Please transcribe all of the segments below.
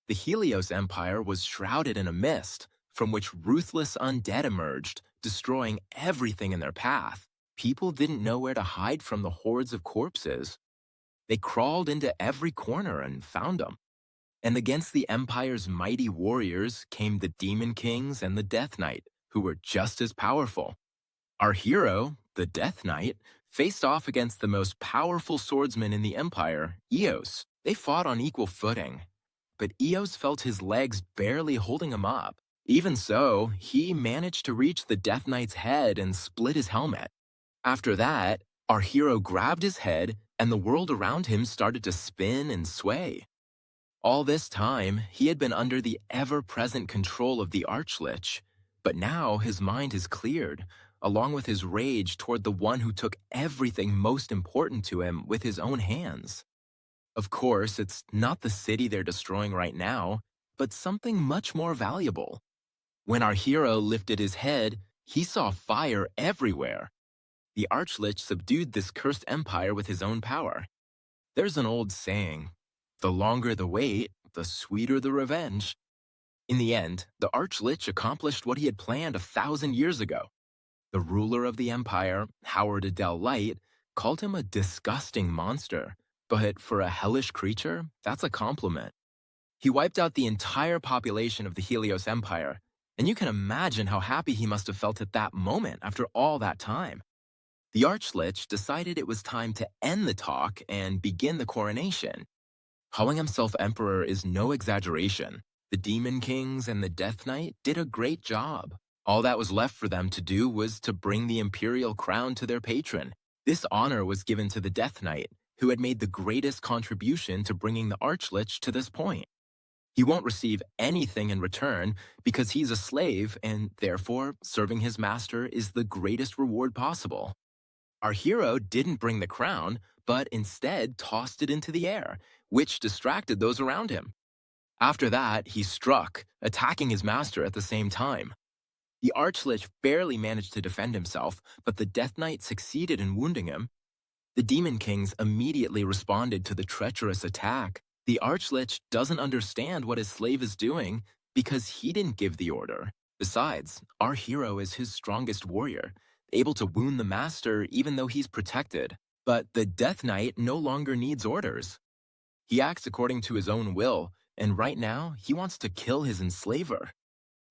The Helios Empire was shrouded in a mist from which ruthless undead emerged, destroying everything in their path. People didn't know where to hide from the hordes of corpses. They crawled into every corner and found them. And against the Empire's mighty warriors came the Demon Kings and the Death Knight, who were just as powerful. Our hero, the Death Knight, faced off against the most powerful swordsman in the Empire, Eos. They fought on equal footing, but Eos felt his legs barely holding him up. Even so, he managed to reach the Death Knight's head and split his helmet. After that, our hero grabbed his head, and the world around him started to spin and sway. All this time, he had been under the ever-present control of the Archlich, but now his mind is cleared, along with his rage toward the one who took everything most important to him with his own hands. Of course, it's not the city they're destroying right now, but something much more valuable. When our hero lifted his head, he saw fire everywhere. The Archlich subdued this cursed empire with his own power. There's an old saying, the longer the wait, the sweeter the revenge. In the end, the Archlich accomplished what he had planned 1,000 years ago. The ruler of the empire, Howard Adele Light, called him a disgusting monster, but for a hellish creature, that's a compliment. He wiped out the entire population of the Helios Empire, and you can imagine how happy he must have felt at that moment after all that time. The Archlich decided it was time to end the talk and begin the coronation. Calling himself emperor is no exaggeration. The Demon Kings and the Death Knight did a great job. All that was left for them to do was to bring the imperial crown to their patron. This honor was given to the Death Knight, who had made the greatest contribution to bringing the Archlich to this point. He won't receive anything in return because he's a slave, and therefore serving his master is the greatest reward possible. Our hero didn't bring the crown, but instead tossed it into the air, which distracted those around him. After that, he struck, attacking his master at the same time. The Archlich barely managed to defend himself, but the Death Knight succeeded in wounding him. The Demon Kings immediately responded to the treacherous attack. The Archlich doesn't understand what his slave is doing because he didn't give the order. Besides, our hero is his strongest warrior, able to wound the master even though he's protected. But the Death Knight no longer needs orders. He acts according to his own will, and right now he wants to kill his enslaver.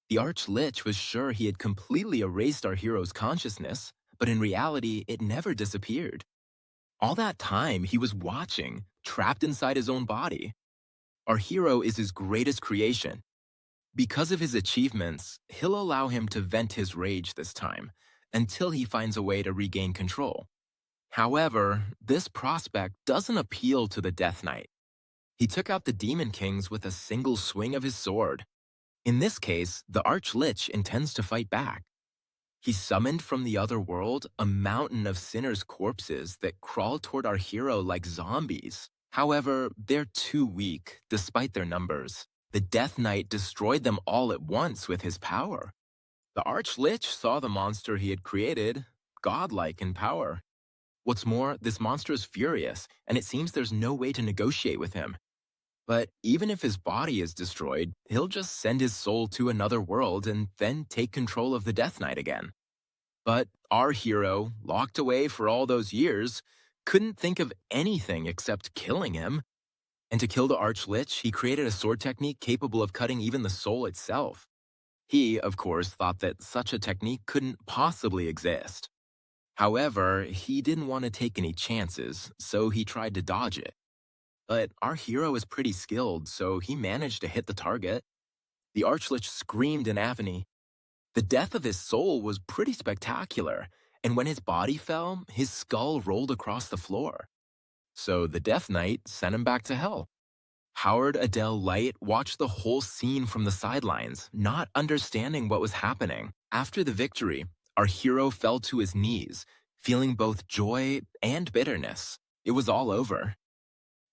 The Archlich was sure he had completely erased our hero's consciousness, but in reality it never disappeared. All that time he was watching, trapped inside his own body. Our hero is his greatest creation. Because of his achievements, he'll allow him to vent his rage this time, until he finds a way to regain control. However, this prospect doesn't appeal to the Death Knight. He took out the Demon Kings with a single swing of his sword. In this case, the Archlich intends to fight back. He summoned from the other world a mountain of sinners' corpses that crawl toward our hero like zombies. However, they're too weak, despite their numbers. The Death Knight destroyed them all at once with his power. The Archlich saw the monster he had created, godlike in power. What's more, this monster is furious, and it seems there's no way to negotiate with him. But even if his body is destroyed, he'll just send his soul to another world and then take control of the Death Knight again. But our hero, locked away for all those years, couldn't think of anything except killing him. And to kill the Archlich, he created a sword technique capable of cutting even the soul itself. He, of course, thought that such a technique couldn't possibly exist. However, he didn't want to take any chances, so he tried to dodge it. But our hero is pretty skilled, so he managed to hit the target. The Archlich screamed in agony. The death of his soul was pretty spectacular, and when his body fell, his skull rolled across the floor. So the Death Knight sent him back to hell. Howard Adele Light watched the whole scene from the sidelines, not understanding what was happening. After the victory, our hero fell to his knees, feeling both joy and bitterness. It was all over.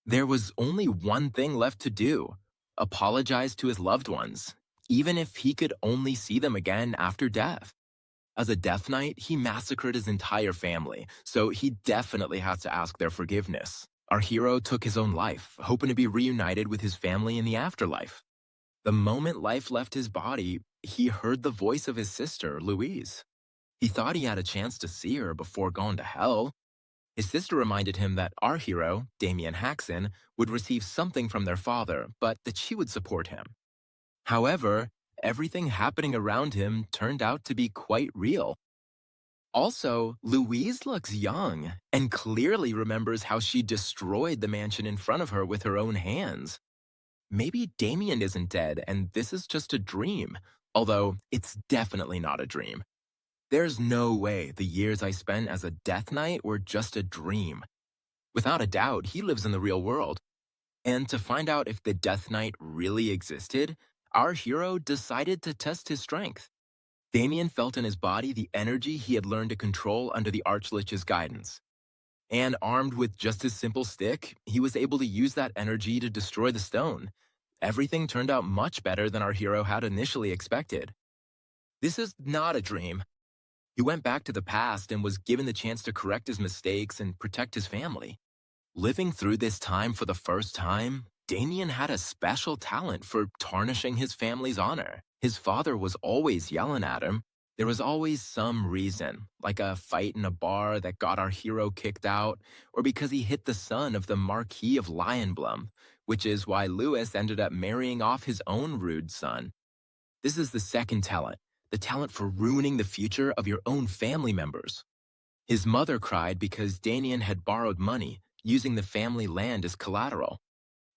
There was only one thing left to do: apologize to his loved ones, even if he could only see them again after death. As a Death Knight, he massacred his entire family, so he definitely has to ask their forgiveness. Our hero took his own life, hoping to be reunited with his family in the afterlife. The moment life left his body, he heard the voice of his sister, Louise. He thought he had a chance to see her before going to hell. His sister reminded him that our hero, Damien Haxon, would receive something from their father, but that she would support him. However, everything happening around him turned out to be quite real. Also, Louise looks young and clearly remembers how she destroyed the mansion in front of her with her own hands. Maybe Damien isn't dead and this is just a dream, although it's definitely not a dream. There's no way the years I spent as a Death Knight were just a dream. Without a doubt, he lives in the real world. And to find out if the Death Knight really existed, our hero decided to test his strength. Damien felt in his body the energy he had learned to control under the Archlich's guidance. And armed with just his simple stick, he was able to use that energy to destroy the stone. Everything turned out much better than our hero had initially expected. This is not a dream. He went back to the past and was given the chance to correct his mistakes and protect his family. Living through this time for the first time, Damien had a special talent for tarnishing his family's honor. His father was always yelling at him. There was always some reason, like a fight in a bar that got our hero kicked out, or because he hit the son of the Marquis of Lionblum, which is why Lewis ended up marrying off his own rude son. This is the second talent, the talent for ruining the future of your own family members. His mother cried because Damien had borrowed money, using the family land as collateral.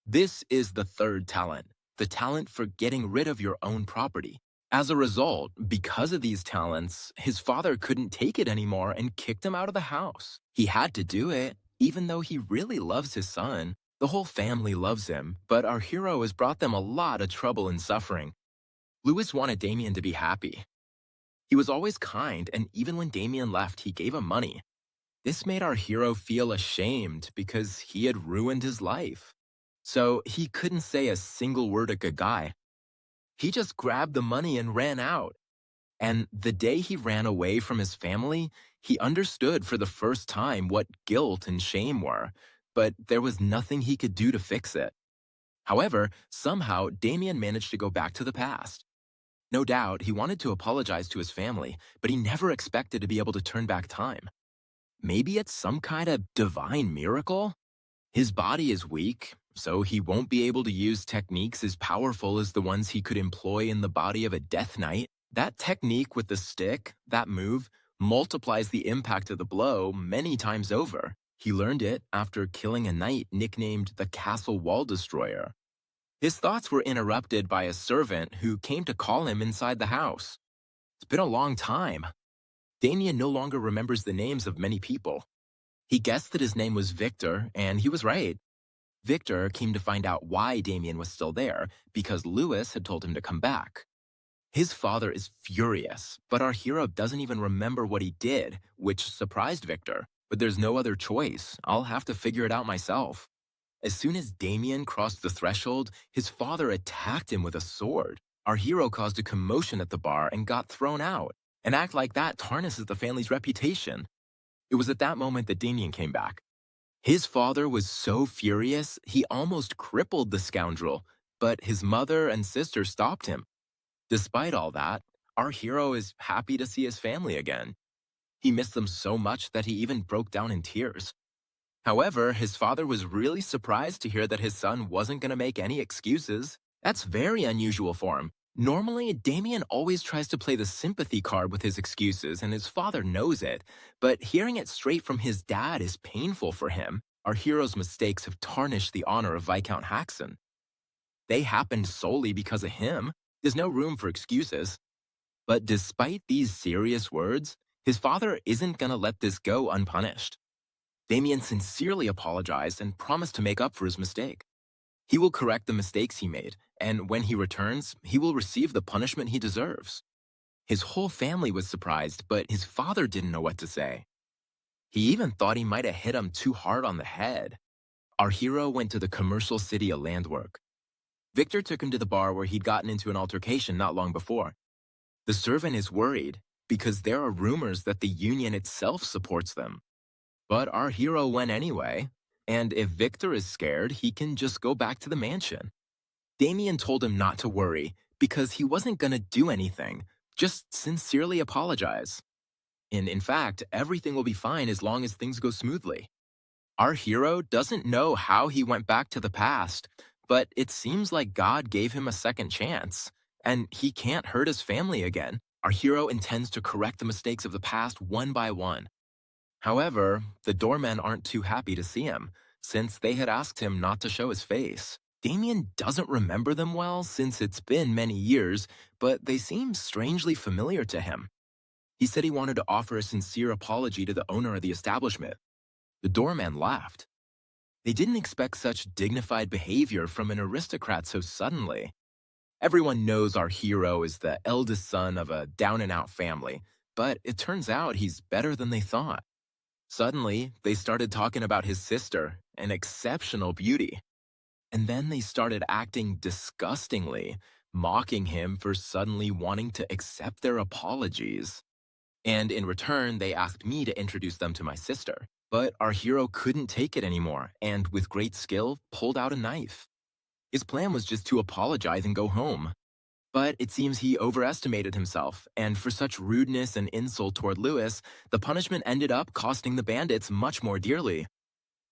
This is the third talent, the talent for getting rid of your own property. As a result, because of these talents, his father couldn't take it anymore and kicked him out of the house. He had to do it, even though he really loves his son. The whole family loves him, but our hero has brought them a lot of trouble and suffering. Lewis wanted Damien to be happy. He was always kind, and even when Damien left, he gave him money. This made our hero feel ashamed because he had ruined his life. So he couldn't say a single word of goodbye. He just grabbed the money and ran out. And the day he ran away from his family, he understood for the first time what guilt and shame were, but there was nothing he could do to fix it. However, somehow Damien managed to go back to the past. No doubt, he wanted to apologize to his family, but he never expected to be able to turn back time. Maybe it's some kind of divine miracle? His body is weak, so he won't be able to use techniques as powerful as the ones he could employ in the body of a Death Knight. That technique with the stick, that move, multiplies the impact of the blow many times over. He learned it after killing a knight nicknamed the Castle Wall Destroyer. His thoughts were interrupted by a servant who came to call him inside the house. It's been a long time. Damien no longer remembers the names of many people. He guessed that his name was Victor, and he was right. Victor came to find out why Damien was still there, because Lewis had told him to come back. His father is furious, but our hero doesn't even remember what he did, which surprised Victor. But there's no other choice. I'll have to figure it out myself. As soon as Damien crossed the threshold, his father attacked him with a sword. Our hero caused a commotion at the bar and got thrown out. An act like that tarnishes the family's reputation. It was at that moment that Damien came back. His father was so furious, he almost crippled the scoundrel, but his mother and sister stopped him. Despite all that, our hero is happy to see his family again. He missed them so much that he even broke down in tears. However, his father was really surprised to hear that his son wasn't going to make any excuses. That's very unusual for him. Normally, Damien always tries to play the sympathy card with his excuses, and his father knows it. But hearing it straight from his dad is painful for him. Our hero's mistakes have tarnished the honor of Viscount Haxon. They happened solely because of him. There's no room for excuses. But despite these serious words, his father isn't going to let this go unpunished. Damien sincerely apologized and promised to make up for his mistake. He will correct the mistakes he made, and when he returns, he will receive the punishment he deserves. His whole family was surprised, but his father didn't know what to say. He even thought he might have hit him too hard on the head. Our hero went to the commercial city of Landwork. Victor took him to the bar where he'd gotten into an altercation not long before. The servant is worried because there are rumors that the union itself supports them. But our hero went anyway, and if Victor is scared, he can just go back to the mansion. Damien told him not to worry because he wasn't gonna do anything, just sincerely apologize. And in fact, everything will be fine as long as things go smoothly. Our hero doesn't know how he went back to the past, but it seems like God gave him a second chance, and he can't hurt his family again. Our hero intends to correct the mistakes of the past one by one. However, the doormen aren't too happy to see him, since they had asked him not to show his face. Damien doesn't remember them well since it's been many years, but they seem strangely familiar to him. He said he wanted to offer a sincere apology to the owner of the establishment. The doorman laughed. They didn't expect such dignified behavior from an aristocrat so suddenly. Everyone knows our hero is the eldest son of a down-and-out family, but it turns out he's better than they thought. Suddenly, they started talking about his sister, an exceptional beauty. And then they started acting disgustingly, mocking him for suddenly wanting to accept their apologies. And in return, they asked me to introduce them to my sister. But our hero couldn't take it anymore, and with great skill, pulled out a knife. His plan was just to apologize and go home. But it seems he overestimated himself, and for such rudeness and insult toward Lewis, the punishment ended up costing the bandits much more dearly.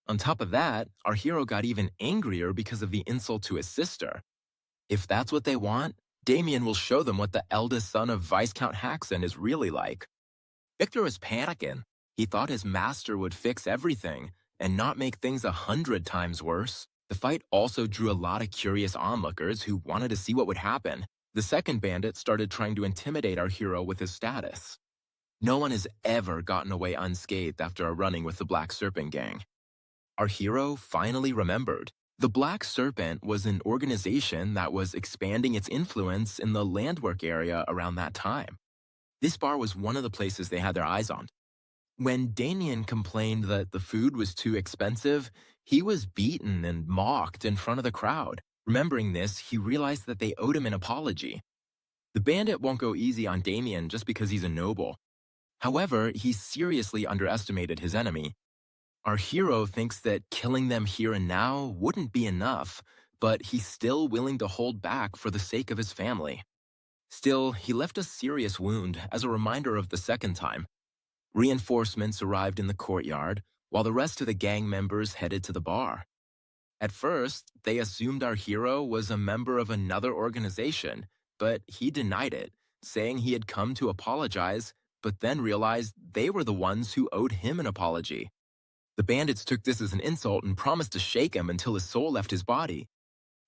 On top of that, our hero got even angrier because of the insult to his sister. If that's what they want, Damien will show them what the eldest son of Viscount Haxon is really like. Victor was panicking. He thought his master would fix everything and not make things 100 times worse. The fight also drew a lot of curious onlookers who wanted to see what would happen. The second bandit started trying to intimidate our hero with his status. No one has ever gotten away unscathed after a run-in with the Black Serpent gang. Our hero finally remembered. The Black Serpent was an organization that was expanding its influence in the landwork area around that time. This bar was one of the places they had their eyes on. When Damien complained that the food was too expensive, he was beaten and mocked in front of the crowd. Remembering this, he realized that they owed him an apology. The bandit won't go easy on Damien just because he's a noble. However, he seriously underestimated his enemy. Our hero thinks that killing them here and now wouldn't be enough, but he's still willing to hold back for the sake of his family. Still, he left a serious wound as a reminder of the second time. Reinforcements arrived in the courtyard, while the rest of the gang members headed to the bar. At first, they assumed our hero was a member of another organization, but he denied it, saying he had come to apologize, but then realized they were the ones who owed him an apology. The bandits took this as an insult and promised to shake him until his soul left his body.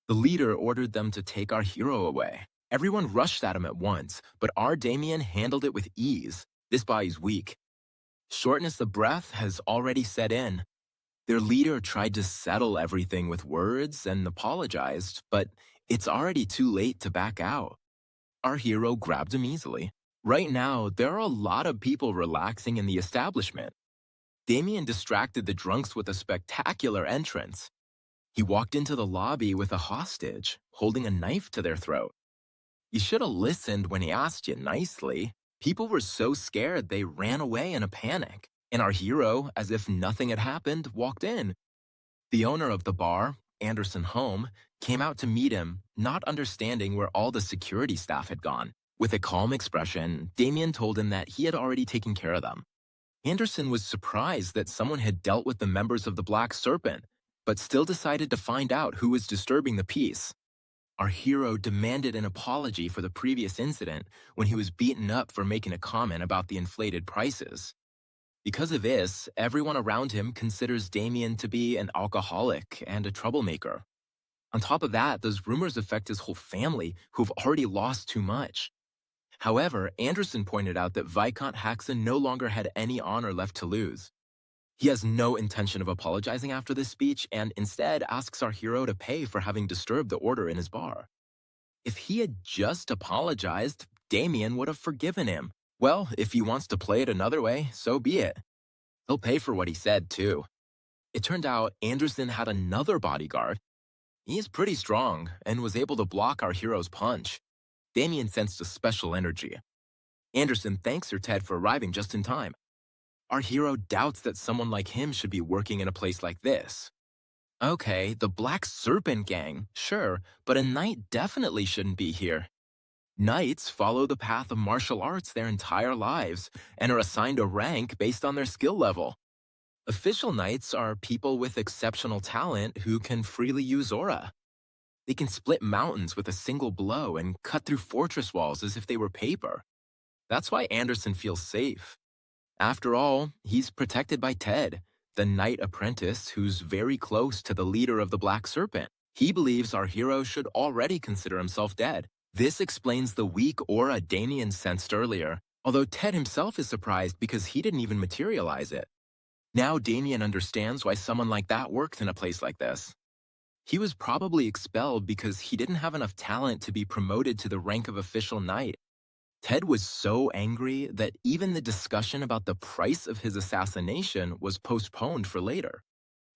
The leader ordered them to take our hero away. Everyone rushed at him at once, but our Damien handled it with ease. This body's weak. Shortness of breath has already set in. Their leader tried to settle everything with words and apologized, but it's already too late to back out. Our hero grabbed him easily. Right now, there are a lot of people relaxing in the establishment. Damien distracted the drunks with a spectacular entrance. He walked into the lobby with a hostage, holding a knife to their throat. You should have listened when he asked you nicely. People were so scared they ran away in a panic, and our hero, as if nothing had happened, walked in. The owner of the bar, Anderson Home, came out to meet him, not understanding where all the security staff had gone. With a calm expression, Damien told him that he had already taken care of them. Anderson was surprised that someone had dealt with the members of the Black Serpent, but still decided to find out who was disturbing the peace. Our hero demanded an apology for the previous incident when he was beaten up for making a comment about the inflated prices. Because of this, everyone around him considers Damien to be an alcoholic and a troublemaker. On top of that, those rumors affect his whole family, who've already lost too much. However, Anderson pointed out that Viscount Haxon no longer had any honor left to lose. He has no intention of apologizing after this speech and instead asks our hero to pay for having disturbed the order in his bar. If he had just apologized, Damien would have forgiven him. Well, if he wants to play it another way, so be it. He'll pay for what he said, too. It turned out Anderson had another bodyguard. He is pretty strong and was able to block our hero's punch. Damien sensed a special energy. Anderson thanks Sir Ted for arriving just in time. Our hero doubts that someone like him should be working in a place like this. Okay, the Black Serpent Gang, sure, but a knight definitely shouldn't be here. Knights follow the path of martial arts their entire lives and are assigned a rank based on their skill level. Official knights are people with exceptional talent who can freely use aura. They can split mountains with a single blow and cut through fortress walls as if they were paper. That's why Anderson feels safe. After all, he's protected by Ted, the knight apprentice who's very close to the leader of the Black Serpent. He believes our hero should already consider himself dead. This explains the weak aura Damien sensed earlier, although Ted himself is surprised because he didn't even materialize it. Now Damien understands why someone like that worked in a place like this. He was probably expelled because he didn't have enough talent to be promoted to the rank of official knight. Ted was so angry that even the discussion about the price of his assassination was postponed for later.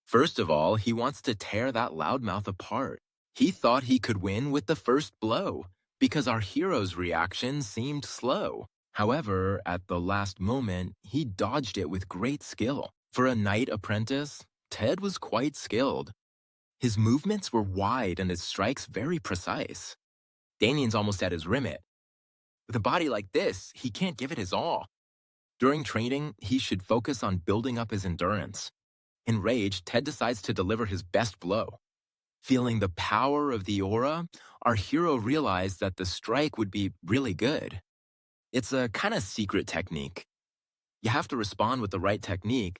First of all, he wants to tear that loudmouth apart. He thought he could win with the first blow, because our hero's reaction seemed slow. However, at the last moment, he dodged it with great skill. For a knight apprentice, Ted was quite skilled. His movements were wide and his strikes very precise. Damien's almost at his limit. With a body like this, he can't give it his all. During training, he should focus on building up his endurance. Enraged, Ted decides to deliver his best blow. Feeling the power of the aura, our hero realized that the strike would be really good. It's a kind of secret technique. You have to respond with the right technique.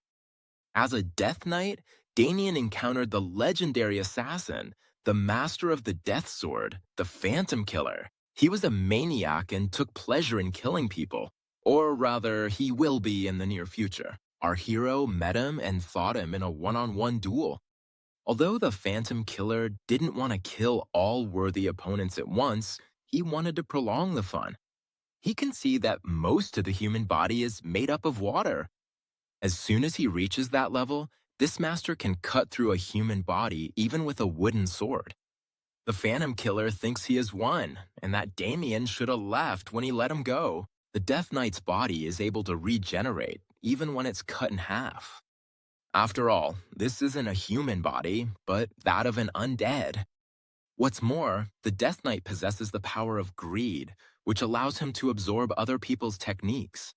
As a Death Knight, Damien encountered the legendary assassin, the master of the Death Sword, the Phantom Killer. He was a maniac and took pleasure in killing people. Or rather, he will be in the near future. Our hero met him and fought him in a one-on-one duel. Although the Phantom Killer didn't want to kill all worthy opponents at once, he wanted to prolong the fun. He can see that most of the human body is made up of water. As soon as he reaches that level, this master can cut through a human body even with a wooden sword. The Phantom Killer thinks he has won, and that Damien should have left when he let him go. The Death Knight's body is able to regenerate, even when it's cut in half. After all, this isn't a human body, but that of an undead. What's more, the Death Knight possesses the power of greed, which allows him to absorb other people's techniques.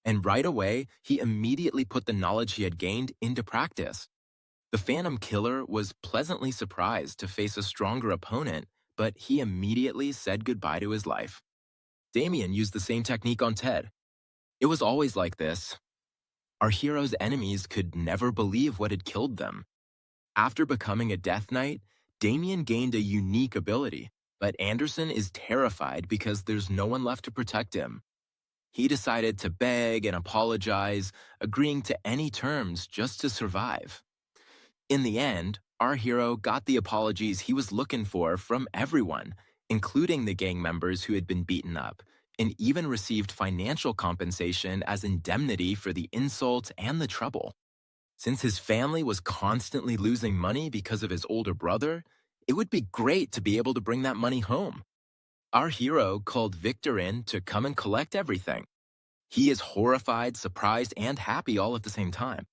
And right away, he immediately put the knowledge he had gained into practice. The Phantom Killer was pleasantly surprised to face a stronger opponent, but he immediately said goodbye to his life. Damien used the same technique on Ted. It was always like this. Our hero's enemies could never believe what had killed them. After becoming a Death Knight, Damien gained a unique ability, but Anderson is terrified because there's no one left to protect him. He decided to beg and apologize, agreeing to any terms just to survive. In the end, our hero got the apologies he was looking for from everyone, including the gang members who had been beaten up, and even received financial compensation as indemnity for the insult and the trouble. Since his family was constantly losing money because of his older brother, it would be great to be able to bring that money home. Our hero called Victor in to come and collect everything. He is horrified, surprised, and happy all at the same time.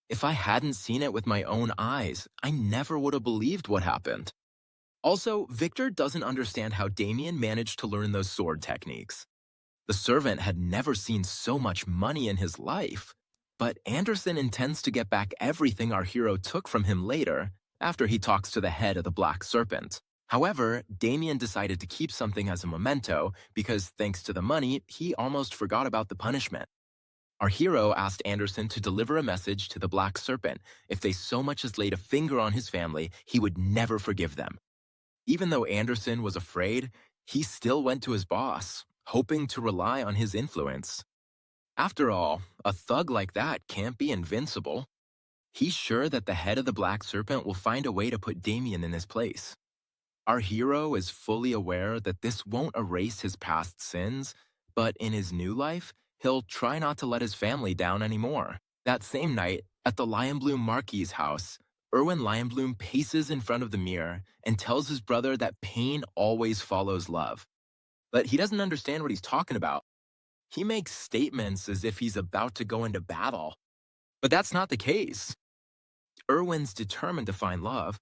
If I hadn't seen it with my own eyes, I never would have believed what happened. Also, Victor doesn't understand how Damien managed to learn those sword techniques. The servant had never seen so much money in his life, but Anderson intends to get back everything our hero took from him later, after he talks to the head of the Black Serpent. However, Damien decided to keep something as a memento because thanks to the money, he almost forgot about the punishment. Our hero asked Anderson to deliver a message to the Black Serpent. If they so much as laid a finger on his family, he would never forgive them. Even though Anderson was afraid, he still went to his boss, hoping to rely on his influence. After all, a thug like that can't be invincible. He's sure that the head of the Black Serpent will find a way to put Damien in his place. Our hero is fully aware that this won't erase his past sins, but in his new life, he'll try not to let his family down anymore. That same night, at the Lionbloom Marquis's house, Erwin Lionbloom paces in front of the mirror and tells his brother that pain always follows love. But he doesn't understand what he's talking about. He makes statements as if he's about to go into battle. But that's not the case. Irwin's determined to find love.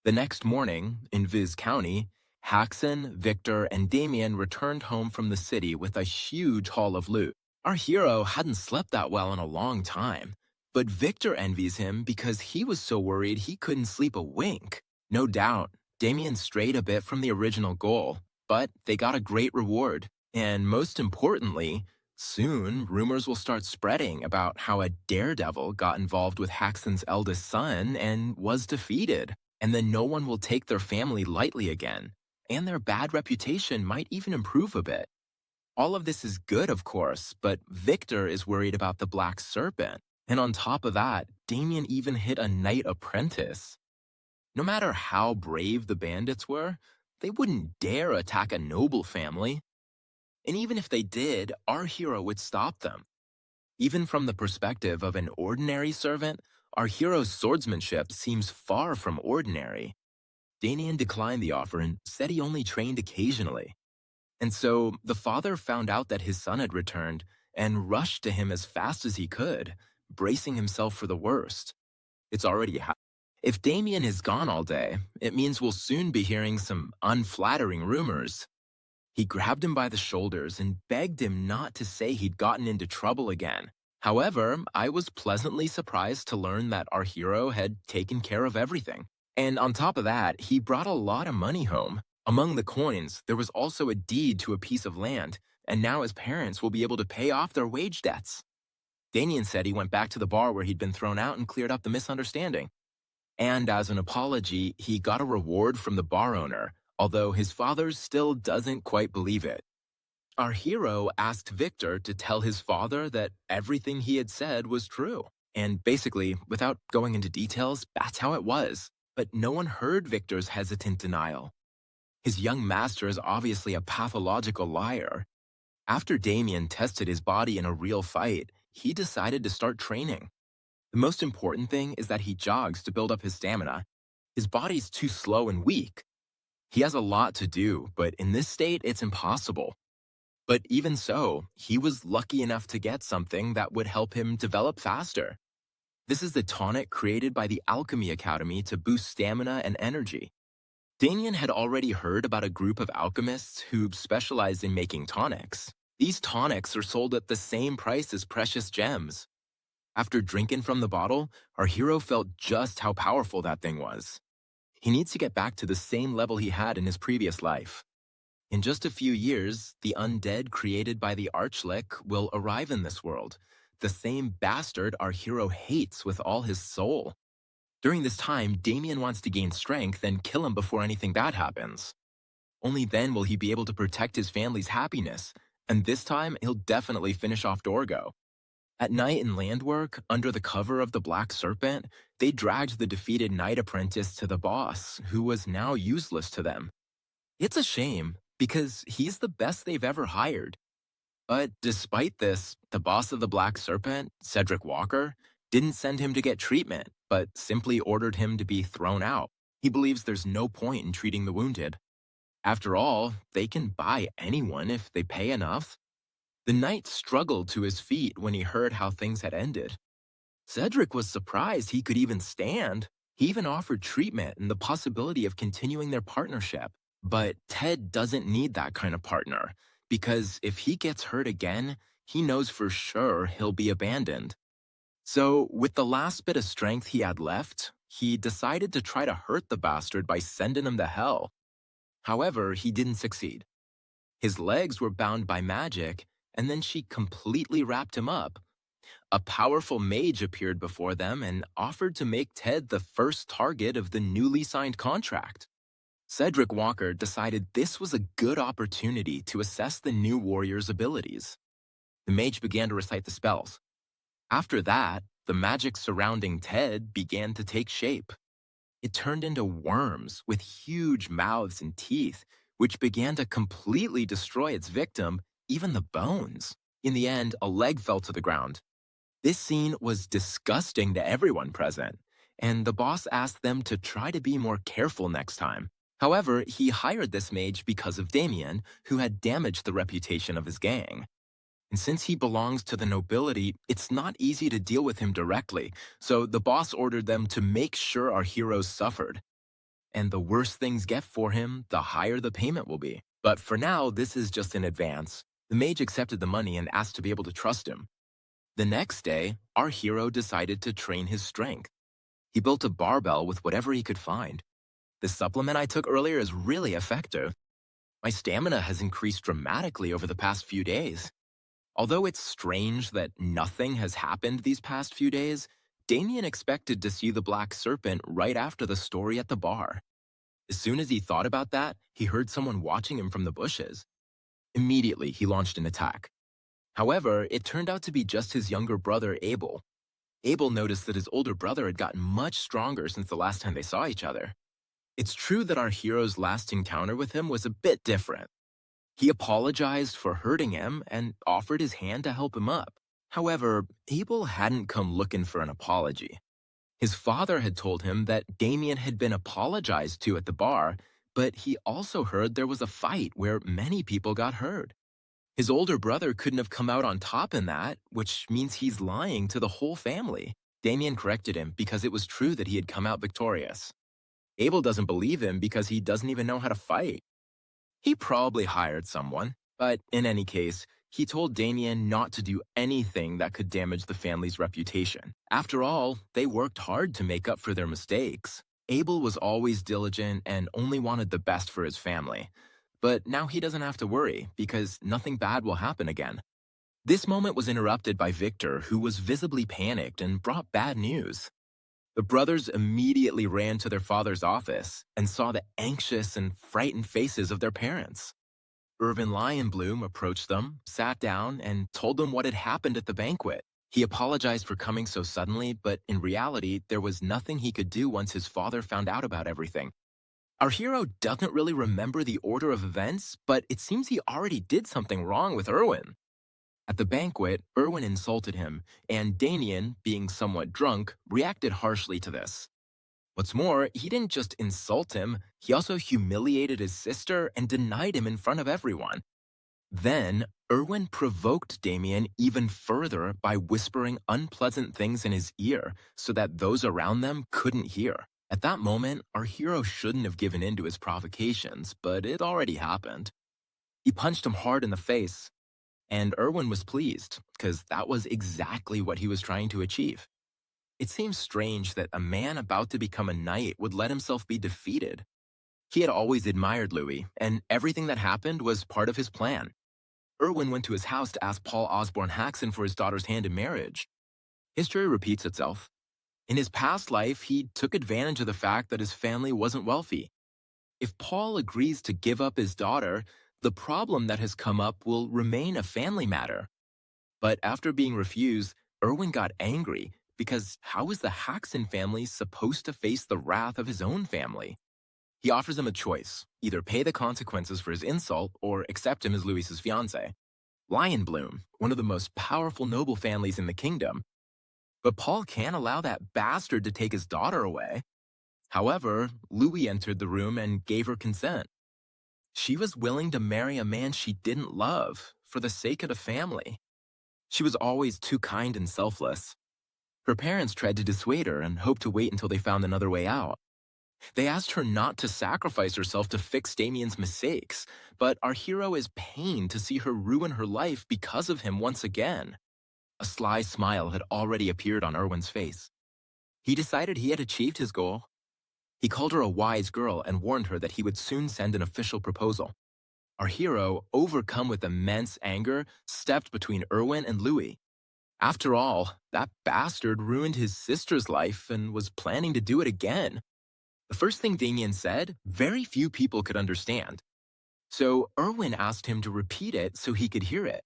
The next morning, in Viz County, Haxon, Victor, and Damien returned home from the city with a huge haul of loot. Our hero hadn't slept that well in a long time, but Victor envies him because he was so worried he couldn't sleep a wink. No doubt, Damien strayed a bit from the original goal, but they got a great reward. And most importantly, soon rumors will start spreading about how a daredevil got involved with Haxon's eldest son and was defeated. And then no one will take their family lightly again, and their bad reputation might even improve a bit. All of this is good, of course, but Victor is worried about the Black Serpent. And on top of that, Damien even hit a knight apprentice. No matter how brave the bandits were, they wouldn't dare attack a noble family. And even if they did, our hero would stop them. Even from the perspective of an ordinary servant, our hero's swordsmanship seems far from ordinary. Damien declined the offer and said he only trained occasionally. And so the father found out that his son had returned and rushed to him as fast as he could, bracing himself for the worst. It's already happened. If Damien is gone all day, it means we'll soon be hearing some unflattering rumors. He grabbed him by the shoulders and begged him not to say he'd gotten into trouble again. However, I was pleasantly surprised to learn that our hero had taken care of everything. And on top of that, he brought a lot of money home. Among the coins, there was also a deed to a piece of land, and now his parents will be able to pay off their wage debts. Damien said he went back to the bar where he'd been thrown out and cleared up the misunderstanding. And as an apology, he got a reward from the bar owner, although his father still doesn't quite believe it. Our hero asked Victor to tell his father that everything he had said was true. And basically, without going into details, that's how it was. But no one heard Victor's hesitant denial. His young master is obviously a pathological liar. After Damien tested his body in a real fight, he decided to start training. The most important thing is that he jogs to build up his stamina. His body's too slow and weak. He has a lot to do, but in this state, it's impossible. But even so, he was lucky enough to get something that would help him develop faster. This is the tonic created by the Alchemy Academy to boost stamina and energy. Damien had already heard about a group of alchemists who specialized in making tonics. These tonics are sold at the same price as precious gems. After drinking from the bottle, our hero felt just how powerful that thing was. He needs to get back to the same level he had in his previous life. In just a few years, the undead created by the Archlick will arrive in this world, the same bastard our hero hates with all his soul. During this time, Damien wants to gain strength and kill him before anything bad happens. Only then will he be able to protect his family's happiness, and this time he'll definitely finish off Dorgo. At night in Landwork, under the cover of the Black Serpent, they dragged the defeated knight apprentice to the boss, who was now useless to them. It's a shame, because he's the best they've ever hired. But despite this, the boss of the Black Serpent, Cedric Walker, didn't send him to get treatment, but simply ordered him to be thrown out. He believes there's no point in treating the wounded. After all, they can buy anyone if they pay enough. The knight struggled to his feet when he heard how things had ended. Cedric was surprised he could even stand. He even offered treatment and the possibility of continuing their partnership. But Ted doesn't need that kind of partner, because if he gets hurt again, he knows for sure he'll be abandoned. So, with the last bit of strength he had left, he decided to try to hurt the bastard by sending him to hell. However, he didn't succeed. His legs were bound by magic, and then she completely wrapped him up. A powerful mage appeared before them and offered to make Ted the first target of the newly signed contract. Cedric Walker decided this was a good opportunity to assess the new warrior's abilities. The mage began to recite the spells. After that, the magic surrounding Ted began to take shape. It turned into worms with huge mouths and teeth, which began to completely destroy its victim, even the bones. In the end, a leg fell to the ground. This scene was disgusting to everyone present, and the boss asked them to try to be more careful next time. However, he hired this mage because of Damien, who had damaged the reputation of his gang. And since he belongs to the nobility, it's not easy to deal with him directly, so the boss ordered them to make sure our heroes suffered. And the worse things get for him, the higher the payment will be. But for now, this is just in advance. The mage accepted the money and asked to be able to trust him. The next day, our hero decided to train his strength. He built a barbell with whatever he could find. The supplement I took earlier is really effective. My stamina has increased dramatically over the past few days. Although it's strange that nothing has happened these past few days, Damien expected to see the black serpent right after the story at the bar. As soon as he thought about that, he heard someone watching him from the bushes. Immediately, he launched an attack. However, it turned out to be just his younger brother, Abel. Abel noticed that his older brother had gotten much stronger since the last time they saw each other. It's true that our hero's last encounter with him was a bit different. He apologized for hurting him and offered his hand to help him up. However, Abel hadn't come looking for an apology. His father had told him that Damien had been apologized to at the bar, but he also heard there was a fight where many people got hurt. His older brother couldn't have come out on top in that, which means he's lying to the whole family. Damien corrected him because it was true that he had come out victorious. Abel doesn't believe him because he doesn't even know how to fight. He probably hired someone, but in any case, he told Damien not to do anything that could damage the family's reputation. After all, they worked hard to make up for their mistakes. Abel was always diligent and only wanted the best for his family. But now he doesn't have to worry because nothing bad will happen again. This moment was interrupted by Victor, who was visibly panicked and brought bad news. The brothers immediately ran to their father's office and saw the anxious and frightened faces of their parents. Irvin Lionbloom approached them, sat down, and told them what had happened at the banquet. He apologized for coming so suddenly, but in reality, there was nothing he could do once his father found out about everything. Our hero doesn't really remember the order of events, but it seems he already did something wrong with Irwin. At the banquet, Irwin insulted him, and Damien, being somewhat drunk, reacted harshly to this. What's more, he didn't just insult him, he also humiliated his sister and denied him in front of everyone. Then, Irwin provoked Damien even further by whispering unpleasant things in his ear so that those around them couldn't hear. At that moment, our hero shouldn't have given in to his provocations, but it already happened. He punched him hard in the face, and Irwin was pleased, because that was exactly what he was trying to achieve. It seems strange that a man about to become a knight would let himself be defeated. He had always admired Louis, and everything that happened was part of his plan. Irwin went to his house to ask Paul Osborne Haxon for his daughter's hand in marriage. History repeats itself. In his past life, he took advantage of the fact that his family wasn't wealthy. If Paul agrees to give up his daughter, the problem that has come up will remain a family matter. But after being refused, Irwin got angry because how is the Haxon family supposed to face the wrath of his own family? He offers him a choice, either pay the consequences for his insult or accept him as Louis's fiancé. Lionbloom, one of the most powerful noble families in the kingdom. But Paul can't allow that bastard to take his daughter away. However, Louis entered the room and gave her consent. She was willing to marry a man she didn't love for the sake of the family. She was always too kind and selfless. Her parents tried to dissuade her and hoped to wait until they found another way out. They asked her not to sacrifice herself to fix Damien's mistakes, but our hero is pained to see her ruin her life because of him once again. A sly smile had already appeared on Irwin's face. He decided he had achieved his goal. He called her a wise girl and warned her that he would soon send an official proposal. Our hero, overcome with immense anger, stepped between Irwin and Louis. After all, that bastard ruined his sister's life and was planning to do it again. The first thing Damien said, very few people could understand. So Irwin asked him to repeat it so he could hear it.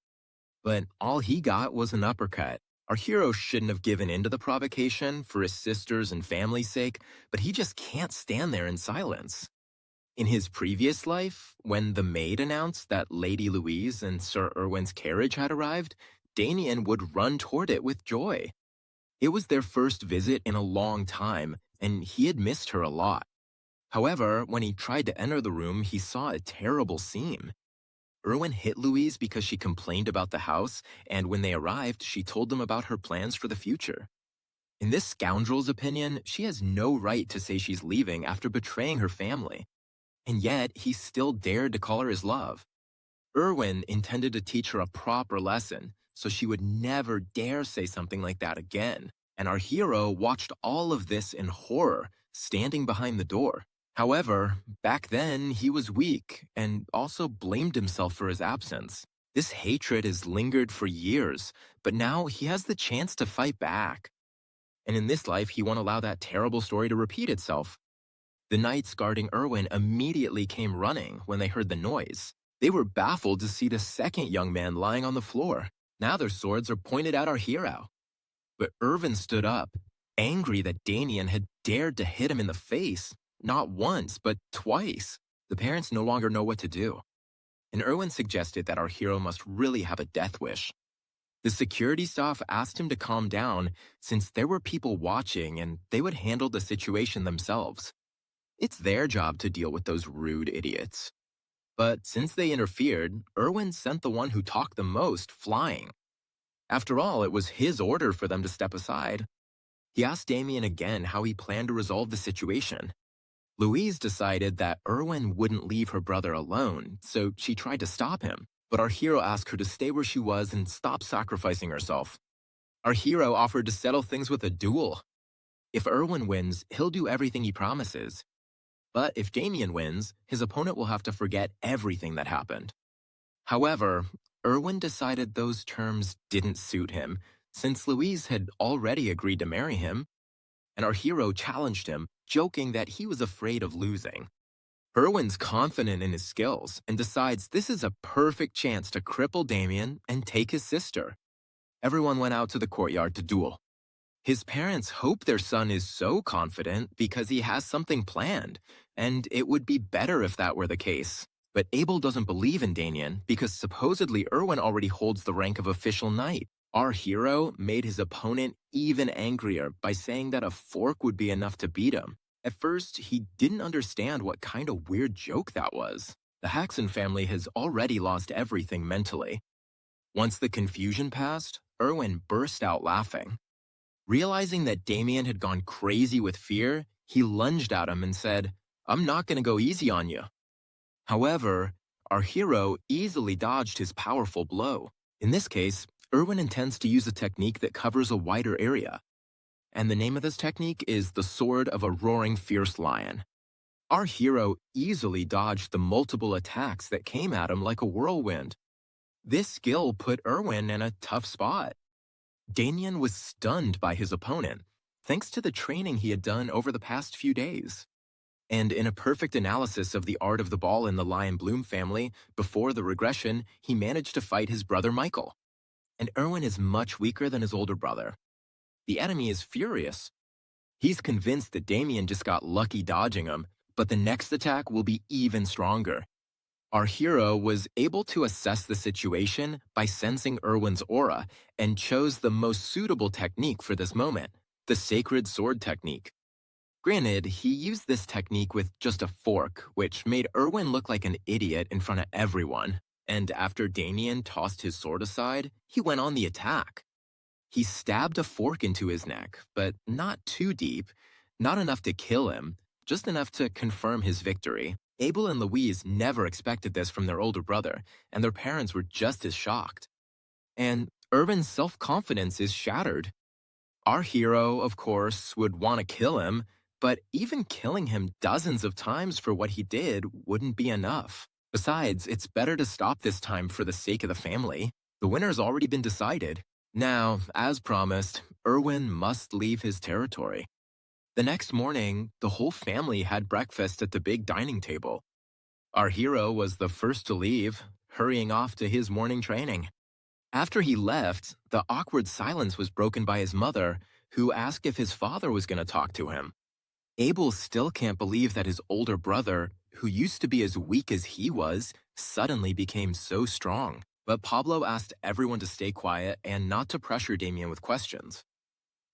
But all he got was an uppercut. Our hero shouldn't have given in to the provocation for his sister's and family's sake, but he just can't stand there in silence. In his previous life, when the maid announced that Lady Louise and Sir Irwin's carriage had arrived, Damien would run toward it with joy. It was their first visit in a long time, and he had missed her a lot. However, when he tried to enter the room, he saw a terrible scene. Erwin hit Louise because she complained about the house, and when they arrived, she told them about her plans for the future. In this scoundrel's opinion, she has no right to say she's leaving after betraying her family. And yet, he still dared to call her his love. Erwin intended to teach her a proper lesson, so she would never dare say something like that again. And our hero watched all of this in horror, standing behind the door. However, back then, he was weak and also blamed himself for his absence. This hatred has lingered for years, but now he has the chance to fight back. And in this life, he won't allow that terrible story to repeat itself. The knights guarding Erwin immediately came running when they heard the noise. They were baffled to see the second young man lying on the floor. Now their swords are pointed at our hero. But Erwin stood up, angry that Damien had dared to hit him in the face, not once, but twice. The parents no longer know what to do. And Erwin suggested that our hero must really have a death wish. The security staff asked him to calm down since there were people watching and they would handle the situation themselves. It's their job to deal with those rude idiots. But since they interfered, Erwin sent the one who talked the most flying. After all, it was his order for them to step aside. He asked Damien again how he planned to resolve the situation. Louise decided that Erwin wouldn't leave her brother alone, so she tried to stop him. But our hero asked her to stay where she was and stop sacrificing herself. Our hero offered to settle things with a duel. If Erwin wins, he'll do everything he promises. But if Damien wins, his opponent will have to forget everything that happened. However, Erwin decided those terms didn't suit him, since Louise had already agreed to marry him, and our hero challenged him, joking that he was afraid of losing. Erwin's confident in his skills and decides this is a perfect chance to cripple Damien and take his sister. Everyone went out to the courtyard to duel. His parents hope their son is so confident because he has something planned, and it would be better if that were the case. But Abel doesn't believe in Damien because supposedly Erwin already holds the rank of official knight. Our hero made his opponent even angrier by saying that a fork would be enough to beat him. At first, he didn't understand what kind of weird joke that was. The Haxon family has already lost everything mentally. Once the confusion passed, Erwin burst out laughing. Realizing that Damien had gone crazy with fear, he lunged at him and said, "I'm not going to go easy on you." However, our hero easily dodged his powerful blow. In this case, Erwin intends to use a technique that covers a wider area. And the name of this technique is the Sword of a Roaring Fierce Lion. Our hero easily dodged the multiple attacks that came at him like a whirlwind. This skill put Erwin in a tough spot. Damien was stunned by his opponent, thanks to the training he had done over the past few days. And in a perfect analysis of the art of the ball in the Lion Bloom family, before the regression, he managed to fight his brother Michael. And Erwin is much weaker than his older brother. The enemy is furious. He's convinced that Damien just got lucky dodging him, but the next attack will be even stronger. Our hero was able to assess the situation by sensing Erwin's aura and chose the most suitable technique for this moment, the Sacred Sword technique. Granted, he used this technique with just a fork, which made Erwin look like an idiot in front of everyone. And after Damien tossed his sword aside, he went on the attack. He stabbed a fork into his neck, but not too deep, not enough to kill him, just enough to confirm his victory. Abel and Louise never expected this from their older brother, and their parents were just as shocked. And Erwin's self-confidence is shattered. Our hero, of course, would want to kill him, but even killing him dozens of times for what he did wouldn't be enough. Besides, it's better to stop this time for the sake of the family. The winner's already been decided. Now, as promised, Erwin must leave his territory. The next morning, the whole family had breakfast at the big dining table. Our hero was the first to leave, hurrying off to his morning training. After he left, the awkward silence was broken by his mother, who asked if his father was going to talk to him. Abel still can't believe that his older brother, who used to be as weak as he was, suddenly became so strong. But Pablo asked everyone to stay quiet and not to pressure Damien with questions.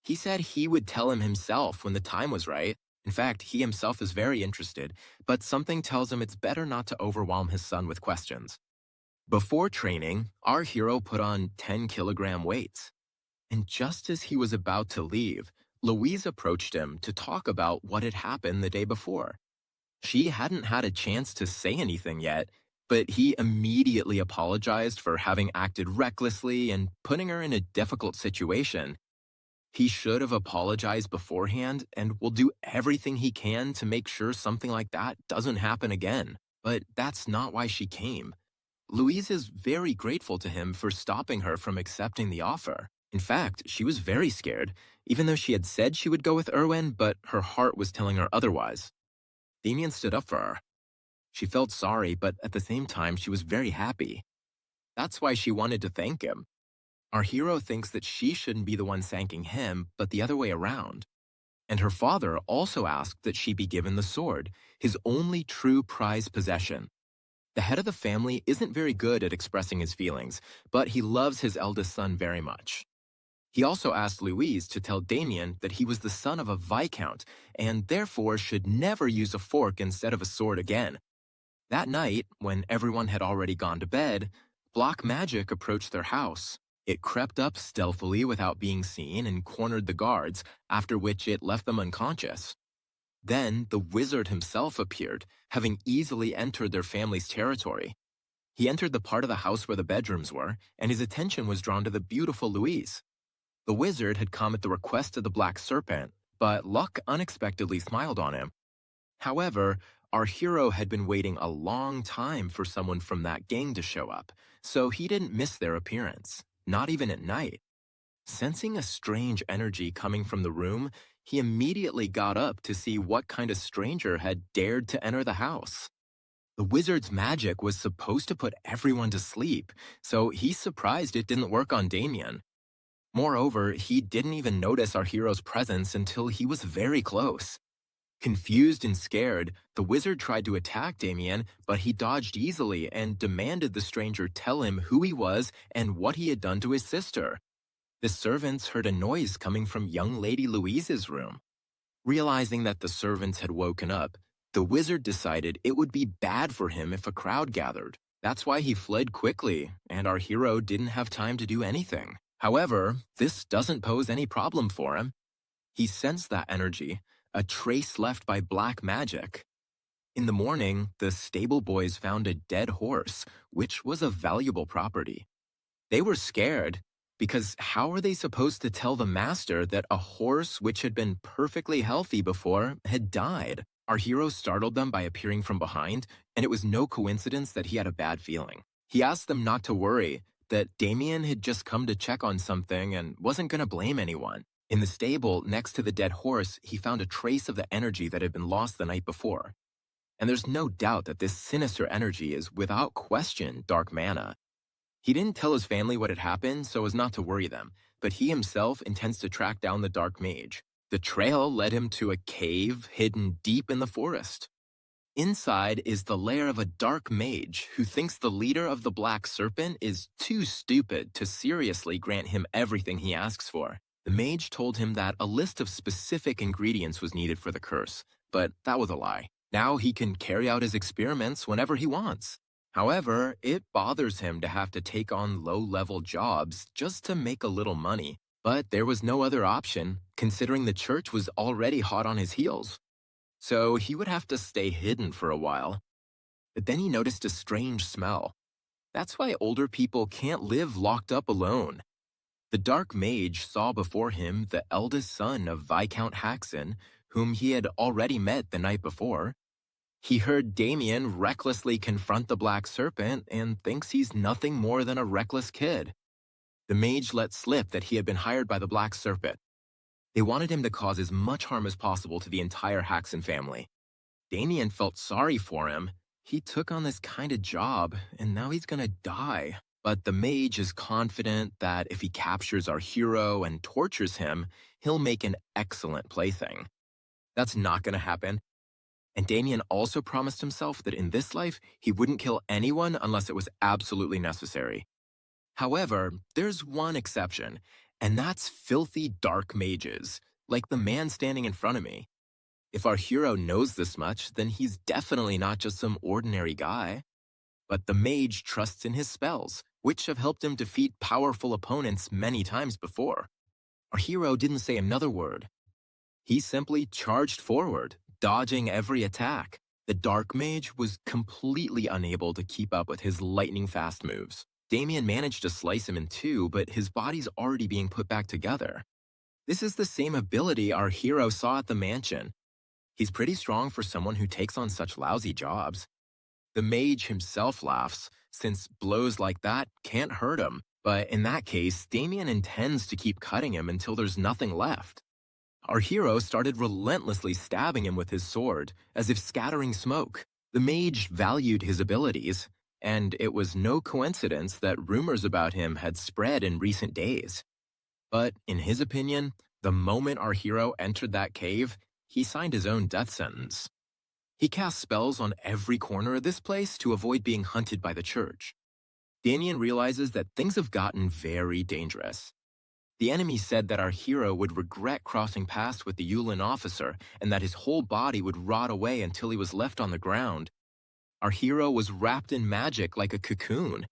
He said he would tell him himself when the time was right. In fact, he himself is very interested, but something tells him it's better not to overwhelm his son with questions. Before training, our hero put on 10-kilogram weights. And just as he was about to leave, Louise approached him to talk about what had happened the day before. She hadn't had a chance to say anything yet, but he immediately apologized for having acted recklessly and putting her in a difficult situation. He should have apologized beforehand and will do everything he can to make sure something like that doesn't happen again. But that's not why she came. Louise is very grateful to him for stopping her from accepting the offer. In fact, she was very scared, even though she had said she would go with Erwin, but her heart was telling her otherwise. Damien stood up for her. She felt sorry, but at the same time, she was very happy. That's why she wanted to thank him. Our hero thinks that she shouldn't be the one thanking him, but the other way around. And her father also asked that she be given the sword, his only true prized possession. The head of the family isn't very good at expressing his feelings, but he loves his eldest son very much. He also asked Louise to tell Damien that he was the son of a viscount and therefore should never use a fork instead of a sword again. That night, when everyone had already gone to bed, black magic approached their house. It crept up stealthily without being seen and cornered the guards, after which it left them unconscious. Then the wizard himself appeared, having easily entered their family's territory. He entered the part of the house where the bedrooms were, and his attention was drawn to the beautiful Louise. The wizard had come at the request of the black serpent, but luck unexpectedly smiled on him. However, our hero had been waiting a long time for someone from that gang to show up, so he didn't miss their appearance, not even at night. Sensing a strange energy coming from the room, he immediately got up to see what kind of stranger had dared to enter the house. The wizard's magic was supposed to put everyone to sleep, so he's surprised it didn't work on Damien. Moreover, he didn't even notice our hero's presence until he was very close. Confused and scared, the wizard tried to attack Damien, but he dodged easily and demanded the stranger tell him who he was and what he had done to his sister. The servants heard a noise coming from young Lady Louise's room. Realizing that the servants had woken up, the wizard decided it would be bad for him if a crowd gathered. That's why he fled quickly, and our hero didn't have time to do anything. However, this doesn't pose any problem for him. He sensed that energy, a trace left by black magic. In the morning, the stable boys found a dead horse, which was a valuable property. They were scared, because how are they supposed to tell the master that a horse which had been perfectly healthy before had died? Our hero startled them by appearing from behind, and it was no coincidence that he had a bad feeling. He asked them not to worry, that Damien had just come to check on something and wasn't going to blame anyone. In the stable, next to the dead horse, he found a trace of the energy that had been lost the night before. And there's no doubt that this sinister energy is, without question, dark mana. He didn't tell his family what had happened so as not to worry them, but he himself intends to track down the dark mage. The trail led him to a cave hidden deep in the forest. Inside is the lair of a dark mage who thinks the leader of the Black Serpent is too stupid to seriously grant him everything he asks for. The mage told him that a list of specific ingredients was needed for the curse, but that was a lie. Now he can carry out his experiments whenever he wants. However, it bothers him to have to take on low-level jobs just to make a little money. But there was no other option, considering the church was already hot on his heels. So he would have to stay hidden for a while. But then he noticed a strange smell. That's why older people can't live locked up alone. The dark mage saw before him the eldest son of Viscount Haxon, whom he had already met the night before. He heard Damien recklessly confront the Black Serpent and thinks he's nothing more than a reckless kid. The mage let slip that he had been hired by the Black Serpent. They wanted him to cause as much harm as possible to the entire Haxon family. Damien felt sorry for him. He took on this kind of job, and now he's gonna die. But the mage is confident that if he captures our hero and tortures him, he'll make an excellent plaything. That's not gonna happen. And Damien also promised himself that in this life, he wouldn't kill anyone unless it was absolutely necessary. However, there's one exception, and that's filthy dark mages, like the man standing in front of me. If our hero knows this much, then he's definitely not just some ordinary guy. But the mage trusts in his spells, which have helped him defeat powerful opponents many times before. Our hero didn't say another word. He simply charged forward, dodging every attack. The dark mage was completely unable to keep up with his lightning-fast moves. Damien managed to slice him in two, but his body's already being put back together. This is the same ability our hero saw at the mansion. He's pretty strong for someone who takes on such lousy jobs. The mage himself laughs, since blows like that can't hurt him. But in that case, Damien intends to keep cutting him until there's nothing left. Our hero started relentlessly stabbing him with his sword, as if scattering smoke. The mage valued his abilities, and it was no coincidence that rumors about him had spread in recent days. But in his opinion, the moment our hero entered that cave, he signed his own death sentence. He cast spells on every corner of this place to avoid being hunted by the church. Damien realizes that things have gotten very dangerous. The enemy said that our hero would regret crossing paths with the Yulin officer and that his whole body would rot away until he was left on the ground. Our hero was wrapped in magic like a cocoon.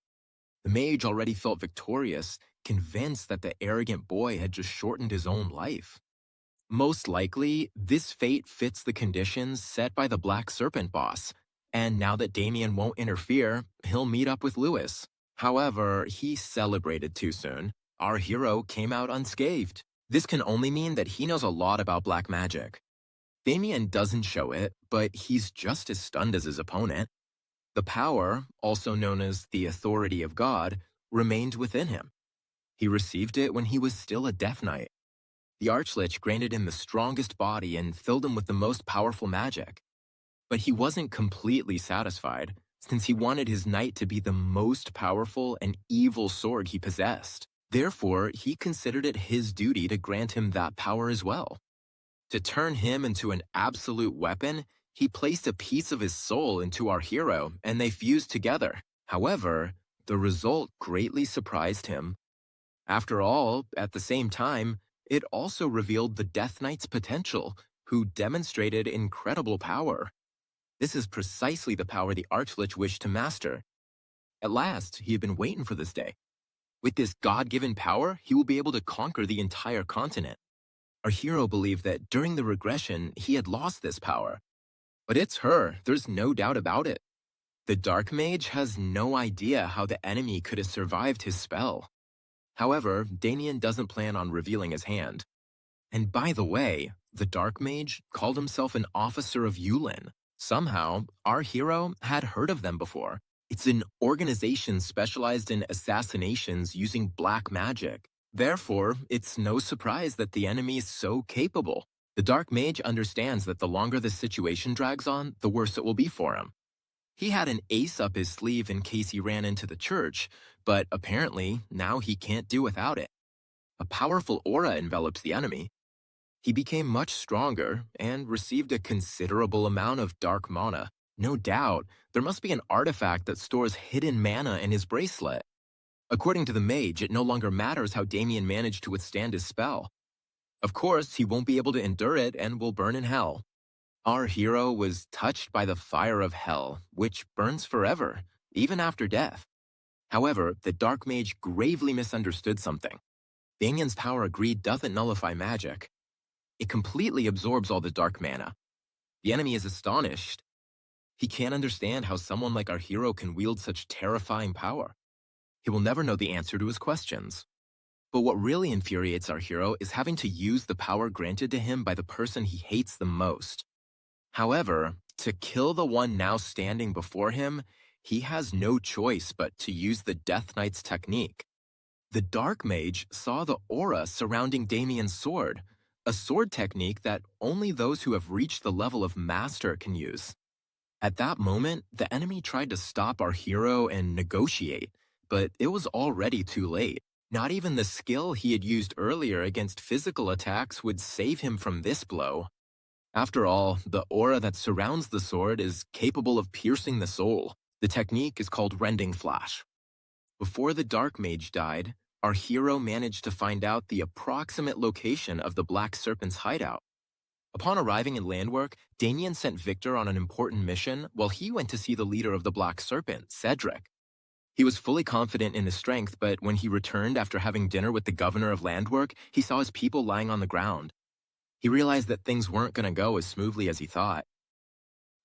The mage already felt victorious, convinced that the arrogant boy had just shortened his own life. Most likely, this fate fits the conditions set by the Black Serpent boss, and now that Damien won't interfere, he'll meet up with Lewis. However, he celebrated too soon. Our hero came out unscathed. This can only mean that he knows a lot about black magic. Damien doesn't show it, but he's just as stunned as his opponent. The power, also known as the authority of God, remained within him. He received it when he was still a Death Knight. The Archlich granted him the strongest body and filled him with the most powerful magic. But he wasn't completely satisfied, since he wanted his knight to be the most powerful and evil sword he possessed. Therefore, he considered it his duty to grant him that power as well. To turn him into an absolute weapon, he placed a piece of his soul into our hero, and they fused together. However, the result greatly surprised him. After all, at the same time, it also revealed the Death Knight's potential, who demonstrated incredible power. This is precisely the power the Archlich wished to master. At last, he had been waiting for this day. With this God-given power, he will be able to conquer the entire continent. Our hero believed that during the regression, he had lost this power. But it's her, there's no doubt about it. The Dark Mage has no idea how the enemy could have survived his spell. However, Damien doesn't plan on revealing his hand. And by the way, the Dark Mage called himself an officer of Yulin. Somehow, our hero had heard of them before. It's an organization specialized in assassinations using black magic. Therefore, it's no surprise that the enemy is so capable. The Dark Mage understands that the longer the situation drags on, the worse it will be for him. He had an ace up his sleeve in case he ran into the church, but apparently now he can't do without it. A powerful aura envelops the enemy. He became much stronger and received a considerable amount of dark mana. No doubt, there must be an artifact that stores hidden mana in his bracelet. According to the mage, it no longer matters how Damien managed to withstand his spell. Of course, he won't be able to endure it and will burn in hell. Our hero was touched by the fire of hell, which burns forever, even after death. However, the Dark Mage gravely misunderstood something. Damien's power greed doesn't nullify magic. It completely absorbs all the dark mana. The enemy is astonished. He can't understand how someone like our hero can wield such terrifying power. He will never know the answer to his questions. But what really infuriates our hero is having to use the power granted to him by the person he hates the most. However, to kill the one now standing before him, he has no choice but to use the Death Knight's technique. The Dark Mage saw the aura surrounding Damien's sword, a sword technique that only those who have reached the level of master can use. At that moment, the enemy tried to stop our hero and negotiate, but it was already too late. Not even the skill he had used earlier against physical attacks would save him from this blow. After all, the aura that surrounds the sword is capable of piercing the soul. The technique is called Rending Flash. Before the Dark Mage died, our hero managed to find out the approximate location of the Black Serpent's hideout. Upon arriving in Landwork, Damien sent Victor on an important mission while he went to see the leader of the Black Serpent, Cedric. He was fully confident in his strength, but when he returned after having dinner with the governor of Landwork, he saw his people lying on the ground. He realized that things weren't going to go as smoothly as he thought.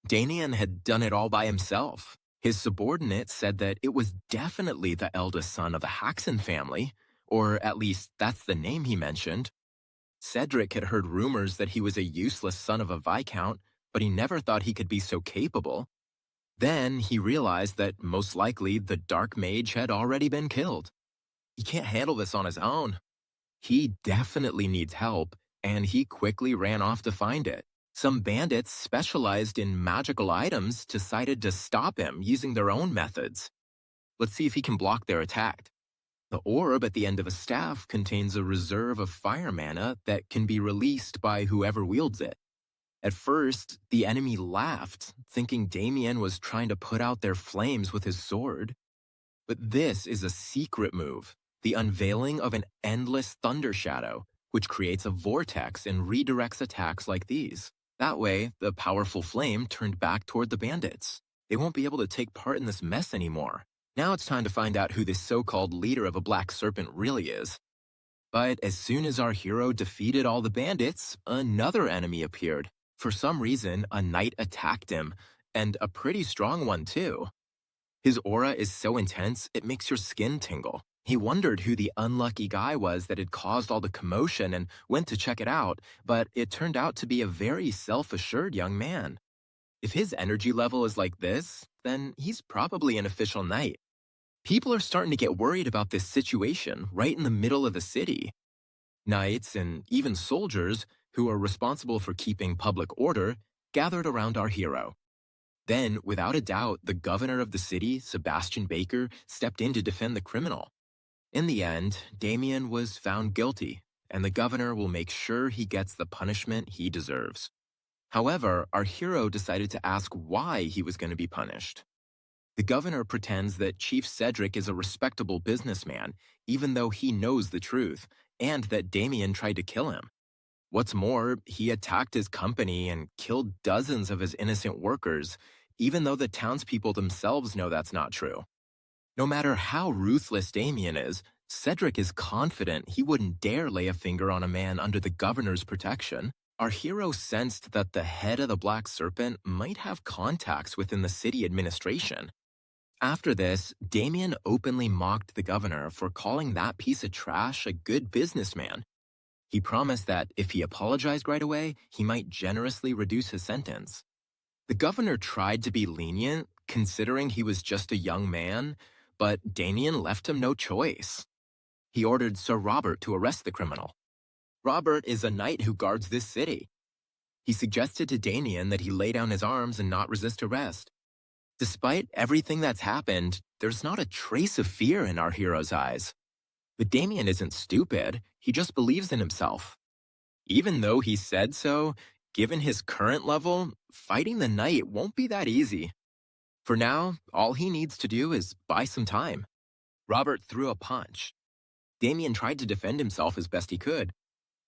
Damien had done it all by himself. His subordinate said that it was definitely the eldest son of the Haxon family, or at least that's the name he mentioned. Cedric had heard rumors that he was a useless son of a viscount, but he never thought he could be so capable. Then he realized that most likely the dark mage had already been killed. He can't handle this on his own. He definitely needs help, and he quickly ran off to find it. Some bandits specialized in magical items decided to stop him using their own methods. Let's see if he can block their attack. The orb at the end of a staff contains a reserve of fire mana that can be released by whoever wields it. At first, the enemy laughed, thinking Damien was trying to put out their flames with his sword. But this is a secret move, the unveiling of an endless thunder shadow, which creates a vortex and redirects attacks like these. That way, the powerful flame turned back toward the bandits. They won't be able to take part in this mess anymore. Now it's time to find out who this so-called leader of a Black Serpent really is. But as soon as our hero defeated all the bandits, another enemy appeared. For some reason, a knight attacked him, and a pretty strong one too. His aura is so intense, it makes your skin tingle. He wondered who the unlucky guy was that had caused all the commotion and went to check it out, but it turned out to be a very self-assured young man. If his energy level is like this, then he's probably an official knight. People are starting to get worried about this situation right in the middle of the city. Knights and even soldiers, who are responsible for keeping public order, gathered around our hero. Then, without a doubt, the governor of the city, Sebastian Baker, stepped in to defend the criminal. In the end, Damien was found guilty, and the governor will make sure he gets the punishment he deserves. However, our hero decided to ask why he was going to be punished. The governor pretends that Chief Cedric is a respectable businessman, even though he knows the truth, and that Damien tried to kill him. What's more, he attacked his company and killed dozens of his innocent workers, even though the townspeople themselves know that's not true. No matter how ruthless Damien is, Cedric is confident he wouldn't dare lay a finger on a man under the governor's protection. Our hero sensed that the head of the Black Serpent might have contacts within the city administration. After this, Damien openly mocked the governor for calling that piece of trash a good businessman. He promised that if he apologized right away, he might generously reduce his sentence. The governor tried to be lenient, considering he was just a young man, but Damien left him no choice. He ordered Sir Robert to arrest the criminal. Robert is a knight who guards this city. He suggested to Damien that he lay down his arms and not resist arrest. Despite everything that's happened, there's not a trace of fear in our hero's eyes. But Damien isn't stupid, he just believes in himself. Even though he said so, given his current level, fighting the knight won't be that easy. For now, all he needs to do is buy some time. Robert threw a punch. Damien tried to defend himself as best he could.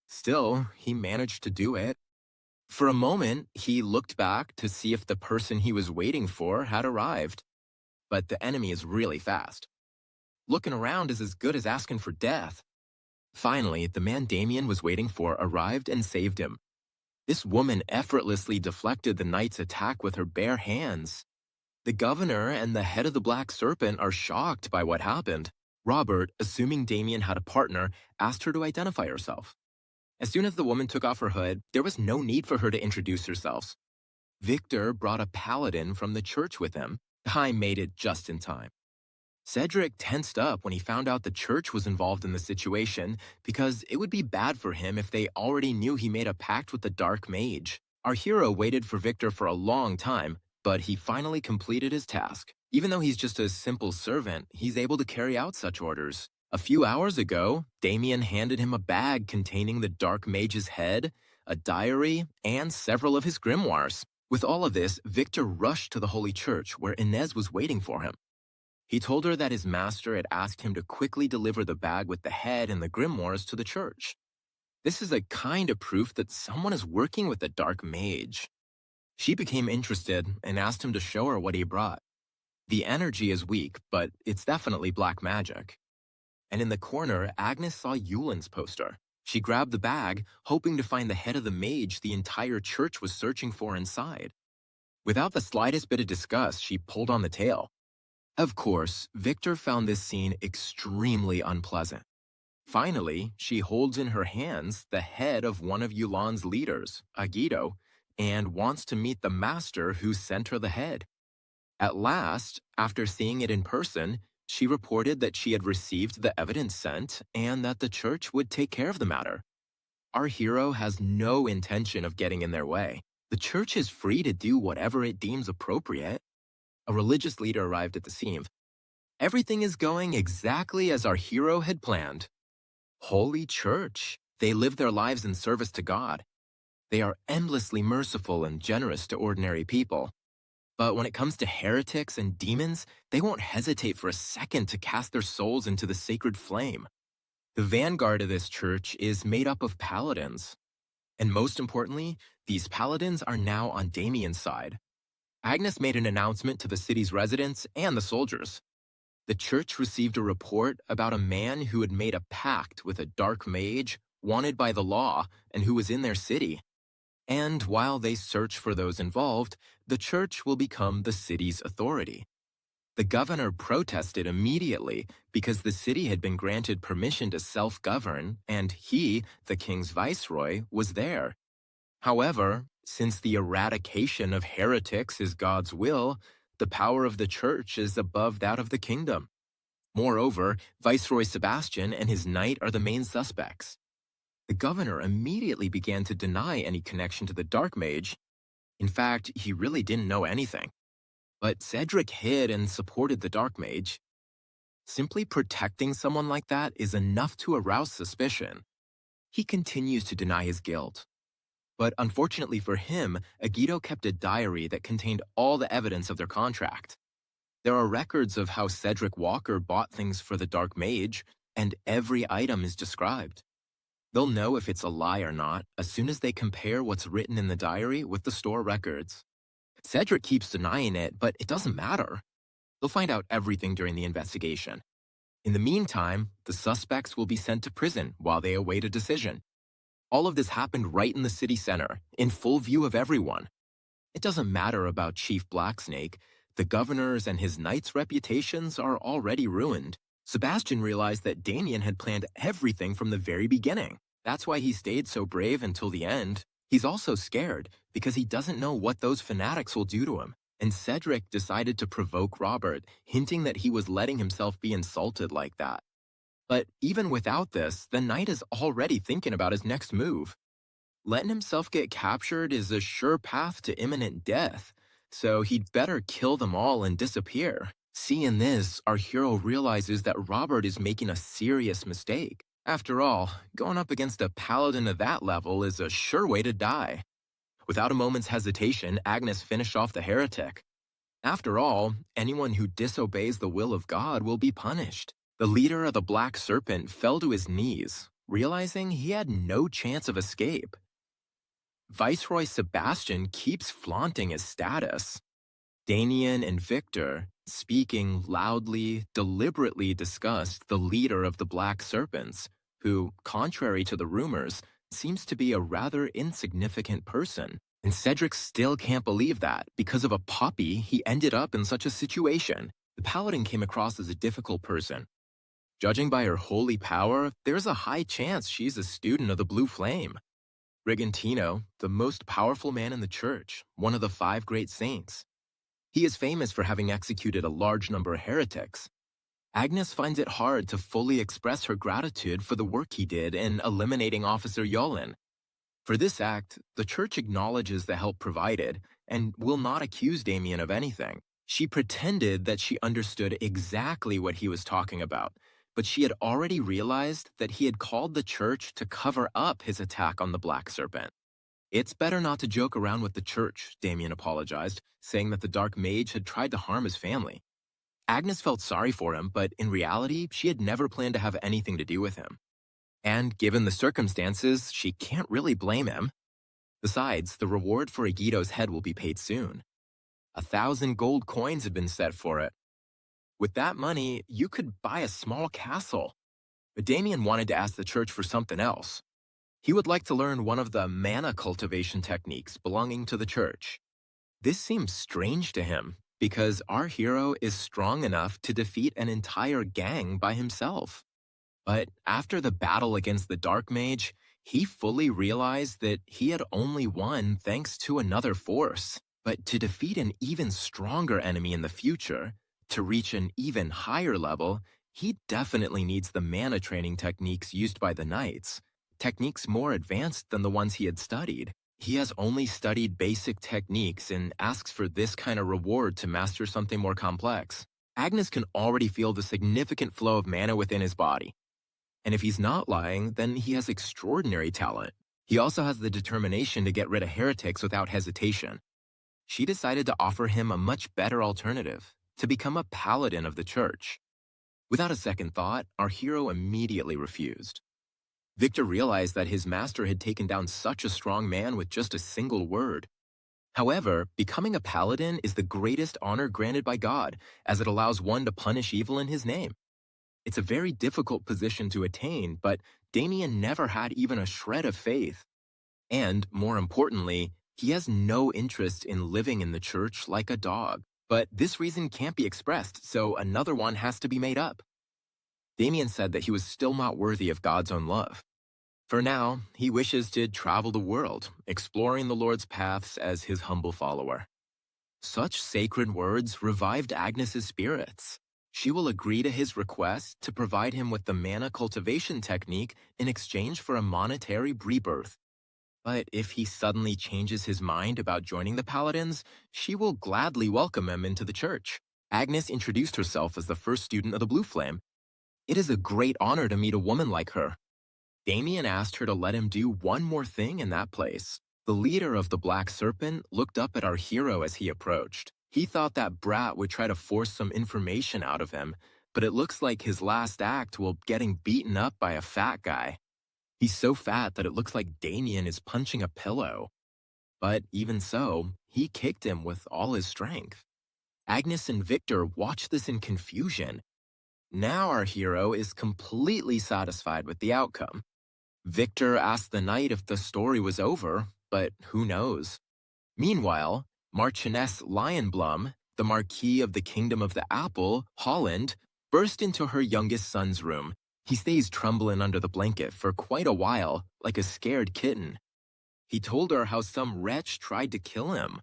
Still, he managed to do it. For a moment, he looked back to see if the person he was waiting for had arrived. But the enemy is really fast. Looking around is as good as asking for death. Finally, the man Damien was waiting for arrived and saved him. This woman effortlessly deflected the knight's attack with her bare hands. The governor and the head of the Black Serpent are shocked by what happened. Robert, assuming Damien had a partner, asked her to identify herself. As soon as the woman took off her hood, there was no need for her to introduce herself. Victor brought a paladin from the church with him. I made it just in time. Cedric tensed up when he found out the church was involved in the situation because it would be bad for him if they already knew he made a pact with the dark mage. Our hero waited for Victor for a long time, but he finally completed his task. Even though he's just a simple servant, he's able to carry out such orders. A few hours ago, Damien handed him a bag containing the dark mage's head, a diary, and several of his grimoires. With all of this, Victor rushed to the Holy Church where Inez was waiting for him. He told her that his master had asked him to quickly deliver the bag with the head and the grimoires to the church. This is a kind of proof that someone is working with a dark mage. She became interested and asked him to show her what he brought. The energy is weak, but it's definitely black magic. And in the corner, Agnes saw Yulin's poster. She grabbed the bag, hoping to find the head of the mage the entire church was searching for inside. Without the slightest bit of disgust, she pulled on the tail. Of course, Victor found this scene extremely unpleasant. Finally, she holds in her hands the head of one of Yulan's leaders, Agito, and wants to meet the master who sent her the head. At last, after seeing it in person, she reported that she had received the evidence sent and that the church would take care of the matter. Our hero has no intention of getting in their way. The church is free to do whatever it deems appropriate. A religious leader arrived at the scene. Everything is going exactly as our hero had planned. Holy Church. They live their lives in service to God. They are endlessly merciful and generous to ordinary people. But when it comes to heretics and demons, they won't hesitate for a second to cast their souls into the sacred flame. The vanguard of this church is made up of paladins. And most importantly, these paladins are now on Damien's side. Agnes made an announcement to the city's residents and the soldiers. The church received a report about a man who had made a pact with a dark mage wanted by the law and who was in their city. And while they search for those involved, the church will become the city's authority. The governor protested immediately because the city had been granted permission to self-govern, and he, the king's viceroy, was there. However, since the eradication of heretics is God's will, the power of the church is above that of the kingdom. Moreover, Viceroy Sebastian and his knight are the main suspects. The governor immediately began to deny any connection to the dark mage. In fact, he really didn't know anything. But Cedric hid and supported the dark mage. Simply protecting someone like that is enough to arouse suspicion. He continues to deny his guilt. But unfortunately for him, Agito kept a diary that contained all the evidence of their contract. There are records of how Cedric Walker bought things for the dark mage, and every item is described. They'll know if it's a lie or not as soon as they compare what's written in the diary with the store records. Cedric keeps denying it, but it doesn't matter. They'll find out everything during the investigation. In the meantime, the suspects will be sent to prison while they await a decision. All of this happened right in the city center, in full view of everyone. It doesn't matter about Chief Blacksnake. The governor's and his knight's reputations are already ruined. Sebastian realized that Damien had planned everything from the very beginning. That's why he stayed so brave until the end. He's also scared because he doesn't know what those fanatics will do to him. And Cedric decided to provoke Robert, hinting that he was letting himself be insulted like that. But even without this, the knight is already thinking about his next move. Letting himself get captured is a sure path to imminent death, so he'd better kill them all and disappear. Seeing this, our hero realizes that Robert is making a serious mistake. After all, going up against a paladin of that level is a sure way to die. Without a moment's hesitation, Agnes finished off the heretic. After all, anyone who disobeys the will of God will be punished. The leader of the Black Serpent fell to his knees, realizing he had no chance of escape. Viceroy Sebastian keeps flaunting his status. Damien and Victor, speaking loudly, deliberately discussed the leader of the Black Serpents, who, contrary to the rumors, seems to be a rather insignificant person. And Cedric still can't believe that. Because of a puppy, he ended up in such a situation. The paladin came across as a difficult person. Judging by her holy power, there's a high chance she's a student of the Blue Flame. Brigantino, the most powerful man in the church, one of the 5 great saints. He is famous for having executed a large number of heretics. Agnes finds it hard to fully express her gratitude for the work he did in eliminating Officer Yolin. For this act, the church acknowledges the help provided and will not accuse Damien of anything. She pretended that she understood exactly what he was talking about, but she had already realized that he had called the church to cover up his attack on the Black Serpent. It's better not to joke around with the church, Damien apologized, saying that the dark mage had tried to harm his family. Agnes felt sorry for him, but in reality, she had never planned to have anything to do with him. And given the circumstances, she can't really blame him. Besides, the reward for Agito's head will be paid soon. 1,000 gold coins have been set for it. With that money, you could buy a small castle. But Damien wanted to ask the church for something else. He would like to learn one of the mana cultivation techniques belonging to the church. This seems strange to him, because our hero is strong enough to defeat an entire gang by himself. But after the battle against the Dark Mage, he fully realized that he had only won thanks to another force. But to defeat an even stronger enemy in the future, to reach an even higher level, he definitely needs the mana training techniques used by the knights, techniques more advanced than the ones he had studied. He has only studied basic techniques and asks for this kind of reward to master something more complex. Agnes can already feel the significant flow of mana within his body. And if he's not lying, then he has extraordinary talent. He also has the determination to get rid of heretics without hesitation. She decided to offer him a much better alternative, to become a paladin of the church. Without a second thought, our hero immediately refused. Victor realized that his master had taken down such a strong man with just a single word. However, becoming a paladin is the greatest honor granted by God, as it allows one to punish evil in his name. It's a very difficult position to attain, but Damien never had even a shred of faith. And, more importantly, he has no interest in living in the church like a dog. But this reason can't be expressed, so another one has to be made up. Damien said that he was still not worthy of God's own love. For now, he wishes to travel the world, exploring the Lord's paths as his humble follower. Such sacred words revived Agnes's spirits. She will agree to his request to provide him with the mana cultivation technique in exchange for a monetary rebirth. But if he suddenly changes his mind about joining the Paladins, she will gladly welcome him into the church. Agnes introduced herself as the first student of the Blue Flame. It is a great honor to meet a woman like her. Damien asked her to let him do one more thing in that place. The leader of the Black Serpent looked up at our hero as he approached. He thought that Brat would try to force some information out of him, but it looks like his last act will getting beaten up by a fat guy. He's so fat that it looks like Damien is punching a pillow. But even so, he kicked him with all his strength. Agnes and Victor watched this in confusion. Now our hero is completely satisfied with the outcome. Victor asked the knight if the story was over, but who knows? Meanwhile, Marchioness Lionblum, the Marquis of the Kingdom of the Apple, Holland, burst into her youngest son's room. He stays trembling under the blanket for quite a while, like a scared kitten. He told her how some wretch tried to kill him.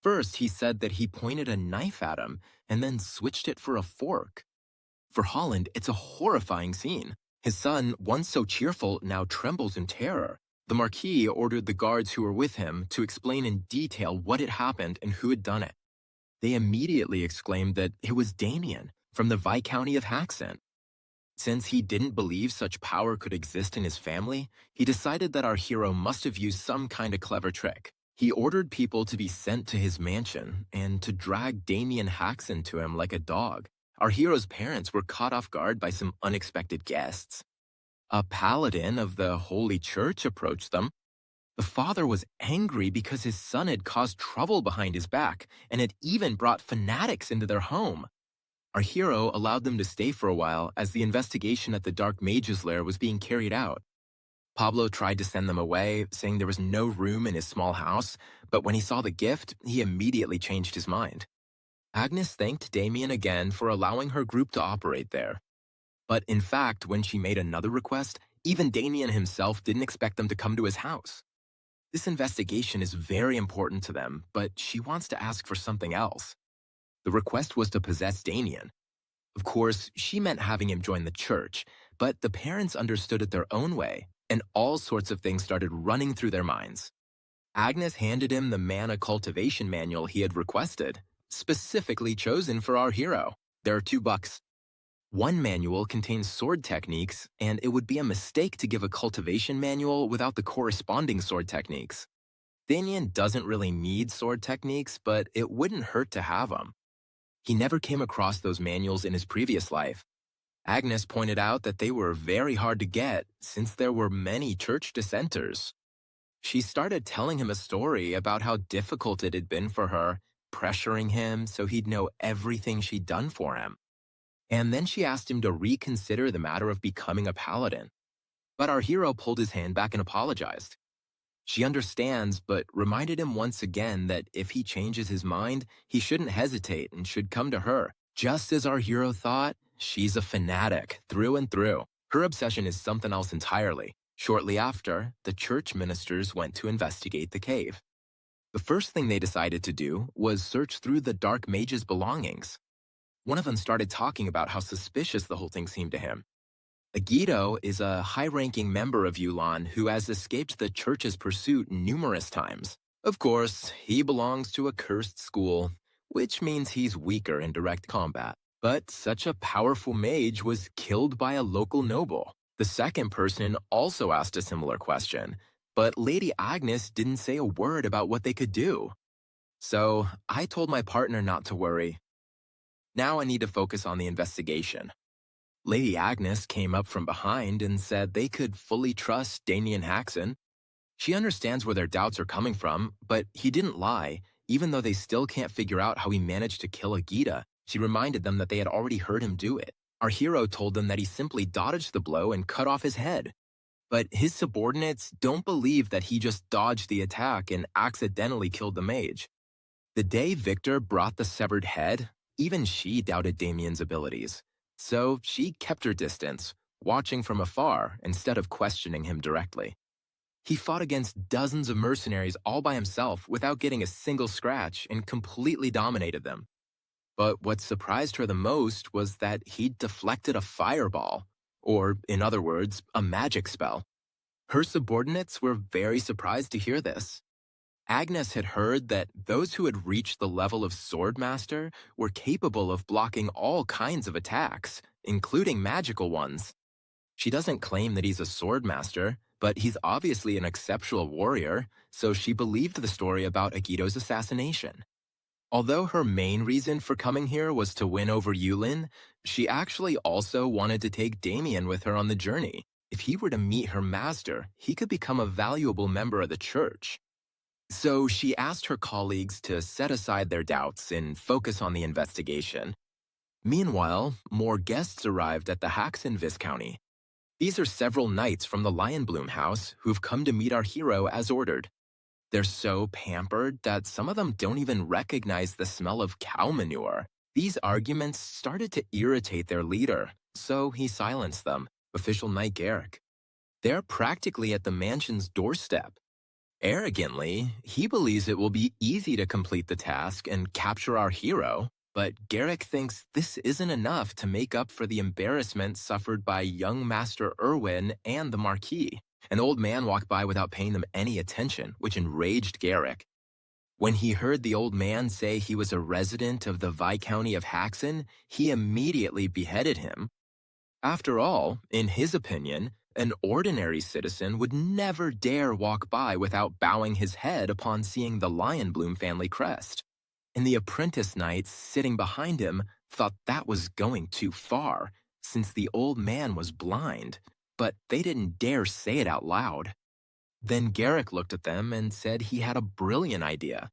First, he said that he pointed a knife at him and then switched it for a fork. For Holland, it's a horrifying scene. His son, once so cheerful, now trembles in terror. The Marquis ordered the guards who were with him to explain in detail what had happened and who had done it. They immediately exclaimed that it was Damien from the Viscounty of Haxent. Since he didn't believe such power could exist in his family, he decided that our hero must have used some kind of clever trick. He ordered people to be sent to his mansion and to drag Damien Haxent to him like a dog. Our hero's parents were caught off guard by some unexpected guests. A paladin of the Holy Church approached them. The father was angry because his son had caused trouble behind his back and had even brought fanatics into their home. Our hero allowed them to stay for a while as the investigation at the Dark Mage's lair was being carried out. Pablo tried to send them away, saying there was no room in his small house, but when he saw the gift, he immediately changed his mind. Agnes thanked Damien again for allowing her group to operate there. But in fact, when she made another request, even Damien himself didn't expect them to come to his house. This investigation is very important to them, but she wants to ask for something else. The request was to possess Damien. Of course, she meant having him join the church, but the parents understood it their own way, and all sorts of things started running through their minds. Agnes handed him the mana cultivation manual he had requested, specifically chosen for our hero. There are $2. One manual contains sword techniques, and it would be a mistake to give a cultivation manual without the corresponding sword techniques. Damien doesn't really need sword techniques, but it wouldn't hurt to have them. He never came across those manuals in his previous life. Agnes pointed out that they were very hard to get since there were many church dissenters. She started telling him a story about how difficult it had been for her, pressuring him so he'd know everything she'd done for him. And then she asked him to reconsider the matter of becoming a paladin. But our hero pulled his hand back and apologized. She understands, but reminded him once again that if he changes his mind, he shouldn't hesitate and should come to her. Just as our hero thought, she's a fanatic through and through. Her obsession is something else entirely. Shortly after, the church ministers went to investigate the cave. The first thing they decided to do was search through the dark mage's belongings. One of them started talking about how suspicious the whole thing seemed to him. Agito is a high-ranking member of Yulan who has escaped the church's pursuit numerous times. Of course, he belongs to a cursed school, which means he's weaker in direct combat. But such a powerful mage was killed by a local noble. The second person also asked a similar question, but Lady Agnes didn't say a word about what they could do. So I told my partner not to worry. Now I need to focus on the investigation. Lady Agnes came up from behind and said they could fully trust Damien Haxon. She understands where their doubts are coming from, but he didn't lie, even though they still can't figure out how he managed to kill Agita. She reminded them that they had already heard him do it. Our hero told them that he simply dodged the blow and cut off his head. But his subordinates don't believe that he just dodged the attack and accidentally killed the mage. The day Victor brought the severed head, even she doubted Damien's abilities. So she kept her distance, watching from afar instead of questioning him directly. He fought against dozens of mercenaries all by himself without getting a single scratch and completely dominated them. But what surprised her the most was that he'd deflected a fireball, or in other words, a magic spell. Her subordinates were very surprised to hear this. Agnes had heard that those who had reached the level of swordmaster were capable of blocking all kinds of attacks, including magical ones. She doesn't claim that he's a swordmaster, but he's obviously an exceptional warrior, so she believed the story about Agito's assassination. Although her main reason for coming here was to win over Yulin, she actually also wanted to take Damien with her on the journey. If he were to meet her master, he could become a valuable member of the church. So she asked her colleagues to set aside their doubts and focus on the investigation. Meanwhile, more guests arrived at the Haxon Viscounty. These are several knights from the Lionbloom house who've come to meet our hero as ordered. They're so pampered that some of them don't even recognize the smell of cow manure. These arguments started to irritate their leader, so he silenced them, official Knight Garrick. They're practically at the mansion's doorstep. Arrogantly, he believes it will be easy to complete the task and capture our hero, but Garrick thinks this isn't enough to make up for the embarrassment suffered by young Master Irwin and the Marquis. An old man walked by without paying them any attention, which enraged Garrick. When he heard the old man say he was a resident of the Viscounty of Haxon, he immediately beheaded him. After all, in his opinion, an ordinary citizen would never dare walk by without bowing his head upon seeing the Lionbloom family crest. And the apprentice knights sitting behind him thought that was going too far, since the old man was blind, but they didn't dare say it out loud. Then Garrick looked at them and said he had a brilliant idea.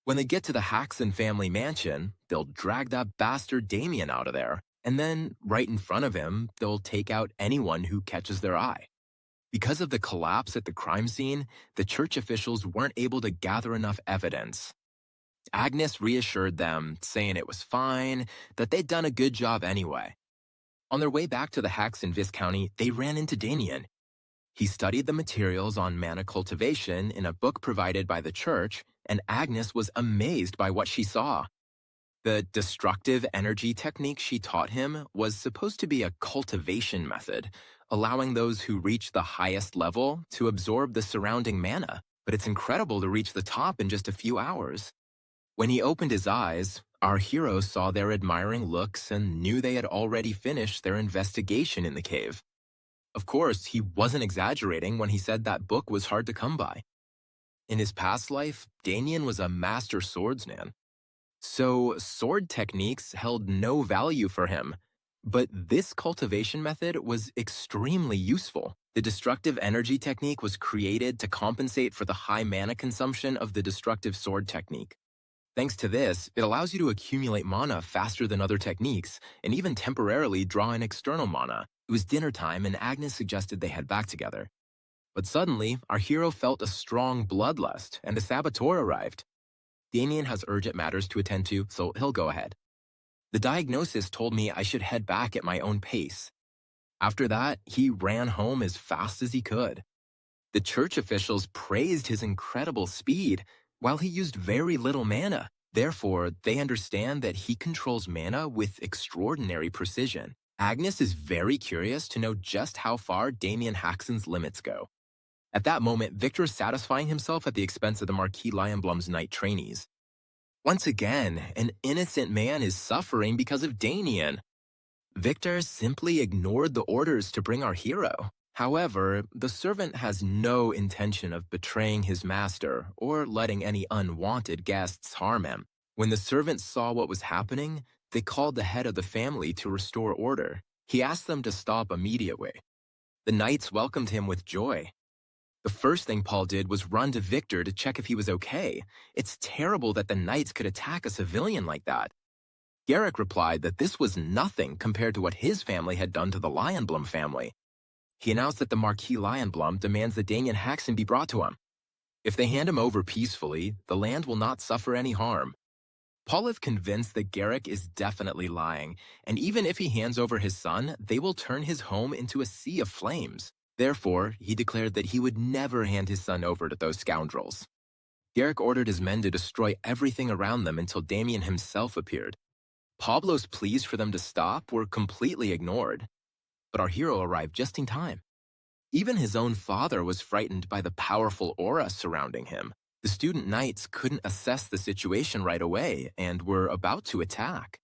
When they get to the Haxon family mansion, they'll drag that bastard Damien out of there, and then, right in front of him, they'll take out anyone who catches their eye. Because of the collapse at the crime scene, the church officials weren't able to gather enough evidence. Agnes reassured them, saying it was fine, that they'd done a good job anyway. On their way back to the Haxon Viscounty, they ran into Damien. He studied the materials on mana cultivation in a book provided by the church, and Agnes was amazed by what she saw. The destructive energy technique she taught him was supposed to be a cultivation method, allowing those who reach the highest level to absorb the surrounding mana, but it's incredible to reach the top in just a few hours. When he opened his eyes, our hero saw their admiring looks and knew they had already finished their investigation in the cave. Of course, he wasn't exaggerating when he said that book was hard to come by. In his past life, Damien was a master swordsman. So sword techniques held no value for him, But this cultivation method was extremely useful. The destructive energy technique was created to compensate for the high mana consumption of the destructive sword technique. Thanks to this, it allows you to accumulate mana faster than other techniques, and even temporarily draw in external mana. It was dinner time, and Agnes suggested they head back together. But suddenly, our hero felt a strong bloodlust, and the saboteur arrived. Damien has urgent matters to attend to, so he'll go ahead. The diagnosis told me I should head back at my own pace. After that, he ran home as fast as he could. The church officials praised his incredible speed, while he used very little mana. Therefore, they understand that he controls mana with extraordinary precision. Agnes is very curious to know just how far Damien Haxen's limits go. At that moment, Victor is satisfying himself at the expense of the Marquis Lionblum's knight trainees. Once again, an innocent man is suffering because of Damien. Victor simply ignored the orders to bring our hero. However, the servant has no intention of betraying his master or letting any unwanted guests harm him. When the servants saw what was happening, they called the head of the family to restore order. He asked them to stop immediately. The knights welcomed him with joy. The first thing Paul did was run to Victor to check if he was okay. It's terrible that the knights could attack a civilian like that. Garrick replied that this was nothing compared to what his family had done to the Lionblum family. He announced that the Marquis Lionblum demands that Damien Haxen be brought to him. If they hand him over peacefully, the land will not suffer any harm. Paul is convinced that Garrick is definitely lying, and even if he hands over his son, they will turn his home into a sea of flames. Therefore, he declared that he would never hand his son over to those scoundrels. Garrick ordered his men to destroy everything around them until Damien himself appeared. Pablo's pleas for them to stop were completely ignored, but our hero arrived just in time. Even his own father was frightened by the powerful aura surrounding him. The student knights couldn't assess the situation right away and were about to attack.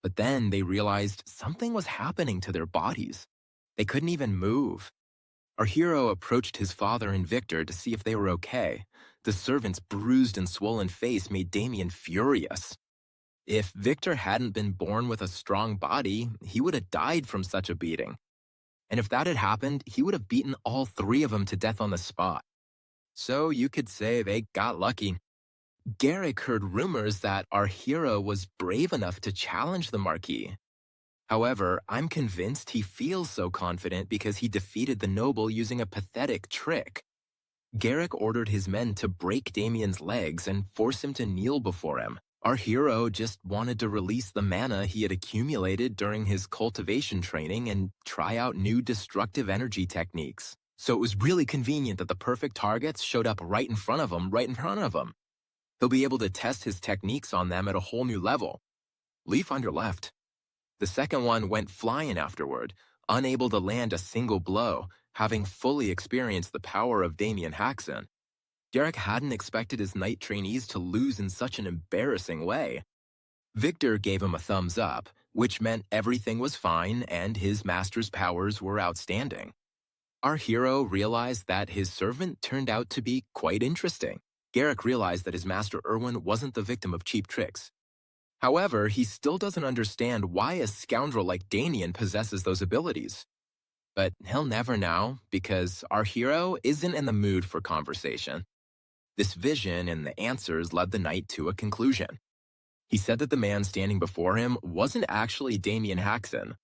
But then they realized something was happening to their bodies. They couldn't even move. Our hero approached his father and Victor to see if they were okay. The servant's bruised and swollen face made Damien furious. If Victor hadn't been born with a strong body, he would have died from such a beating. And if that had happened, he would have beaten all three of them to death on the spot. So you could say they got lucky. Garrick heard rumors that our hero was brave enough to challenge the Marquis. However, I'm convinced he feels so confident because he defeated the noble using a pathetic trick. Garrick ordered his men to break Damien's legs and force him to kneel before him. Our hero just wanted to release the mana he had accumulated during his cultivation training and try out new destructive energy techniques. So it was really convenient that the perfect targets showed up right in front of him. He'll be able to test his techniques on them at a whole new level. Leaf on your left. The second one went flying afterward, unable to land a single blow, having fully experienced the power of Damien Haxen. Garrick hadn't expected his knight trainees to lose in such an embarrassing way. Victor gave him a thumbs up, which meant everything was fine and his master's powers were outstanding. Our hero realized that his servant turned out to be quite interesting. Garrick realized that his master Erwin wasn't the victim of cheap tricks. However, he still doesn't understand why a scoundrel like Damien possesses those abilities. But he'll never know, because our hero isn't in the mood for conversation. This vision and the answers led the knight to a conclusion. He said that the man standing before him wasn't actually Damien Haxen.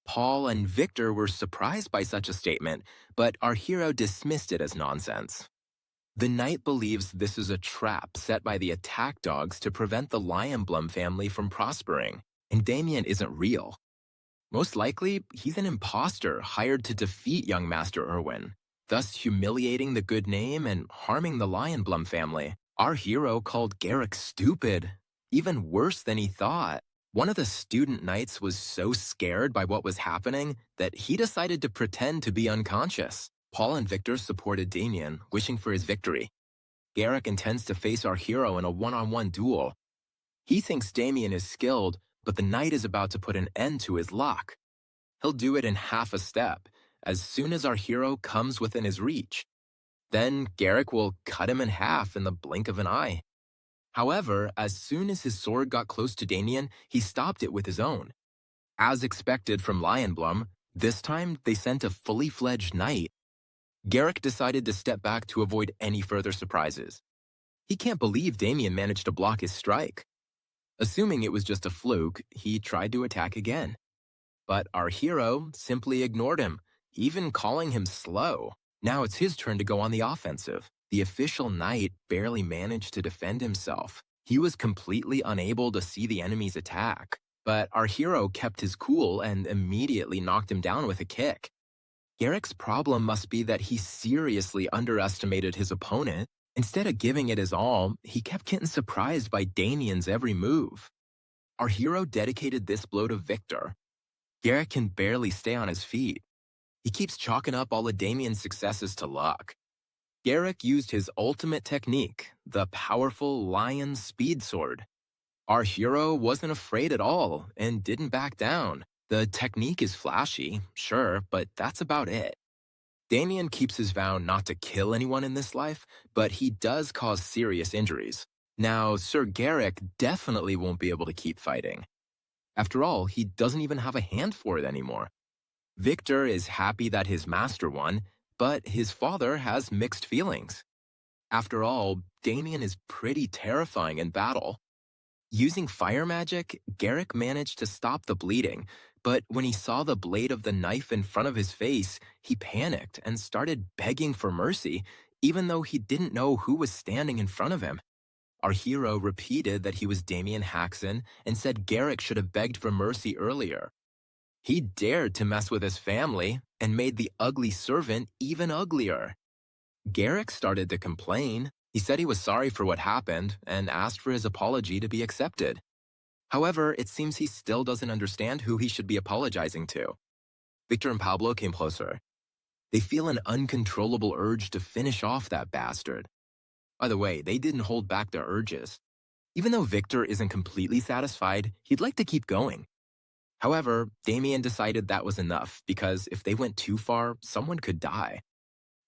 Paul and Victor were surprised by such a statement, but our hero dismissed it as nonsense. The knight believes this is a trap set by the attack dogs to prevent the Lionblum family from prospering, and Damien isn't real. Most likely, he's an imposter hired to defeat young Master Erwin, thus humiliating the good name and harming the Lionblum family. Our hero called Garrick stupid, even worse than he thought. One of the student knights was so scared by what was happening that he decided to pretend to be unconscious. Paul and Victor supported Damien, wishing for his victory. Garrick intends to face our hero in a one-on-one duel. He thinks Damien is skilled, but the knight is about to put an end to his luck. He'll do it in half a step, as soon as our hero comes within his reach. Then Garrick will cut him in half in the blink of an eye. However, as soon as his sword got close to Damien, he stopped it with his own. As expected from Lionblum, this time they sent a fully fledged knight. Garrick decided to step back to avoid any further surprises. He can't believe Damien managed to block his strike. Assuming it was just a fluke, he tried to attack again. But our hero simply ignored him, even calling him slow. Now it's his turn to go on the offensive. The official knight barely managed to defend himself. He was completely unable to see the enemy's attack. But our hero kept his cool and immediately knocked him down with a kick. Garrick's problem must be that he seriously underestimated his opponent. Instead of giving it his all, he kept getting surprised by Damien's every move. Our hero dedicated this blow to Victor. Garrick can barely stay on his feet. He keeps chalking up all of Damien's successes to luck. Garrick used his ultimate technique, the powerful Lion Speed Sword. Our hero wasn't afraid at all and didn't back down. The technique is flashy, sure, but that's about it. Damien keeps his vow not to kill anyone in this life, but he does cause serious injuries. Now, Sir Garrick definitely won't be able to keep fighting. After all, he doesn't even have a hand for it anymore. Victor is happy that his master won, but his father has mixed feelings. After all, Damien is pretty terrifying in battle. Using fire magic, Garrick managed to stop the bleeding, but when he saw the blade of the knife in front of his face, he panicked and started begging for mercy, even though he didn't know who was standing in front of him. Our hero repeated that he was Damien Haxon and said Garrick should have begged for mercy earlier. He dared to mess with his family and made the ugly servant even uglier. Garrick started to complain. He said he was sorry for what happened and asked for his apology to be accepted. However, it seems he still doesn't understand who he should be apologizing to. Victor and Pablo came closer. They feel an uncontrollable urge to finish off that bastard. By the way, they didn't hold back their urges. Even though Victor isn't completely satisfied, he'd like to keep going. However, Damien decided that was enough because if they went too far, someone could die.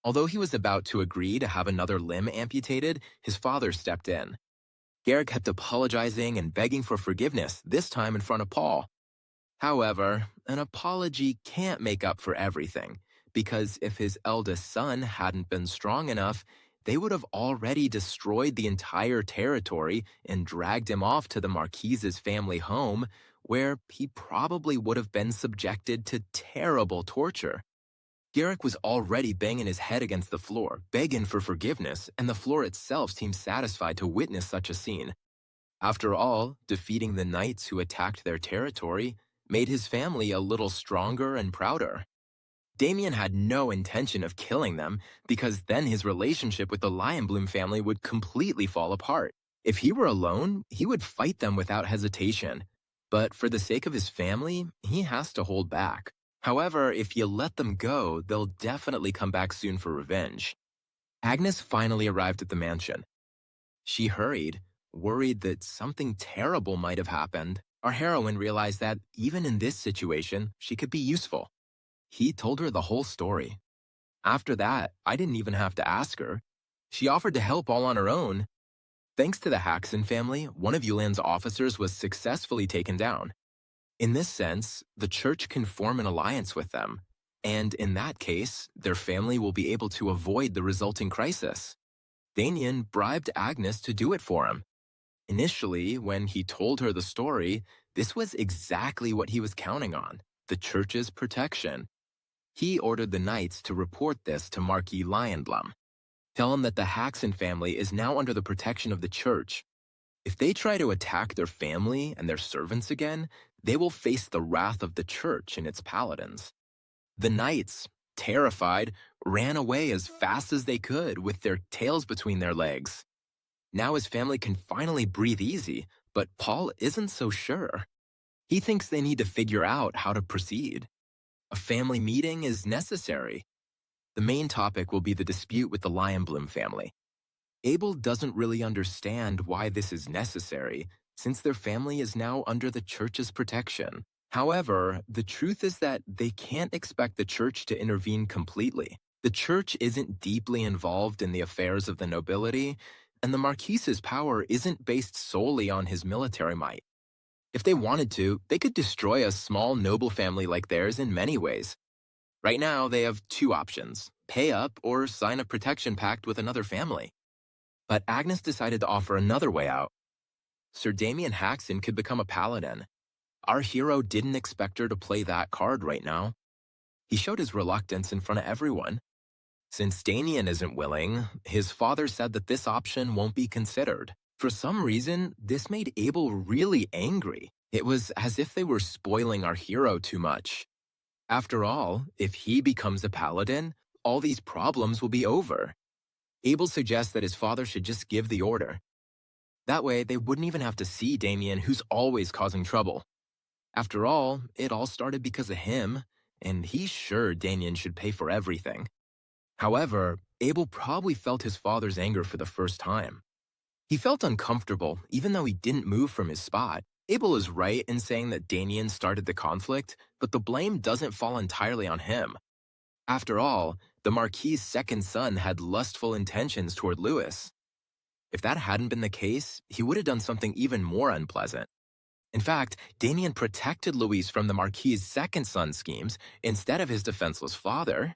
Although he was about to agree to have another limb amputated, his father stepped in. Garrick kept apologizing and begging for forgiveness, this time in front of Paul. However, an apology can't make up for everything, because if his eldest son hadn't been strong enough, they would have already destroyed the entire territory and dragged him off to the Marquise's family home, where he probably would have been subjected to terrible torture. Garrick was already banging his head against the floor, begging for forgiveness, and the floor itself seemed satisfied to witness such a scene. After all, defeating the knights who attacked their territory made his family a little stronger and prouder. Damien had no intention of killing them because then his relationship with the Lionbloom family would completely fall apart. If he were alone, he would fight them without hesitation. But for the sake of his family, he has to hold back. However, if you let them go, they'll definitely come back soon for revenge. Agnes finally arrived at the mansion. She hurried, worried that something terrible might have happened. Our heroine realized that even in this situation, she could be useful. He told her the whole story. After that, I didn't even have to ask her. She offered to help all on her own. Thanks to the Haxon family, one of Yulan's officers was successfully taken down. In this sense, the church can form an alliance with them, and in that case, their family will be able to avoid the resulting crisis. Damien bribed Agnes to do it for him. Initially, when he told her the story, this was exactly what he was counting on, the church's protection. He ordered the knights to report this to Marquis Lionblum. Tell him that the Haxon family is now under the protection of the church. If they try to attack their family and their servants again, they will face the wrath of the church and its paladins. The knights, terrified, ran away as fast as they could with their tails between their legs. Now his family can finally breathe easy, but Paul isn't so sure. He thinks they need to figure out how to proceed. A family meeting is necessary. The main topic will be the dispute with the Lionbloom family. Abel doesn't really understand why this is necessary, since their family is now under the church's protection. However, the truth is that they can't expect the church to intervene completely. The church isn't deeply involved in the affairs of the nobility, and the Marquise's power isn't based solely on his military might. If they wanted to, they could destroy a small noble family like theirs in many ways. Right now, they have two options: pay up or sign a protection pact with another family. But Agnes decided to offer another way out. Sir Damien Haxon could become a paladin. Our hero didn't expect her to play that card right now. He showed his reluctance in front of everyone. Since Damien isn't willing, his father said that this option won't be considered. For some reason, this made Abel really angry. It was as if they were spoiling our hero too much. After all, if he becomes a paladin, all these problems will be over. Abel suggests that his father should just give the order. That way, they wouldn't even have to see Damien, who's always causing trouble. After all, it all started because of him, and he's sure Damien should pay for everything. However, Abel probably felt his father's anger for the first time. He felt uncomfortable, even though he didn't move from his spot. Abel is right in saying that Damien started the conflict, but the blame doesn't fall entirely on him. After all, the Marquis's second son had lustful intentions toward Louis. If that hadn't been the case, he would have done something even more unpleasant. In fact, Damien protected Louis from the Marquis's second son's schemes instead of his defenseless father.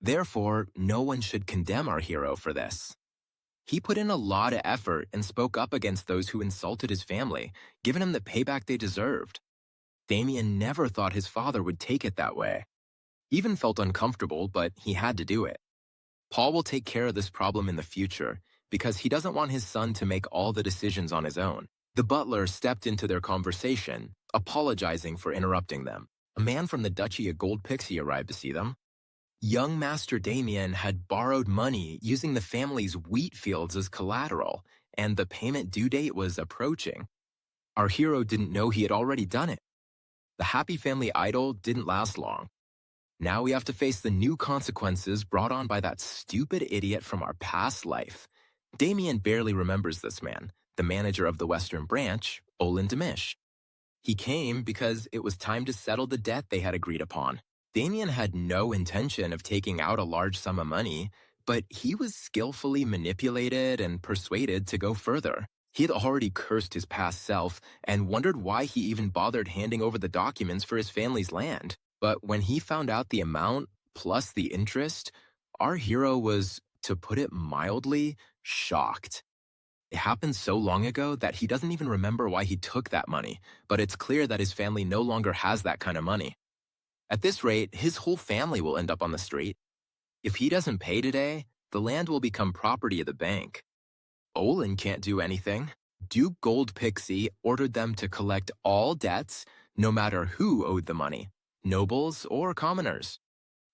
Therefore, no one should condemn our hero for this. He put in a lot of effort and spoke up against those who insulted his family, giving him the payback they deserved. Damien never thought his father would take it that way. He even felt uncomfortable, but he had to do it. Paul will take care of this problem in the future because he doesn't want his son to make all the decisions on his own. The butler stepped into their conversation, apologizing for interrupting them. A man from the Duchy of Gold Pixie arrived to see them. Young Master Damien had borrowed money using the family's wheat fields as collateral, and the payment due date was approaching. Our hero didn't know he had already done it. The happy family idyll didn't last long. Now we have to face the new consequences brought on by that stupid idiot from our past life. Damien barely remembers this man, the manager of the Western Branch, Olin Demish. He came because it was time to settle the debt they had agreed upon. Damien had no intention of taking out a large sum of money, but he was skillfully manipulated and persuaded to go further. He had already cursed his past self and wondered why he even bothered handing over the documents for his family's land. But when he found out the amount plus the interest, our hero was, to put it mildly, shocked. It happened so long ago that he doesn't even remember why he took that money, but it's clear that his family no longer has that kind of money. At this rate, his whole family will end up on the street. If he doesn't pay today, the land will become property of the bank. Olin can't do anything. Duke Gold Pixie ordered them to collect all debts, no matter who owed the money, nobles or commoners.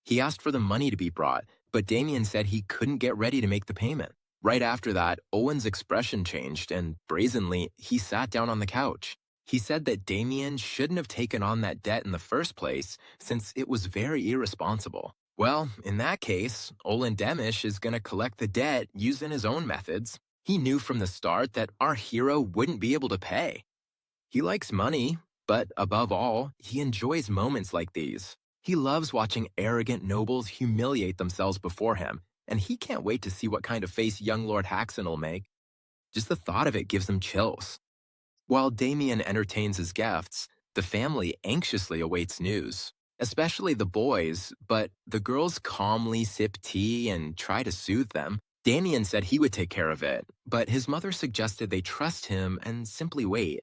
He asked for the money to be brought, but Damien said he couldn't get ready to make the payment. Right after that, Owen's expression changed, and brazenly, he sat down on the couch. He said that Damien shouldn't have taken on that debt in the first place, since it was very irresponsible. Well, in that case, Olin Demish is going to collect the debt using his own methods. He knew from the start that our hero wouldn't be able to pay. He likes money, but above all, he enjoys moments like these. He loves watching arrogant nobles humiliate themselves before him, and he can't wait to see what kind of face young Lord Haxon will make. Just the thought of it gives him chills. While Damien entertains his guests, the family anxiously awaits news, especially the boys, but the girls calmly sip tea and try to soothe them. Damien said he would take care of it, but his mother suggested they trust him and simply wait.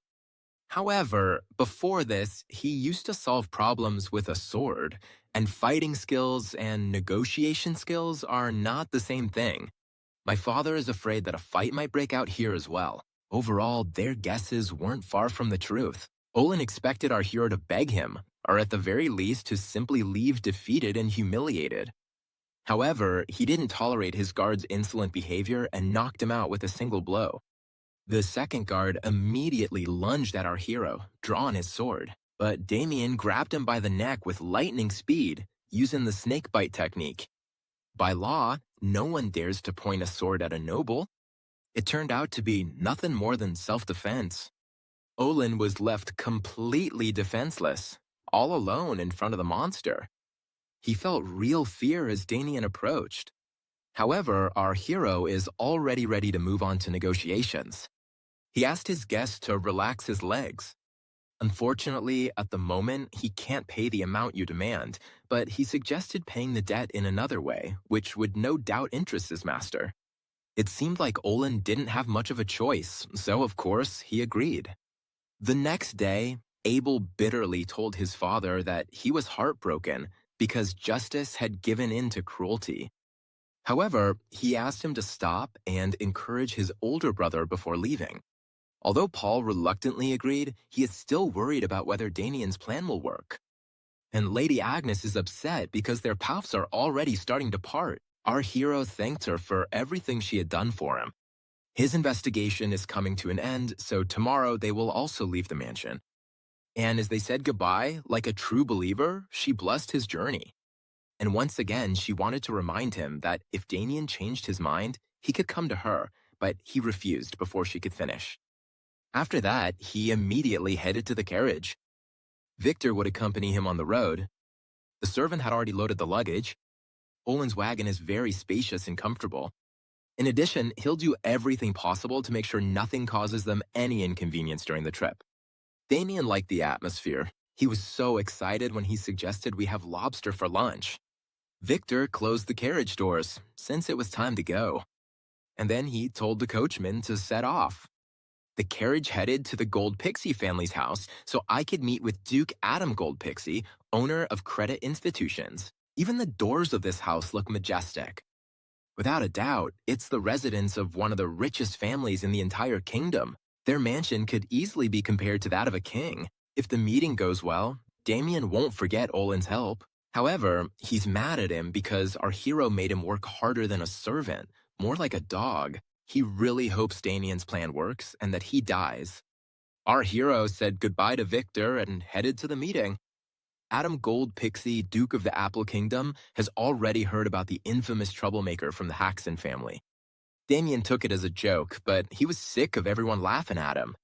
However, before this, he used to solve problems with a sword, and fighting skills and negotiation skills are not the same thing. My father is afraid that a fight might break out here as well. Overall, their guesses weren't far from the truth. Olin expected our hero to beg him, or at the very least to simply leave defeated and humiliated. However, he didn't tolerate his guard's insolent behavior and knocked him out with a single blow. The second guard immediately lunged at our hero, drawing his sword, but Damien grabbed him by the neck with lightning speed, using the snakebite technique. By law, no one dares to point a sword at a noble. It turned out to be nothing more than self-defense. Olin was left completely defenseless, all alone in front of the monster. He felt real fear as Damien approached. However, our hero is already ready to move on to negotiations. He asked his guest to relax his legs. Unfortunately, at the moment, he can't pay the amount you demand, but he suggested paying the debt in another way, which would no doubt interest his master. It seemed like Olin didn't have much of a choice, so of course, he agreed. The next day, Abel bitterly told his father that he was heartbroken because justice had given in to cruelty. However, he asked him to stop and encourage his older brother before leaving. Although Paul reluctantly agreed, he is still worried about whether Damien's plan will work. And Lady Agnes is upset because their paths are already starting to part. Our hero thanked her for everything she had done for him. His investigation is coming to an end, so tomorrow they will also leave the mansion. And as they said goodbye, like a true believer, she blessed his journey. And once again, she wanted to remind him that if Damien changed his mind, he could come to her, but he refused before she could finish. After that, he immediately headed to the carriage. Victor would accompany him on the road. The servant had already loaded the luggage. Olin's wagon is very spacious and comfortable. In addition, he'll do everything possible to make sure nothing causes them any inconvenience during the trip. Damien liked the atmosphere. He was so excited when he suggested we have lobster for lunch. Victor closed the carriage doors, since it was time to go. And then he told the coachman to set off. The carriage headed to the Gold Pixie family's house so I could meet with Duke Adam Gold Pixie, owner of Credit Institutions. Even the doors of this house look majestic. Without a doubt, it's the residence of one of the richest families in the entire kingdom. Their mansion could easily be compared to that of a king. If the meeting goes well, Damien won't forget Olin's help. However, he's mad at him because our hero made him work harder than a servant, more like a dog. He really hopes Damien's plan works and that he dies. Our hero said goodbye to Victor and headed to the meeting. Adam Gold Pixie, Duke of the Apple Kingdom, has already heard about the infamous troublemaker from the Haxon family. Damien took it as a joke, but he was sick of everyone laughing at him.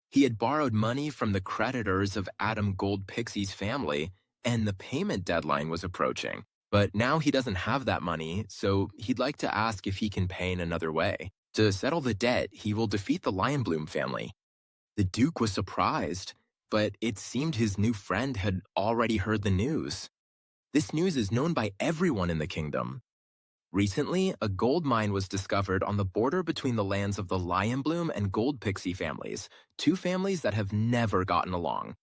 He had borrowed money from the creditors of Adam Gold Pixie's family, and the payment deadline was approaching. But now he doesn't have that money, so he'd like to ask if he can pay in another way. To settle the debt, he will defeat the Lionbloom family. The Duke was surprised, but it seemed his new friend had already heard the news. This news is known by everyone in the kingdom. Recently, a gold mine was discovered on the border between the lands of the Lionbloom and Gold Pixie families, two families that have never gotten along.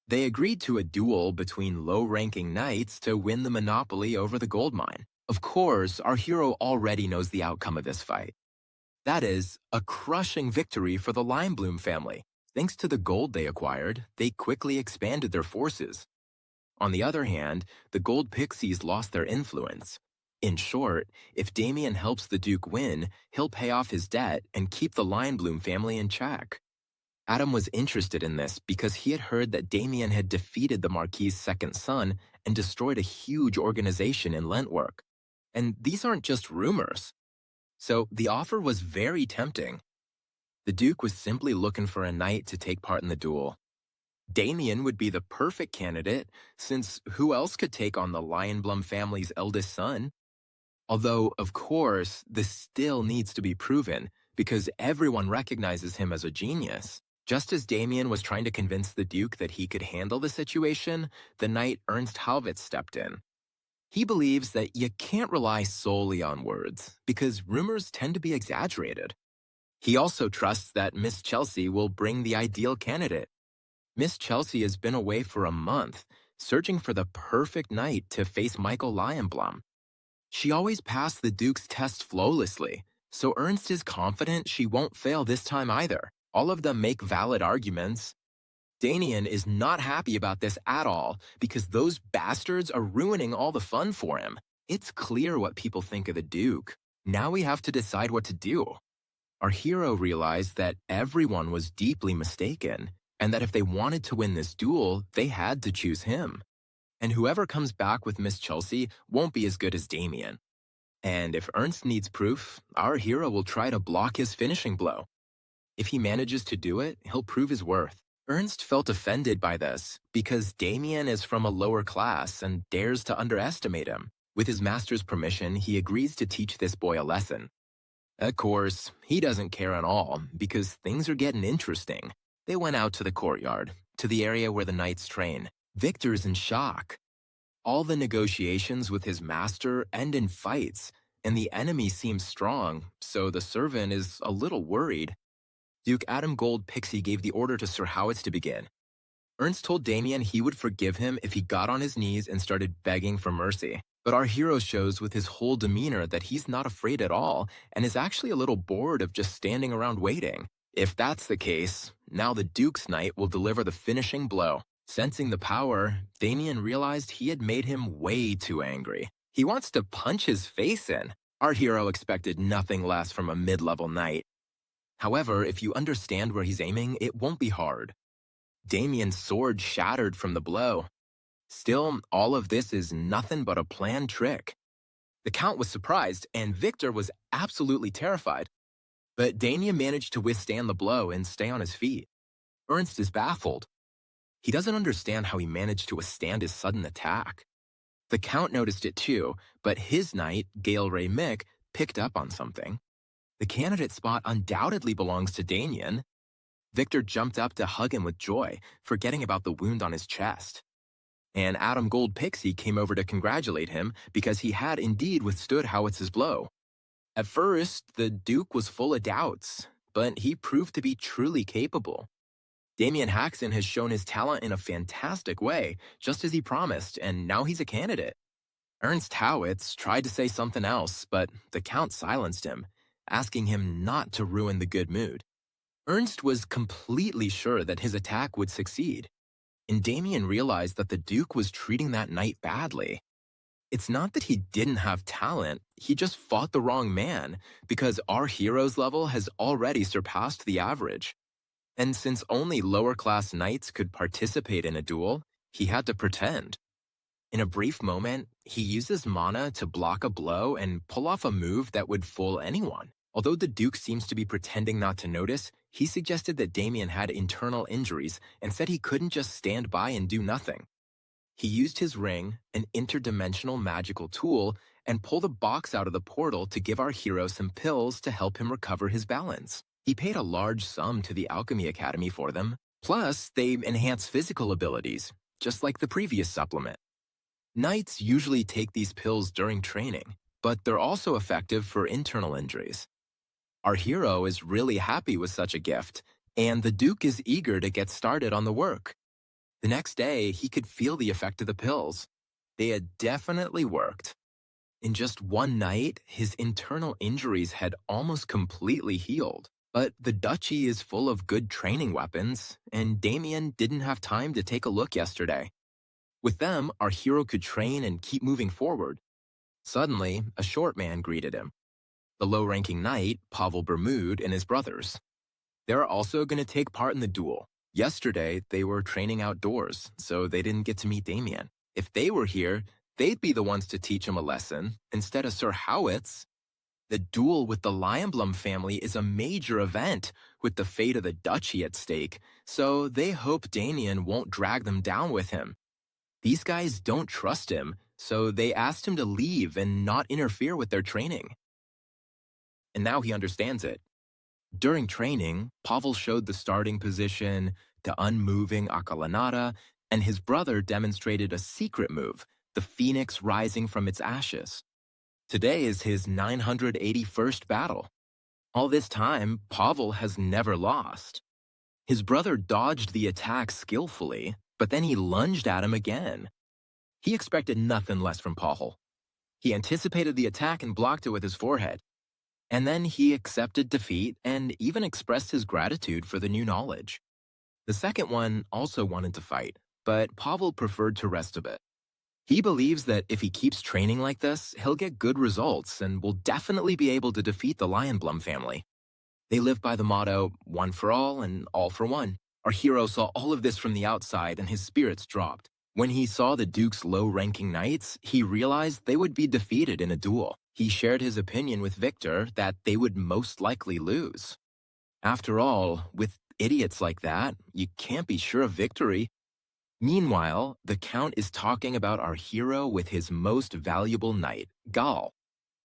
They agreed to a duel between low-ranking knights to win the monopoly over the gold mine. Of course, our hero already knows the outcome of this fight. That is, a crushing victory for the Lionbloom family. Thanks to the gold they acquired, they quickly expanded their forces. On the other hand, the Gold Pixies lost their influence. In short, if Damien helps the Duke win, he'll pay off his debt and keep the Lionbloom family in check. Adam was interested in this because he had heard that Damien had defeated the Marquis's second son and destroyed a huge organization in Lentwork. And these aren't just rumors. So the offer was very tempting. The Duke was simply looking for a knight to take part in the duel. Damien would be the perfect candidate, since who else could take on the Lionbloom family's eldest son? Although, of course, this still needs to be proven, because everyone recognizes him as a genius. Just as Damien was trying to convince the Duke that he could handle the situation, the knight Ernst Halvitz stepped in. He believes that you can't rely solely on words, because rumors tend to be exaggerated. He also trusts that Miss Chelsea will bring the ideal candidate. Miss Chelsea has been away for a month, searching for the perfect knight to face Michael Lionbloom. She always passed the Duke's test flawlessly, so Ernst is confident she won't fail this time either. All of them make valid arguments. Damien is not happy about this at all because those bastards are ruining all the fun for him. It's clear what people think of the Duke. Now we have to decide what to do. Our hero realized that everyone was deeply mistaken, and that if they wanted to win this duel, they had to choose him. And whoever comes back with Miss Chelsea won't be as good as Damien. And if Ernst needs proof, our hero will try to block his finishing blow. If he manages to do it, he'll prove his worth. Ernst felt offended by this because Damien is from a lower class and dares to underestimate him. With his master's permission, he agrees to teach this boy a lesson. Of course, he doesn't care at all because things are getting interesting. They went out to the courtyard. to the area where the knights train. Victor's in shock. All the negotiations with his master end in fights, and the enemy seems strong, so the servant is a little worried. Duke Adam Gold Pixie gave the order to Sir Howitz to begin. Ernst told Damien he would forgive him if he got on his knees and started begging for mercy. But our hero shows with his whole demeanor that he's not afraid at all and is actually a little bored of just standing around waiting. If that's the case, now the Duke's Knight will deliver the finishing blow. Sensing the power, Damien realized he had made him way too angry. He wants to punch his face in. Our hero expected nothing less from a mid-level knight. However, if you understand where he's aiming, it won't be hard. Damien's sword shattered from the blow. Still, all of this is nothing but a planned trick. The Count was surprised, and Victor was absolutely terrified. But Damien managed to withstand the blow and stay on his feet. Ernst is baffled. He doesn't understand how he managed to withstand his sudden attack. The Count noticed it too, but his knight, Gale Ray Mick, picked up on something. The candidate spot undoubtedly belongs to Damien. Victor jumped up to hug him with joy, forgetting about the wound on his chest. And Adam Gold Pixie came over to congratulate him because he had indeed withstood Howitz's blow. At first, the Duke was full of doubts, but he proved to be truly capable. Damien Haxon has shown his talent in a fantastic way, just as he promised, and now he's a candidate. Ernst Howitz tried to say something else, but the Count silenced him, asking him not to ruin the good mood. Ernst was completely sure that his attack would succeed, and Damien realized that the Duke was treating that knight badly. It's not that he didn't have talent, he just fought the wrong man, because our hero's level has already surpassed the average. And since only lower-class knights could participate in a duel, he had to pretend. In a brief moment, he uses mana to block a blow and pull off a move that would fool anyone. Although the Duke seems to be pretending not to notice, he suggested that Damien had internal injuries and said he couldn't just stand by and do nothing. He used his ring, an interdimensional magical tool, and pulled a box out of the portal to give our hero some pills to help him recover his balance. He paid a large sum to the Alchemy Academy for them. Plus, they enhance physical abilities, just like the previous supplement. Knights usually take these pills during training, but they're also effective for internal injuries. Our hero is really happy with such a gift, and the Duke is eager to get started on the work. The next day, he could feel the effect of the pills. They had definitely worked. In just one night, his internal injuries had almost completely healed. But the duchy is full of good training weapons, and Damien didn't have time to take a look yesterday. With them, our hero could train and keep moving forward. Suddenly, a short man greeted him. The low-ranking knight, Pavel Bermud, and his brothers. They're also going to take part in the duel. Yesterday, they were training outdoors, so they didn't get to meet Damien. If they were here, they'd be the ones to teach him a lesson, instead of Sir Howitz. The duel with the Lionblum family is a major event, with the fate of the duchy at stake, so they hope Damien won't drag them down with him. These guys don't trust him, so they asked him to leave and not interfere with their training. And now he understands it. During training, Pavel showed the starting position, the unmoving Akalanata, and his brother demonstrated a secret move, the phoenix rising from its ashes. Today is his 981st battle. All this time, Pavel has never lost. His brother dodged the attack skillfully, but then he lunged at him again. He expected nothing less from Pavel. He anticipated the attack and blocked it with his forehead. And then he accepted defeat and even expressed his gratitude for the new knowledge. The second one also wanted to fight, but Pavel preferred to rest a bit. He believes that if he keeps training like this, he'll get good results and will definitely be able to defeat the Lionblum family. They live by the motto, one for all and all for one. Our hero saw all of this from the outside and his spirits dropped. When he saw the Duke's low-ranking knights, he realized they would be defeated in a duel. He shared his opinion with Victor that they would most likely lose. After all, with idiots like that, you can't be sure of victory. Meanwhile, the Count is talking about our hero with his most valuable knight, Gal.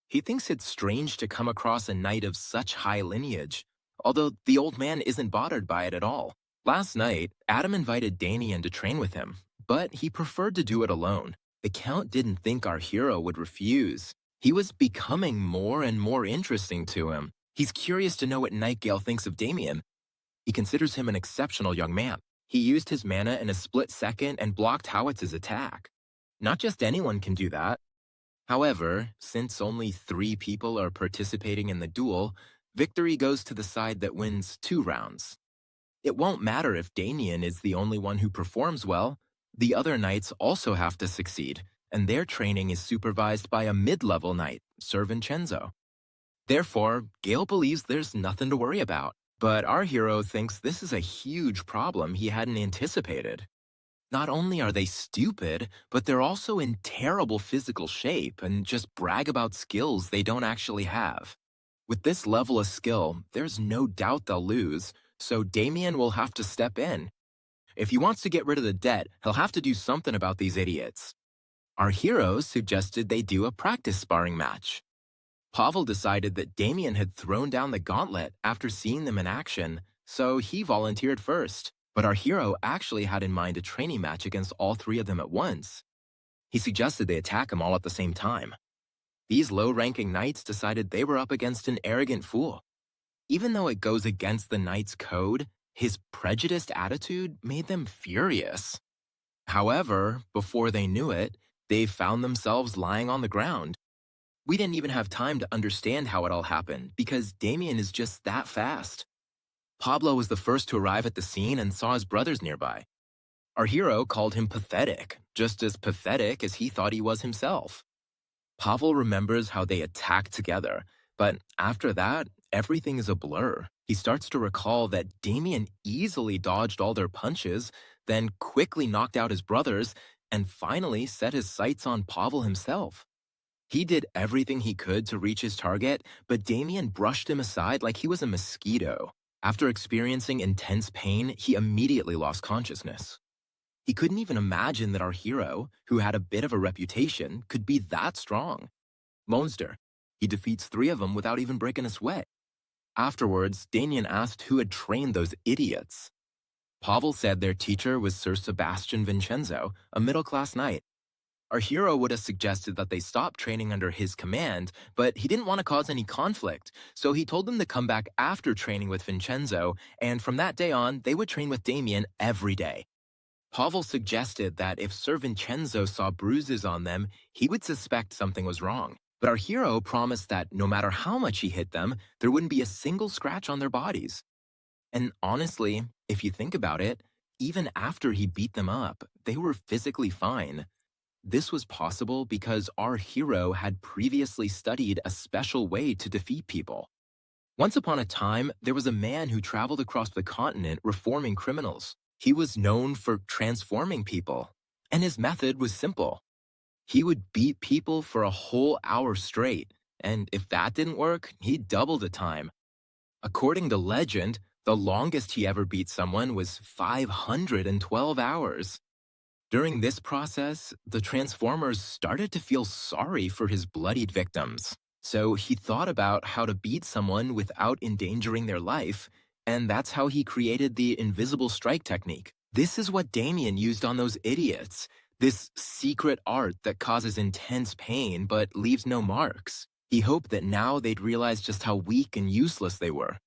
He thinks it's strange to come across a knight of such high lineage, although the old man isn't bothered by it at all. Last night, Adam invited Danny in to train with him, but he preferred to do it alone. The Count didn't think our hero would refuse. He was becoming more and more interesting to him. He's curious to know what Nightgale thinks of Damien. He considers him an exceptional young man. He used his mana in a split second and blocked Howitz's attack. Not just anyone can do that. However, since only 3 people are participating in the duel, victory goes to the side that wins 2 rounds. It won't matter if Damien is the only one who performs well. The other knights also have to succeed, and their training is supervised by a mid-level knight, Sir Vincenzo. Therefore, Gale believes there's nothing to worry about, but our hero thinks this is a huge problem he hadn't anticipated. Not only are they stupid, but they're also in terrible physical shape and just brag about skills they don't actually have. With this level of skill, there's no doubt they'll lose, so Damien will have to step in. If he wants to get rid of the debt, he'll have to do something about these idiots. Our heroes suggested they do a practice sparring match. Pavel decided that Damien had thrown down the gauntlet after seeing them in action, so he volunteered first. But our hero actually had in mind a training match against all 3 of them at once. He suggested they attack him all at the same time. These low-ranking knights decided they were up against an arrogant fool. Even though it goes against the knight's code, his prejudiced attitude made them furious. However, before they knew it, they found themselves lying on the ground. We didn't even have time to understand how it all happened because Damien is just that fast. Pablo was the first to arrive at the scene and saw his brothers nearby. Our hero called him pathetic, just as pathetic as he thought he was himself. Pavel remembers how they attacked together, but after that, everything is a blur. He starts to recall that Damien easily dodged all their punches, then quickly knocked out his brothers, and finally set his sights on Pavel himself. He did everything he could to reach his target, but Damien brushed him aside like he was a mosquito. After experiencing intense pain, he immediately lost consciousness. He couldn't even imagine that our hero, who had a bit of a reputation, could be that strong. Monster. He defeats 3 of them without even breaking a sweat. Afterwards, Damien asked who had trained those idiots. Pavel said their teacher was Sir Sebastian Vincenzo, a middle-class knight. Our hero would have suggested that they stop training under his command, but he didn't want to cause any conflict, so he told them to come back after training with Vincenzo, and from that day on, they would train with Damien every day. Pavel suggested that if Sir Vincenzo saw bruises on them, he would suspect something was wrong. But our hero promised that no matter how much he hit them, there wouldn't be a single scratch on their bodies. And honestly, if you think about it, even after he beat them up, they were physically fine. This was possible because our hero had previously studied a special way to defeat people. Once upon a time, there was a man who traveled across the continent reforming criminals. He was known for transforming people, and his method was simple. He would beat people for a whole hour straight, and if that didn't work, he'd double the time. According to legend, the longest he ever beat someone was 512 hours. During this process, the Transformers started to feel sorry for his bloodied victims. So he thought about how to beat someone without endangering their life, and that's how he created the invisible strike technique. This is what Damien used on those idiots, this secret art that causes intense pain but leaves no marks. He hoped that now they'd realize just how weak and useless they were.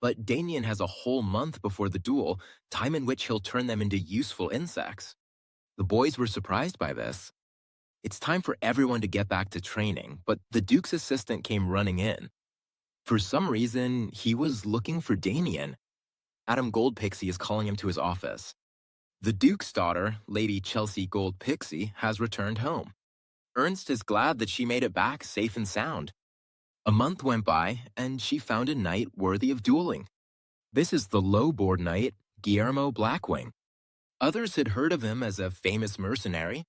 But Damien has a whole month before the duel, time in which he'll turn them into useful insects. The boys were surprised by this. It's time for everyone to get back to training, but the Duke's assistant came running in. For some reason, he was looking for Damien. Adam Goldpixie is calling him to his office. The Duke's daughter, Lady Chelsea Goldpixie, has returned home. Ernst is glad that she made it back safe and sound. A month went by, and she found a knight worthy of dueling. This is the low-board knight, Guillermo Blackwing. Others had heard of him as a famous mercenary.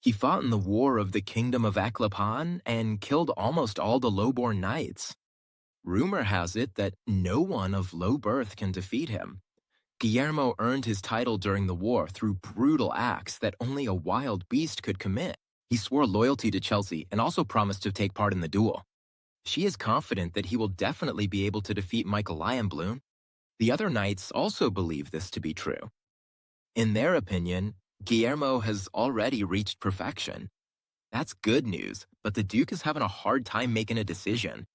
He fought in the War of the Kingdom of Aklepan and killed almost all the lowborn knights. Rumor has it that no one of low birth can defeat him. Guillermo earned his title during the war through brutal acts that only a wild beast could commit. He swore loyalty to Chelsea and also promised to take part in the duel. She is confident that he will definitely be able to defeat Michael Lionbloom. The other knights also believe this to be true. In their opinion, Guillermo has already reached perfection. That's good news, but the Duke is having a hard time making a decision.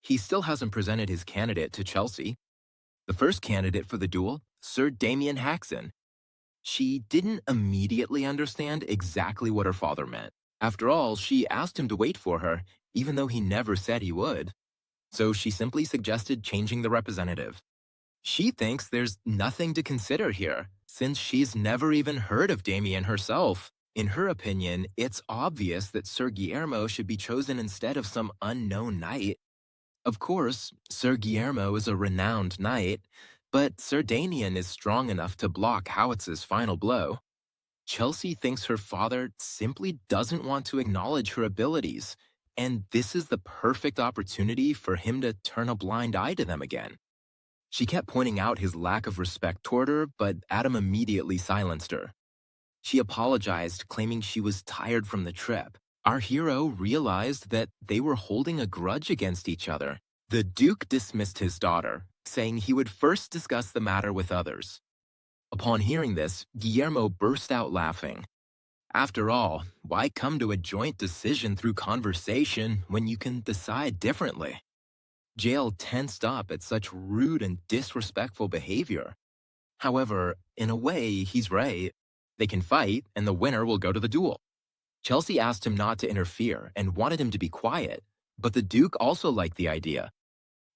He still hasn't presented his candidate to Chelsea. The first candidate for the duel, Sir Damien Haxon. She didn't immediately understand exactly what her father meant. After all, she asked him to wait for her, even though he never said he would. So she simply suggested changing the representative. She thinks there's nothing to consider here, since she's never even heard of Damien herself. In her opinion, it's obvious that Sir Guillermo should be chosen instead of some unknown knight. Of course, Sir Guillermo is a renowned knight, but Sir Damien is strong enough to block Howitz's final blow. Chelsea thinks her father simply doesn't want to acknowledge her abilities, and this is the perfect opportunity for him to turn a blind eye to them again. She kept pointing out his lack of respect toward her, but Adam immediately silenced her. She apologized, claiming she was tired from the trip. Our hero realized that they were holding a grudge against each other. The Duke dismissed his daughter, saying he would first discuss the matter with others. Upon hearing this, Guillermo burst out laughing. After all, why come to a joint decision through conversation when you can decide differently? Jael tensed up at such rude and disrespectful behavior. However, in a way, he's right. They can fight, and the winner will go to the duel. Chelsea asked him not to interfere and wanted him to be quiet, but the Duke also liked the idea.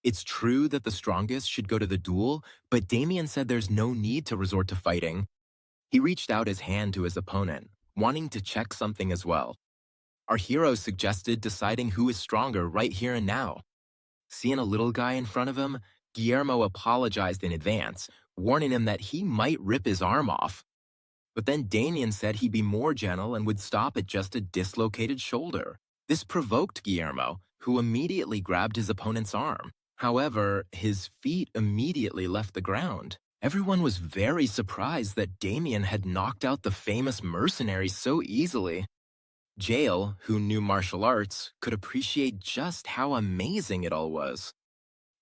It's true that the strongest should go to the duel, but Damien said there's no need to resort to fighting. He reached out his hand to his opponent, wanting to check something as well. Our hero suggested deciding who is stronger right here and now. Seeing a little guy in front of him, Guillermo apologized in advance, warning him that he might rip his arm off. But then Damien said he'd be more gentle and would stop at just a dislocated shoulder. This provoked Guillermo, who immediately grabbed his opponent's arm. However, his feet immediately left the ground. Everyone was very surprised that Damien had knocked out the famous mercenary so easily. Jael, who knew martial arts, could appreciate just how amazing it all was.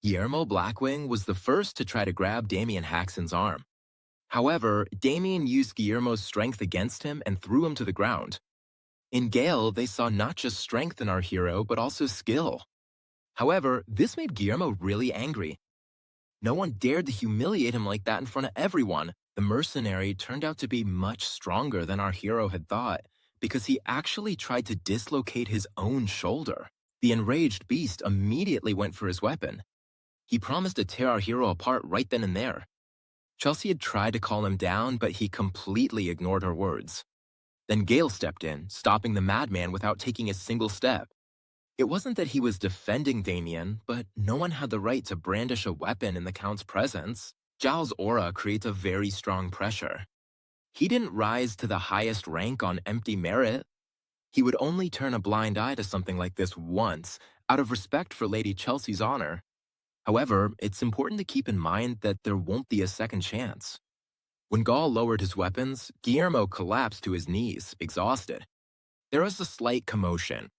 Guillermo Blackwing was the first to try to grab Damien Haxon's arm. However, Damien used Guillermo's strength against him and threw him to the ground. In Gale, they saw not just strength in our hero, but also skill. However, this made Guillermo really angry. No one dared to humiliate him like that in front of everyone. The mercenary turned out to be much stronger than our hero had thought, because he actually tried to dislocate his own shoulder. The enraged beast immediately went for his weapon. He promised to tear our hero apart right then and there. Chelsea had tried to calm him down, but he completely ignored her words. Then Gale stepped in, stopping the madman without taking a single step. It wasn't that he was defending Damien, but no one had the right to brandish a weapon in the Count's presence. Zhao's aura creates a very strong pressure. He didn't rise to the highest rank on empty merit. He would only turn a blind eye to something like this once, out of respect for Lady Chelsea's honor. However, it's important to keep in mind that there won't be a second chance. When Gaul lowered his weapons, Guillermo collapsed to his knees, exhausted. There was a slight commotion.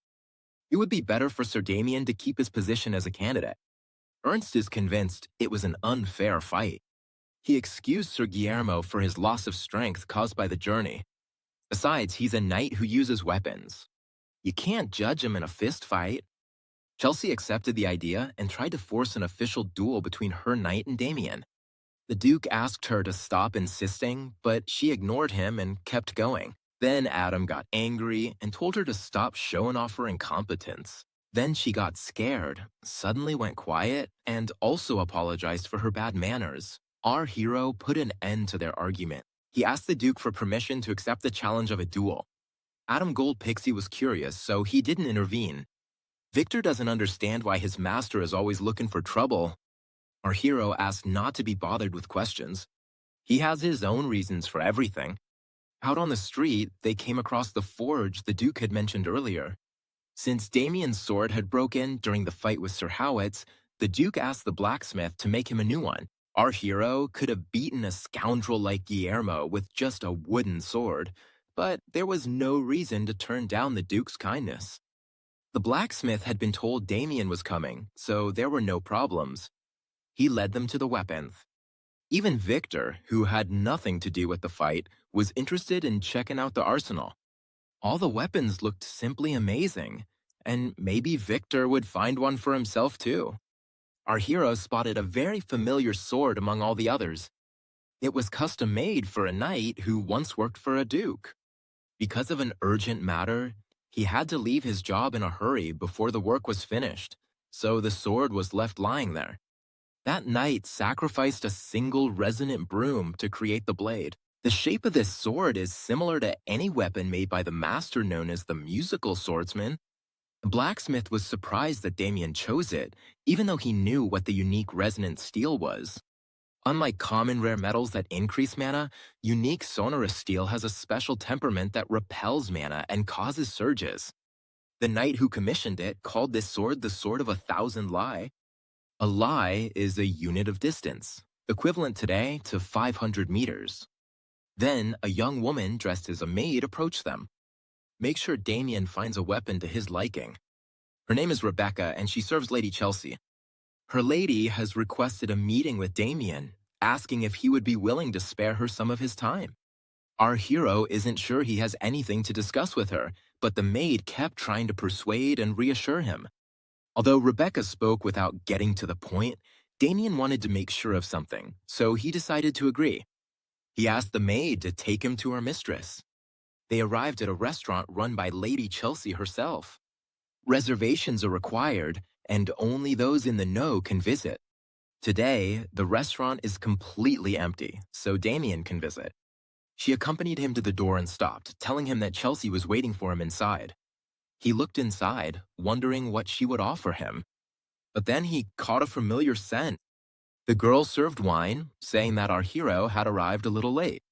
It would be better for Sir Damien to keep his position as a candidate. Ernst is convinced it was an unfair fight. He excused Sir Guillermo for his loss of strength caused by the journey. Besides, he's a knight who uses weapons. You can't judge him in a fist fight. Chelsea accepted the idea and tried to force an official duel between her knight and Damien. The Duke asked her to stop insisting, but she ignored him and kept going. Then Adam got angry and told her to stop showing off her incompetence. Then she got scared, suddenly went quiet, and also apologized for her bad manners. Our hero put an end to their argument. He asked the Duke for permission to accept the challenge of a duel. Adam Gold Pixie was curious, so he didn't intervene. Victor doesn't understand why his master is always looking for trouble. Our hero asked not to be bothered with questions. He has his own reasons for everything. Out on the street, they came across the forge the Duke had mentioned earlier. Since Damien's sword had broken during the fight with Sir Howitz, the Duke asked the blacksmith to make him a new one. Our hero could have beaten a scoundrel like Guillermo with just a wooden sword, but there was no reason to turn down the Duke's kindness. The blacksmith had been told Damien was coming, so there were no problems. He led them to the weapons. Even Victor, who had nothing to do with the fight, was interested in checking out the arsenal. All the weapons looked simply amazing, and maybe Victor would find one for himself too. Our hero spotted a very familiar sword among all the others. It was custom made for a knight who once worked for a duke. Because of an urgent matter, he had to leave his job in a hurry before the work was finished, so the sword was left lying there. That knight sacrificed a single resonant broom to create the blade. The shape of this sword is similar to any weapon made by the master known as the musical swordsman. The blacksmith was surprised that Damien chose it, even though he knew what the unique resonant steel was. Unlike common rare metals that increase mana, unique sonorous steel has a special temperament that repels mana and causes surges. The knight who commissioned it called this sword the Sword of a Thousand Lie. A lie is a unit of distance, equivalent today to 500 meters. Then, a young woman dressed as a maid approached them. Make sure Damien finds a weapon to his liking. Her name is Rebecca, and she serves Lady Chelsea. Her lady has requested a meeting with Damien, asking if he would be willing to spare her some of his time. Our hero isn't sure he has anything to discuss with her, but the maid kept trying to persuade and reassure him. Although Rebecca spoke without getting to the point, Damien wanted to make sure of something, so he decided to agree. He asked the maid to take him to her mistress. They arrived at a restaurant run by Lady Chelsea herself. Reservations are required, and only those in the know can visit. Today, the restaurant is completely empty, so Damien can visit. She accompanied him to the door and stopped, telling him that Chelsea was waiting for him inside. He looked inside, wondering what she would offer him. But then he caught a familiar scent. The girl served wine, saying that our hero had arrived a little late.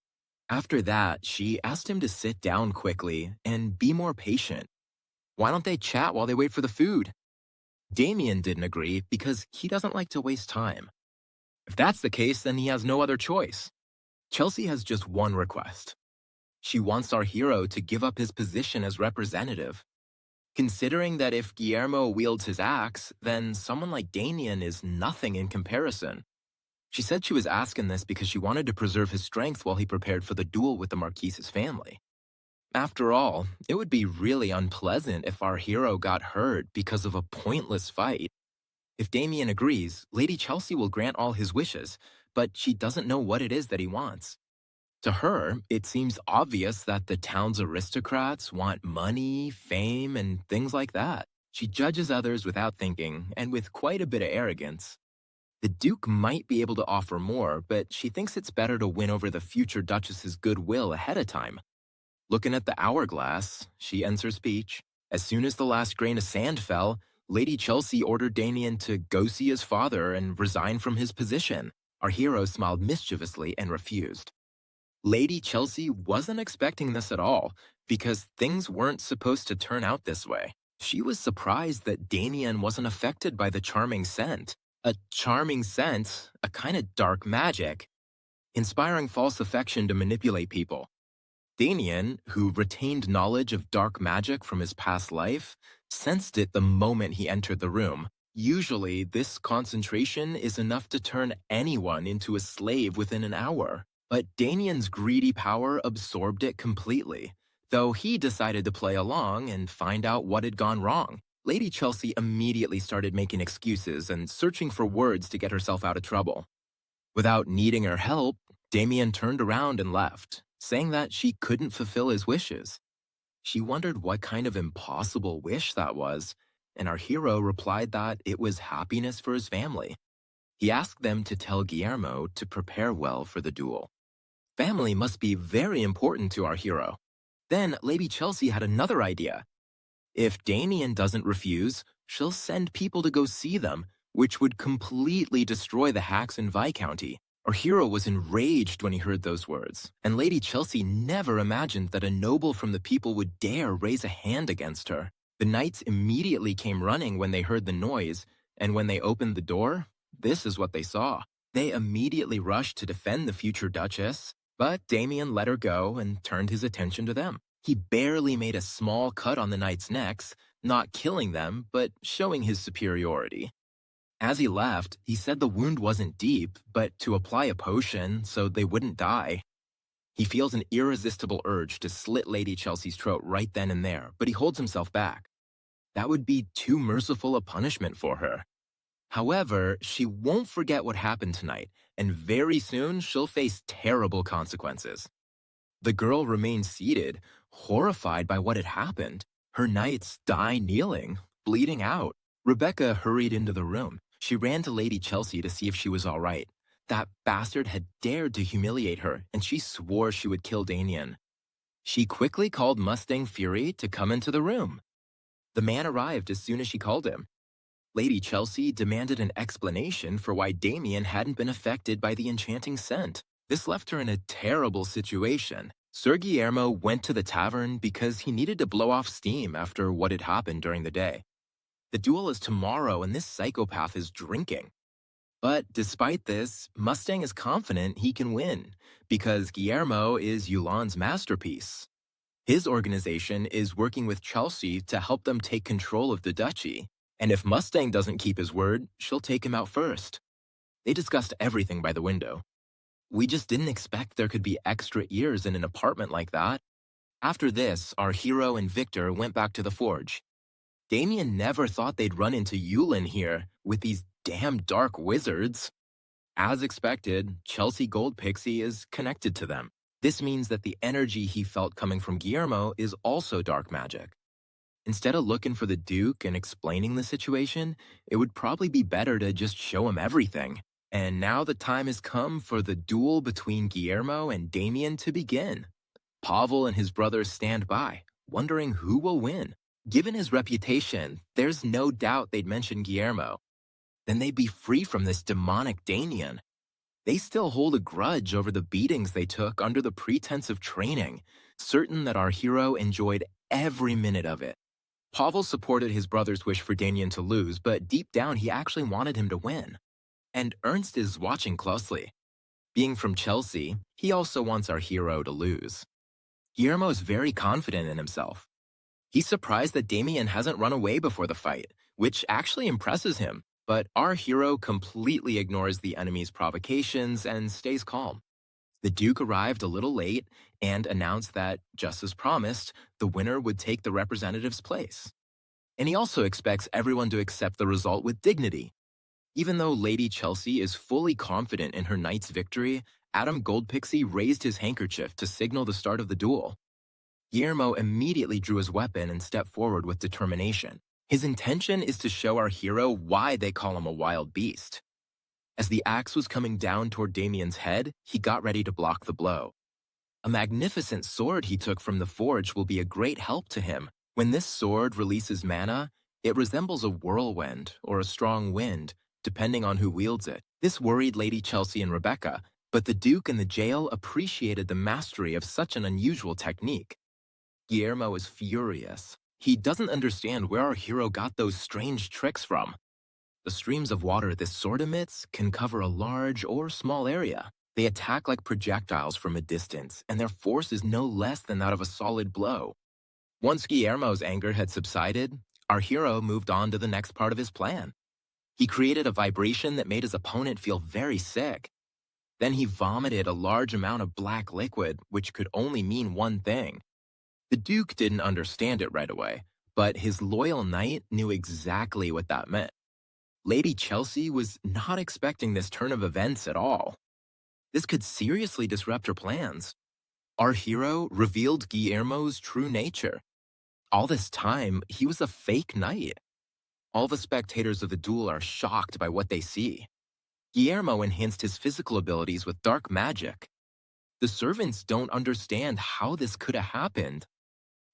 After that, she asked him to sit down quickly and be more patient. Why don't they chat while they wait for the food? Damien didn't agree because he doesn't like to waste time. If that's the case, then he has no other choice. Chelsea has just one request. She wants our hero to give up his position as representative. Considering that if Guillermo wields his axe, then someone like Damien is nothing in comparison. She said she was asking this because she wanted to preserve his strength while he prepared for the duel with the Marquise's family. After all, it would be really unpleasant if our hero got hurt because of a pointless fight. If Damien agrees, Lady Chelsea will grant all his wishes, but she doesn't know what it is that he wants. To her, it seems obvious that the town's aristocrats want money, fame, and things like that. She judges others without thinking, and with quite a bit of arrogance. The Duke might be able to offer more, but she thinks it's better to win over the future Duchess's goodwill ahead of time. Looking at the hourglass, she ends her speech. As soon as the last grain of sand fell, Lady Chelsea ordered Damien to go see his father and resign from his position. Our hero smiled mischievously and refused. Lady Chelsea wasn't expecting this at all, because things weren't supposed to turn out this way. She was surprised that Damien wasn't affected by the charming scent. A charming scent, a kind of dark magic, inspiring false affection to manipulate people. Damien, who retained knowledge of dark magic from his past life, sensed it the moment he entered the room. Usually, this concentration is enough to turn anyone into a slave within an hour. But Damien's greedy power absorbed it completely, though he decided to play along and find out what had gone wrong. Lady Chelsea immediately started making excuses and searching for words to get herself out of trouble. Without needing her help, Damien turned around and left, saying that she couldn't fulfill his wishes. She wondered what kind of impossible wish that was, and our hero replied that it was happiness for his family. He asked them to tell Guillermo to prepare well for the duel. Family must be very important to our hero. Then Lady Chelsea had another idea. If Damien doesn't refuse, she'll send people to go see them, which would completely destroy the hacks in Viscounty. Our hero was enraged when he heard those words, and Lady Chelsea never imagined that a noble from the people would dare raise a hand against her. The knights immediately came running when they heard the noise, and when they opened the door, this is what they saw. They immediately rushed to defend the future Duchess, but Damien let her go and turned his attention to them. He barely made a small cut on the knights' necks, not killing them, but showing his superiority. As he left, he said the wound wasn't deep, but to apply a potion so they wouldn't die. He feels an irresistible urge to slit Lady Chelsea's throat right then and there, but he holds himself back. That would be too merciful a punishment for her. However, she won't forget what happened tonight, and very soon she'll face terrible consequences. The girl remains seated, horrified by what had happened. Her knights die kneeling, bleeding out. Rebecca hurried into the room. She ran to Lady Chelsea to see if she was all right. That bastard had dared to humiliate her, and she swore she would kill Damien. She quickly called Mustang Fury to come into the room. The man arrived as soon as she called him. Lady Chelsea demanded an explanation for why Damien hadn't been affected by the enchanting scent. This left her in a terrible situation. Sir Guillermo went to the tavern because he needed to blow off steam after what had happened during the day. The duel is tomorrow and this psychopath is drinking. But despite this, Mustang is confident he can win because Guillermo is Yulan's masterpiece. His organization is working with Chelsea to help them take control of the duchy, and if Mustang doesn't keep his word, she'll take him out first. They discussed everything by the window. We just didn't expect there could be extra ears in an apartment like that. After this, our hero and Victor went back to the forge. Damien never thought they'd run into Yulin here with these damn dark wizards. As expected, Chelsea Gold Pixie is connected to them. This means that the energy he felt coming from Guillermo is also dark magic. Instead of looking for the Duke and explaining the situation, it would probably be better to just show him everything. And now the time has come for the duel between Guillermo and Damien to begin. Pavel and his brothers stand by, wondering who will win. Given his reputation, there's no doubt they'd mention Guillermo. Then they'd be free from this demonic Damien. They still hold a grudge over the beatings they took under the pretense of training, certain that our hero enjoyed every minute of it. Pavel supported his brother's wish for Damien to lose, but deep down he actually wanted him to win. And Ernst is watching closely. Being from Chelsea, he also wants our hero to lose. Guillermo is very confident in himself. He's surprised that Damien hasn't run away before the fight, which actually impresses him, but our hero completely ignores the enemy's provocations and stays calm. The Duke arrived a little late and announced that, just as promised, the winner would take the representative's place. And he also expects everyone to accept the result with dignity. Even though Lady Chelsea is fully confident in her knight's victory, Adam Goldpixie raised his handkerchief to signal the start of the duel. Guillermo immediately drew his weapon and stepped forward with determination. His intention is to show our hero why they call him a wild beast. As the axe was coming down toward Damien's head, he got ready to block the blow. A magnificent sword he took from the forge will be a great help to him. When this sword releases mana, it resembles a whirlwind or a strong wind, depending on who wields it. This worried Lady Chelsea and Rebecca, but the Duke and the jail appreciated the mastery of such an unusual technique. Guillermo is furious. He doesn't understand where our hero got those strange tricks from. The streams of water this sword emits can cover a large or small area. They attack like projectiles from a distance, and their force is no less than that of a solid blow. Once Guillermo's anger had subsided, our hero moved on to the next part of his plan. He created a vibration that made his opponent feel very sick. Then he vomited a large amount of black liquid, which could only mean one thing. The Duke didn't understand it right away, but his loyal knight knew exactly what that meant. Lady Chelsea was not expecting this turn of events at all. This could seriously disrupt her plans. Our hero revealed Guillermo's true nature. All this time, he was a fake knight. All the spectators of the duel are shocked by what they see. Guillermo enhanced his physical abilities with dark magic. The servants don't understand how this could have happened.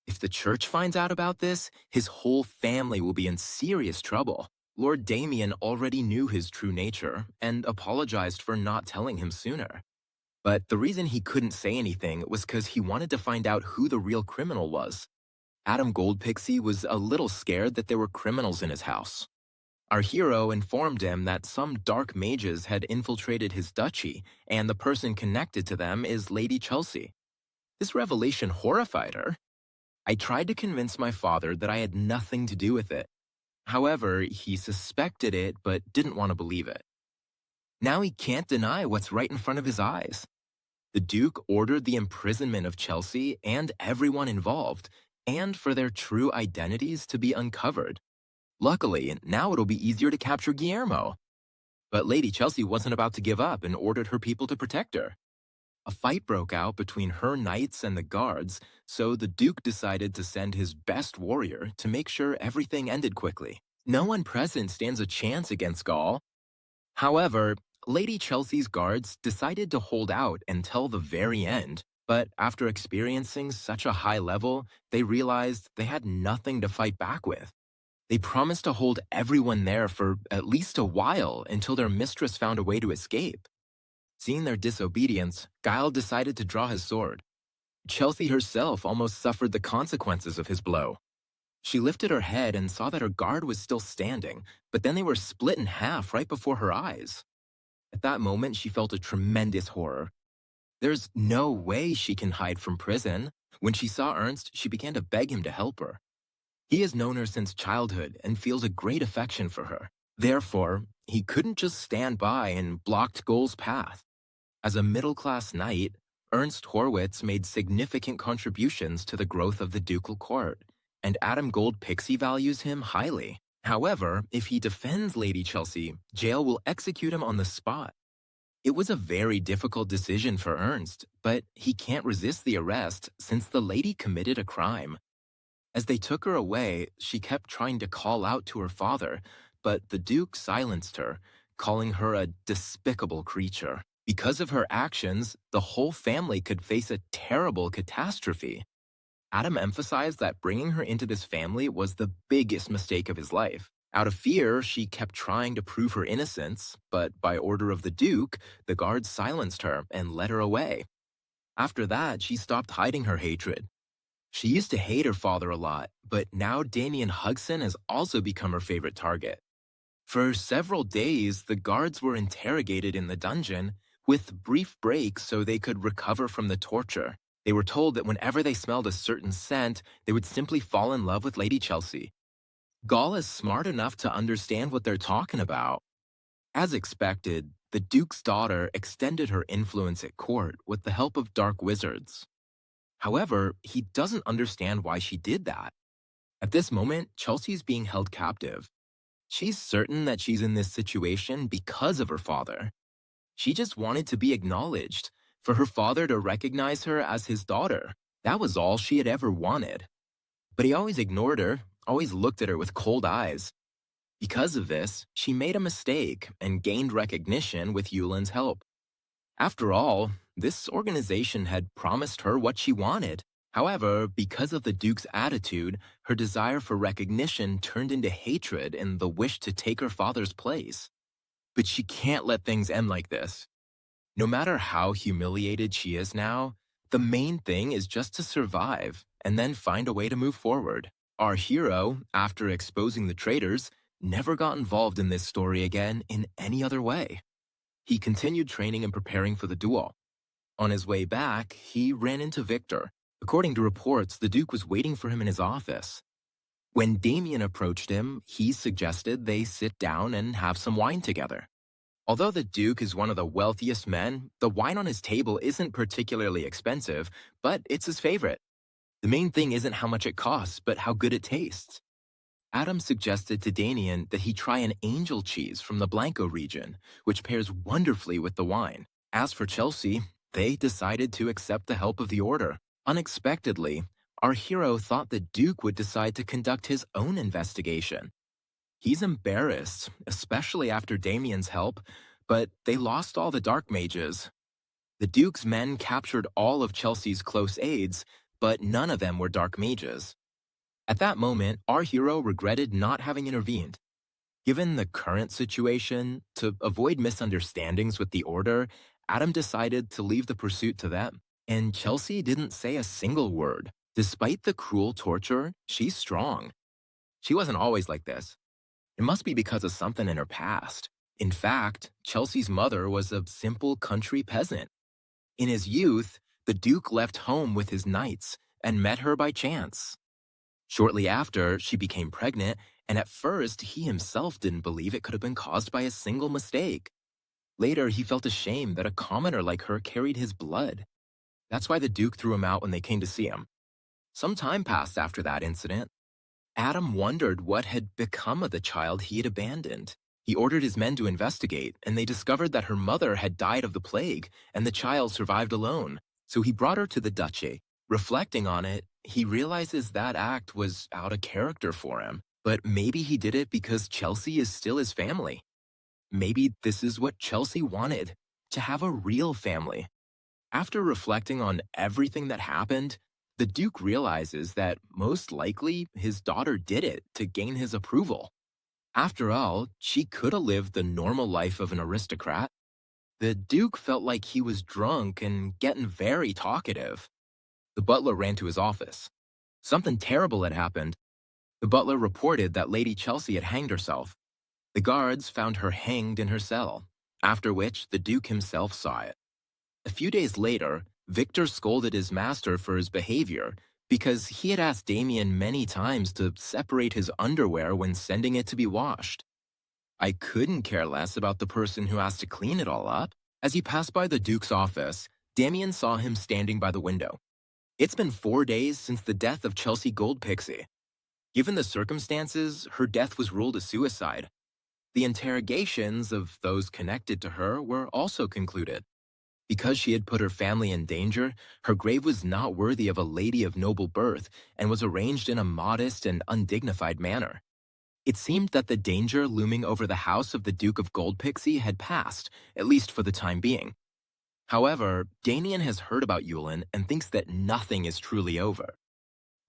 If the church finds out about this, his whole family will be in serious trouble. Lord Damien already knew his true nature and apologized for not telling him sooner. But the reason he couldn't say anything was because he wanted to find out who the real criminal was. Adam Goldpixie was a little scared that there were criminals in his house. Our hero informed him that some dark mages had infiltrated his duchy, and the person connected to them is Lady Chelsea. This revelation horrified her. I tried to convince my father that I had nothing to do with it. However, he suspected it but didn't want to believe it. Now he can't deny what's right in front of his eyes. The Duke ordered the imprisonment of Chelsea and everyone involved, and for their true identities to be uncovered. Luckily, now it'll be easier to capture Guillermo. But Lady Chelsea wasn't about to give up and ordered her people to protect her. A fight broke out between her knights and the guards, so the Duke decided to send his best warrior to make sure everything ended quickly. No one present stands a chance against Gaul. However, Lady Chelsea's guards decided to hold out until the very end, but after experiencing such a high level, they realized they had nothing to fight back with. They promised to hold everyone there for at least a while until their mistress found a way to escape. Seeing their disobedience, Guile decided to draw his sword. Chelsea herself almost suffered the consequences of his blow. She lifted her head and saw that her guard was still standing, but then they were split in half right before her eyes. At that moment, she felt a tremendous horror. There's no way she can hide from prison. When she saw Ernst, she began to beg him to help her. He has known her since childhood and feels a great affection for her. Therefore, he couldn't just stand by and blocked Goal's path. As a middle-class knight, Ernst Horwitz made significant contributions to the growth of the ducal court, and Adam Gold Pixie values him highly. However, if he defends Lady Chelsea, jail will execute him on the spot. It was a very difficult decision for Ernst, but he can't resist the arrest since the lady committed a crime. As they took her away, she kept trying to call out to her father, but the Duke silenced her, calling her a despicable creature. Because of her actions, the whole family could face a terrible catastrophe. Adam emphasized that bringing her into this family was the biggest mistake of his life. Out of fear, she kept trying to prove her innocence, but by order of the Duke, the guards silenced her and led her away. After that, she stopped hiding her hatred. She used to hate her father a lot, but now Damien Hugson has also become her favorite target. For several days, the guards were interrogated in the dungeon, with brief breaks so they could recover from the torture. They were told that whenever they smelled a certain scent, they would simply fall in love with Lady Chelsea. Gaul is smart enough to understand what they're talking about. As expected, the Duke's daughter extended her influence at court with the help of dark wizards. However, he doesn't understand why she did that. At this moment, Chelsea's being held captive. She's certain that she's in this situation because of her father. She just wanted to be acknowledged, for her father to recognize her as his daughter. That was all she had ever wanted. But he always ignored her, always looked at her with cold eyes. Because of this, she made a mistake and gained recognition with Yulin's help. After all, this organization had promised her what she wanted. However, because of the Duke's attitude, her desire for recognition turned into hatred and the wish to take her father's place. But she can't let things end like this. No matter how humiliated she is now, the main thing is just to survive and then find a way to move forward. Our hero, after exposing the traitors, never got involved in this story again in any other way. He continued training and preparing for the duel. On his way back, he ran into Victor. According to reports, the Duke was waiting for him in his office. When Damien approached him, he suggested they sit down and have some wine together. Although the Duke is one of the wealthiest men, the wine on his table isn't particularly expensive, but it's his favorite. The main thing isn't how much it costs, but how good it tastes. Adam suggested to Damien that he try an angel cheese from the Blanco region, which pairs wonderfully with the wine. As for Chelsea, they decided to accept the help of the Order. Unexpectedly, our hero thought the Duke would decide to conduct his own investigation. He's embarrassed, especially after Damien's help, but they lost all the dark mages. The Duke's men captured all of Chelsea's close aides, but none of them were dark mages. At that moment, our hero regretted not having intervened. Given the current situation, to avoid misunderstandings with the Order, Adam decided to leave the pursuit to them. And Chelsea didn't say a single word. Despite the cruel torture, she's strong. She wasn't always like this. It must be because of something in her past. In fact, Chelsea's mother was a simple country peasant. In his youth, the Duke left home with his knights and met her by chance. Shortly after, she became pregnant, and at first he himself didn't believe it could have been caused by a single mistake. Later, he felt ashamed that a commoner like her carried his blood. That's why the Duke threw him out when they came to see him. Some time passed after that incident. Adam wondered what had become of the child he had abandoned. He ordered his men to investigate, and they discovered that her mother had died of the plague, and the child survived alone. So he brought her to the duchy. Reflecting on it, he realizes that act was out of character for him. But maybe he did it because Chelsea is still his family. Maybe this is what Chelsea wanted, to have a real family. After reflecting on everything that happened, the Duke realizes that most likely his daughter did it to gain his approval. After all, she could have lived the normal life of an aristocrat. The Duke felt like he was drunk and getting very talkative. The butler ran to his office. Something terrible had happened. The butler reported that Lady Chelsea had hanged herself. The guards found her hanged in her cell, after which the Duke himself saw it. A few days later, Victor scolded his master for his behavior because he had asked Damien many times to separate his underwear when sending it to be washed. I couldn't care less about the person who asked to clean it all up. As he passed by the Duke's office, Damien saw him standing by the window. It's been 4 days since the death of Chelsea Goldpixie. Given the circumstances, her death was ruled a suicide. The interrogations of those connected to her were also concluded. Because she had put her family in danger, her grave was not worthy of a lady of noble birth and was arranged in a modest and undignified manner. It seemed that the danger looming over the house of the Duke of Goldpixie had passed, at least for the time being. However, Damien has heard about Yulin and thinks that nothing is truly over.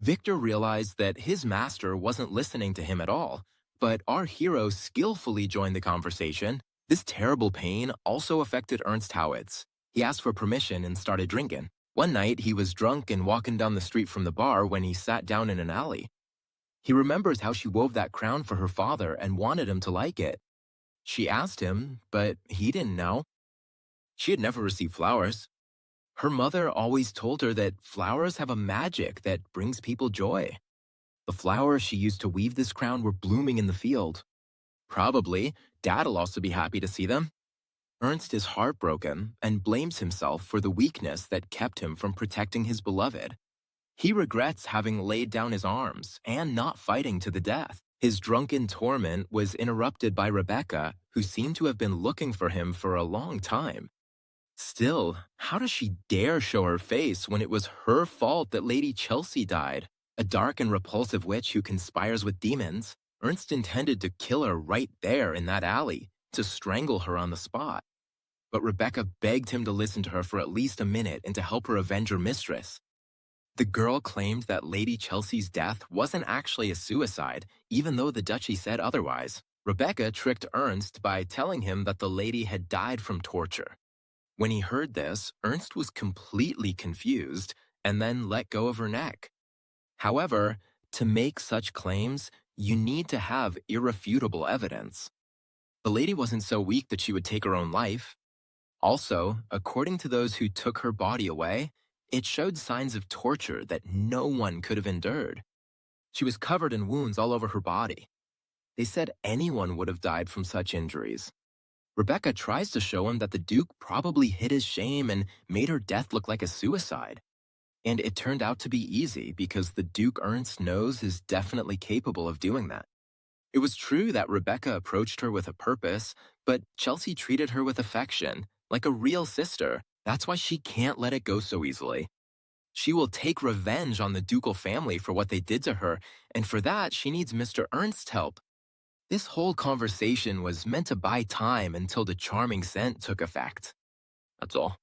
Victor realized that his master wasn't listening to him at all, but our hero skillfully joined the conversation. This terrible pain also affected Ernst Howitz. He asked for permission and started drinking. One night, he was drunk and walking down the street from the bar when he sat down in an alley. He remembers how she wove that crown for her father and wanted him to like it. She asked him, but he didn't know. She had never received flowers. Her mother always told her that flowers have a magic that brings people joy. The flowers she used to weave this crown were blooming in the field. Probably, Dad'll also be happy to see them. Ernst is heartbroken and blames himself for the weakness that kept him from protecting his beloved. He regrets having laid down his arms and not fighting to the death. His drunken torment was interrupted by Rebecca, who seemed to have been looking for him for a long time. Still, how does she dare show her face when it was her fault that Lady Chelsea died? A dark and repulsive witch who conspires with demons. Ernst intended to kill her right there in that alley, to strangle her on the spot. But Rebecca begged him to listen to her for at least a minute and to help her avenge her mistress. The girl claimed that Lady Chelsea's death wasn't actually a suicide, even though the duchy said otherwise. Rebecca tricked Ernst by telling him that the lady had died from torture. When he heard this, Ernst was completely confused and then let go of her neck. However, to make such claims, you need to have irrefutable evidence. The lady wasn't so weak that she would take her own life. Also, according to those who took her body away, it showed signs of torture that no one could have endured. She was covered in wounds all over her body. They said anyone would have died from such injuries. Rebecca tries to show him that the Duke probably hid his shame and made her death look like a suicide. And it turned out to be easy because the Duke Ernst knows is definitely capable of doing that. It was true that Rebecca approached her with a purpose, but Chelsea treated her with affection, like a real sister. That's why she can't let it go so easily. She will take revenge on the ducal family for what they did to her, and for that, she needs Mr. Ernst's help. This whole conversation was meant to buy time until the charming scent took effect. That's all.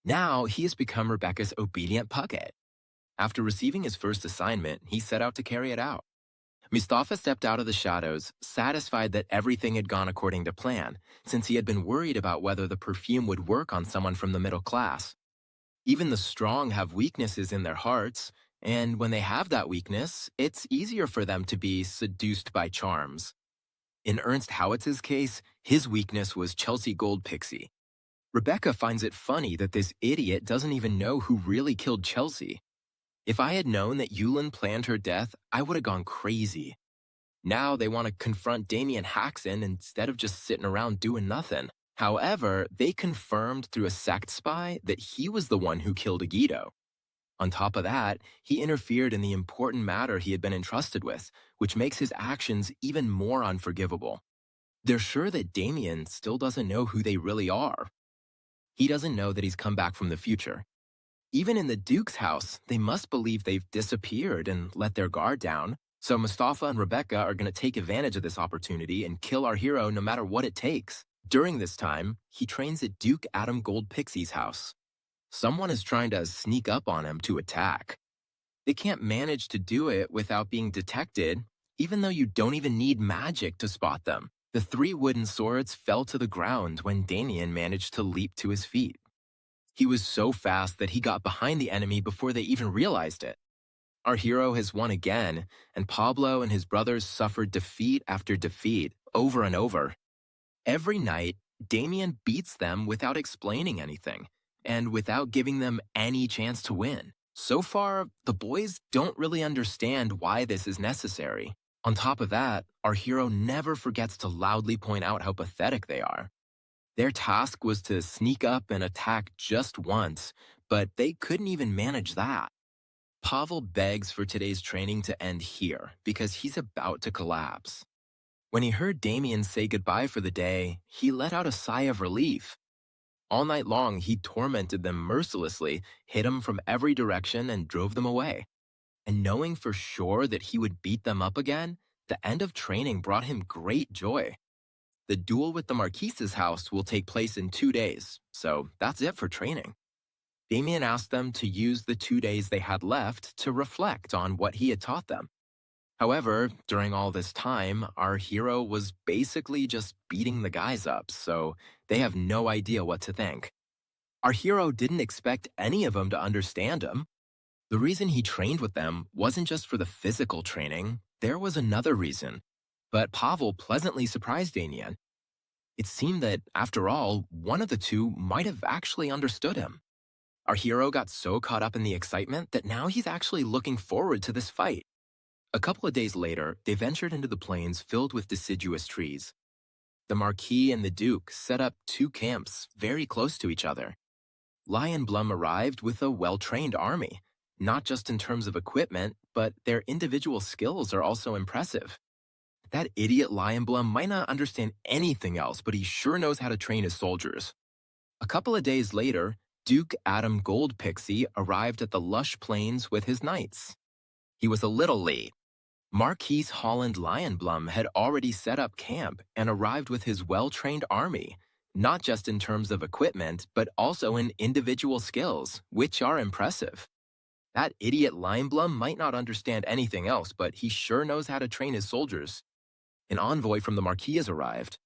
Now, he has become Rebecca's obedient puppet. After receiving his first assignment, he set out to carry it out. Mustafa stepped out of the shadows, satisfied that everything had gone according to plan, since he had been worried about whether the perfume would work on someone from the middle class. Even the strong have weaknesses in their hearts, and when they have that weakness, it's easier for them to be seduced by charms. In Ernst Howitz's case, his weakness was Chelsea Goldpixie. Rebecca finds it funny that this idiot doesn't even know who really killed Chelsea. If I had known that Yulin planned her death, I would have gone crazy. Now they want to confront Damien Haxon instead of just sitting around doing nothing. However, they confirmed through a sect spy that he was the one who killed Agito. On top of that, he interfered in the important matter he had been entrusted with, which makes his actions even more unforgivable. They're sure that Damien still doesn't know who they really are. He doesn't know that he's come back from the future. Even in the Duke's house, they must believe they've disappeared and let their guard down. So Mustafa and Rebecca are going to take advantage of this opportunity and kill our hero no matter what it takes. During this time, he trains at Duke Adam Gold Pixie's house. Someone is trying to sneak up on him to attack. They can't manage to do it without being detected, even though you don't even need magic to spot them. The 3 wooden swords fell to the ground when Damien managed to leap to his feet. He was so fast that he got behind the enemy before they even realized it. Our hero has won again, and Pablo and his brothers suffered defeat after defeat, over and over. Every night, Damien beats them without explaining anything, and without giving them any chance to win. So far, the boys don't really understand why this is necessary. On top of that, our hero never forgets to loudly point out how pathetic they are. Their task was to sneak up and attack just once, but they couldn't even manage that. Pavel begs for today's training to end here because he's about to collapse. When he heard Damien say goodbye for the day, he let out a sigh of relief. All night long, he tormented them mercilessly, hit them from every direction, and drove them away. And knowing for sure that he would beat them up again, the end of training brought him great joy. The duel with the Marquise's house will take place in 2 days, so that's it for training. Damien asked them to use the 2 days they had left to reflect on what he had taught them. However, during all this time, our hero was basically just beating the guys up, so they have no idea what to think. Our hero didn't expect any of them to understand him. The reason he trained with them wasn't just for the physical training, there was another reason. But Pavel pleasantly surprised Damien. It seemed that, after all, one of the two might have actually understood him. Our hero got so caught up in the excitement that now he's actually looking forward to this fight. A couple of days later, they ventured into the plains filled with deciduous trees. The Marquis and the Duke set up 2 camps very close to each other. Lion Blum arrived with a well-trained army, not just in terms of equipment, but their individual skills are also impressive. That idiot Lion Blum might not understand anything else, but he sure knows how to train his soldiers. A couple of days later, Duke Adam Gold Pixie arrived at the lush plains with his knights. He was a little late. Marquis Holland Lionblum had already set up camp and arrived with his well-trained army, not just in terms of equipment, but also in individual skills, which are impressive. That idiot Lionblum might not understand anything else, but he sure knows how to train his soldiers. An envoy from the Marquis has arrived.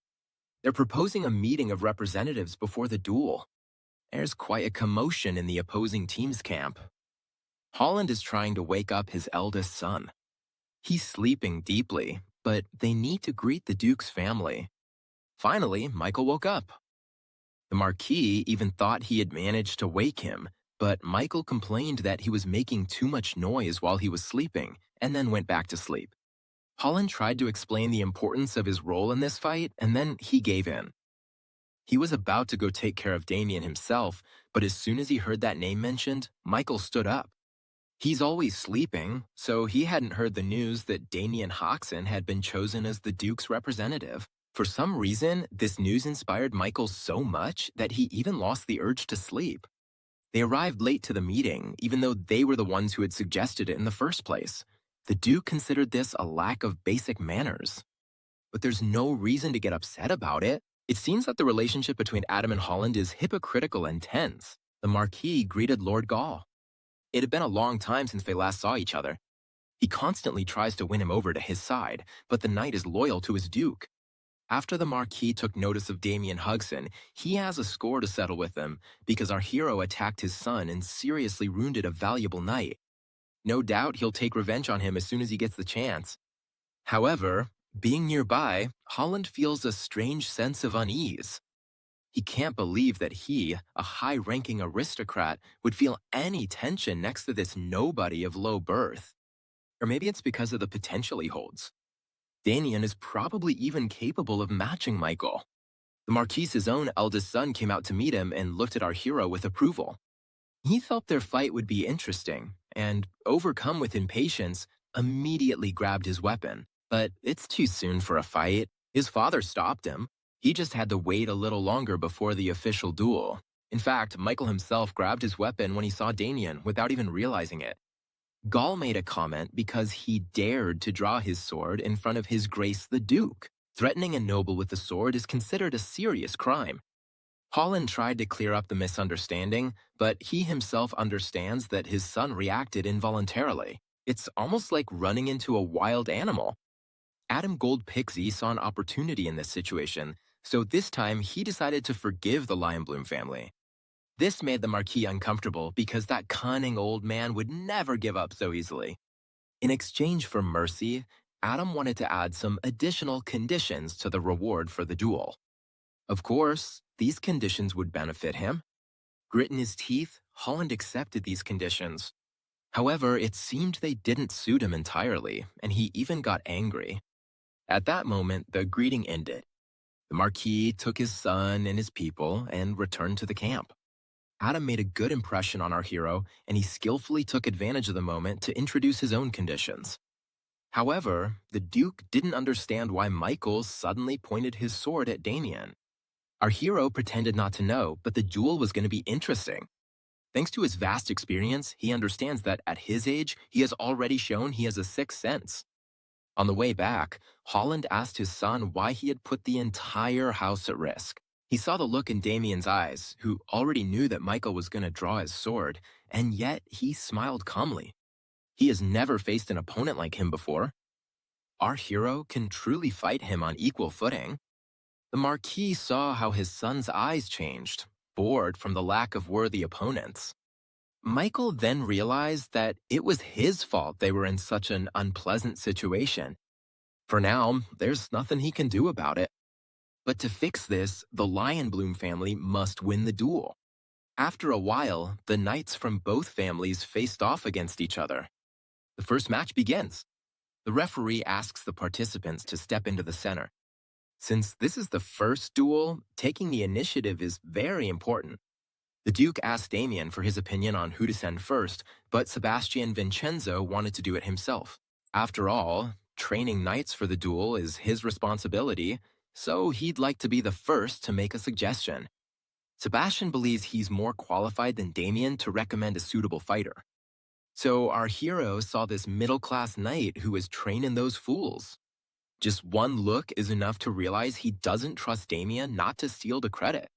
They're proposing a meeting of representatives before the duel. There's quite a commotion in the opposing team's camp. Holland is trying to wake up his eldest son. He's sleeping deeply, but they need to greet the Duke's family. Finally, Michael woke up. The Marquis even thought he had managed to wake him, but Michael complained that he was making too much noise while he was sleeping, and then went back to sleep. Holland tried to explain the importance of his role in this fight, and then he gave in. He was about to go take care of Damien himself, but as soon as he heard that name mentioned, Michael stood up. He's always sleeping, so he hadn't heard the news that Damien Haxon had been chosen as the Duke's representative. For some reason, this news inspired Michael so much that he even lost the urge to sleep. They arrived late to the meeting, even though they were the ones who had suggested it in the first place. The Duke considered this a lack of basic manners. But there's no reason to get upset about it. It seems that the relationship between Adam and Holland is hypocritical and tense. The Marquis greeted Lord Gaul. It had been a long time since they last saw each other. He constantly tries to win him over to his side, but the knight is loyal to his duke. After the Marquis took notice of Damien Hugson, he has a score to settle with him because our hero attacked his son and seriously wounded a valuable knight. No doubt he'll take revenge on him as soon as he gets the chance. However, being nearby, Holland feels a strange sense of unease. He can't believe that he, a high-ranking aristocrat, would feel any tension next to this nobody of low birth. Or maybe it's because of the potential he holds. Damien is probably even capable of matching Michael. The Marquise's own eldest son came out to meet him and looked at our hero with approval. He thought their fight would be interesting, and, overcome with impatience, immediately grabbed his weapon. But it's too soon for a fight. His father stopped him. He just had to wait a little longer before the official duel. In fact, Michael himself grabbed his weapon when he saw Damien without even realizing it. Gaul made a comment because he dared to draw his sword in front of His Grace the Duke. Threatening a noble with the sword is considered a serious crime. Holland tried to clear up the misunderstanding, but he himself understands that his son reacted involuntarily. It's almost like running into a wild animal. Adam Gold Pixie saw an opportunity in this situation, so this time he decided to forgive the Lionbloom family. This made the Marquis uncomfortable because that cunning old man would never give up so easily. In exchange for mercy, Adam wanted to add some additional conditions to the reward for the duel. Of course, these conditions would benefit him. Grit in his teeth, Holland accepted these conditions. However, it seemed they didn't suit him entirely, and he even got angry. At that moment, the greeting ended. The Marquis took his son and his people and returned to the camp. Adam made a good impression on our hero, and he skillfully took advantage of the moment to introduce his own conditions. However, the Duke didn't understand why Michael suddenly pointed his sword at Damien. Our hero pretended not to know, but the duel was going to be interesting. Thanks to his vast experience, he understands that at his age, he has already shown he has a sixth sense. On the way back, Holland asked his son why he had put the entire house at risk. He saw the look in Damien's eyes, who already knew that Michael was going to draw his sword, and yet he smiled calmly. He has never faced an opponent like him before. Our hero can truly fight him on equal footing. The Marquis saw how his son's eyes changed, bored from the lack of worthy opponents. Michael then realized that it was his fault they were in such an unpleasant situation. For now, there's nothing he can do about it. But to fix this, the Lionbloom family must win the duel. After a while, the knights from both families faced off against each other. The first match begins. The referee asks the participants to step into the center. Since this is the first duel, taking the initiative is very important. The Duke asked Damien for his opinion on who to send first, but Sebastian Vincenzo wanted to do it himself. After all, training knights for the duel is his responsibility, so he'd like to be the first to make a suggestion. Sebastian believes he's more qualified than Damien to recommend a suitable fighter. So our hero saw this middle-class knight who was training those fools. Just one look is enough to realize he doesn't trust Damien not to steal the credit.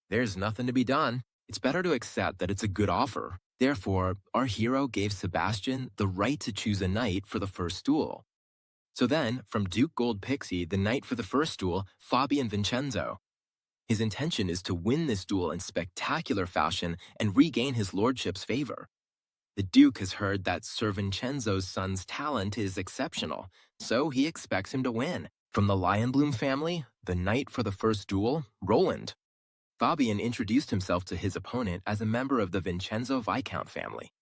There's nothing to be done. It's better to accept that it's a good offer. Therefore, our hero gave Sebastian the right to choose a knight for the first duel. So then, from Duke Gold Pixie, the knight for the first duel, Fabian Vincenzo. His intention is to win this duel in spectacular fashion and regain his lordship's favor. The Duke has heard that Sir Vincenzo's son's talent is exceptional, so he expects him to win. From the Lionbloom family, the knight for the first duel, Roland. Fabian introduced himself to his opponent as a member of the Vincenzo Viscount family.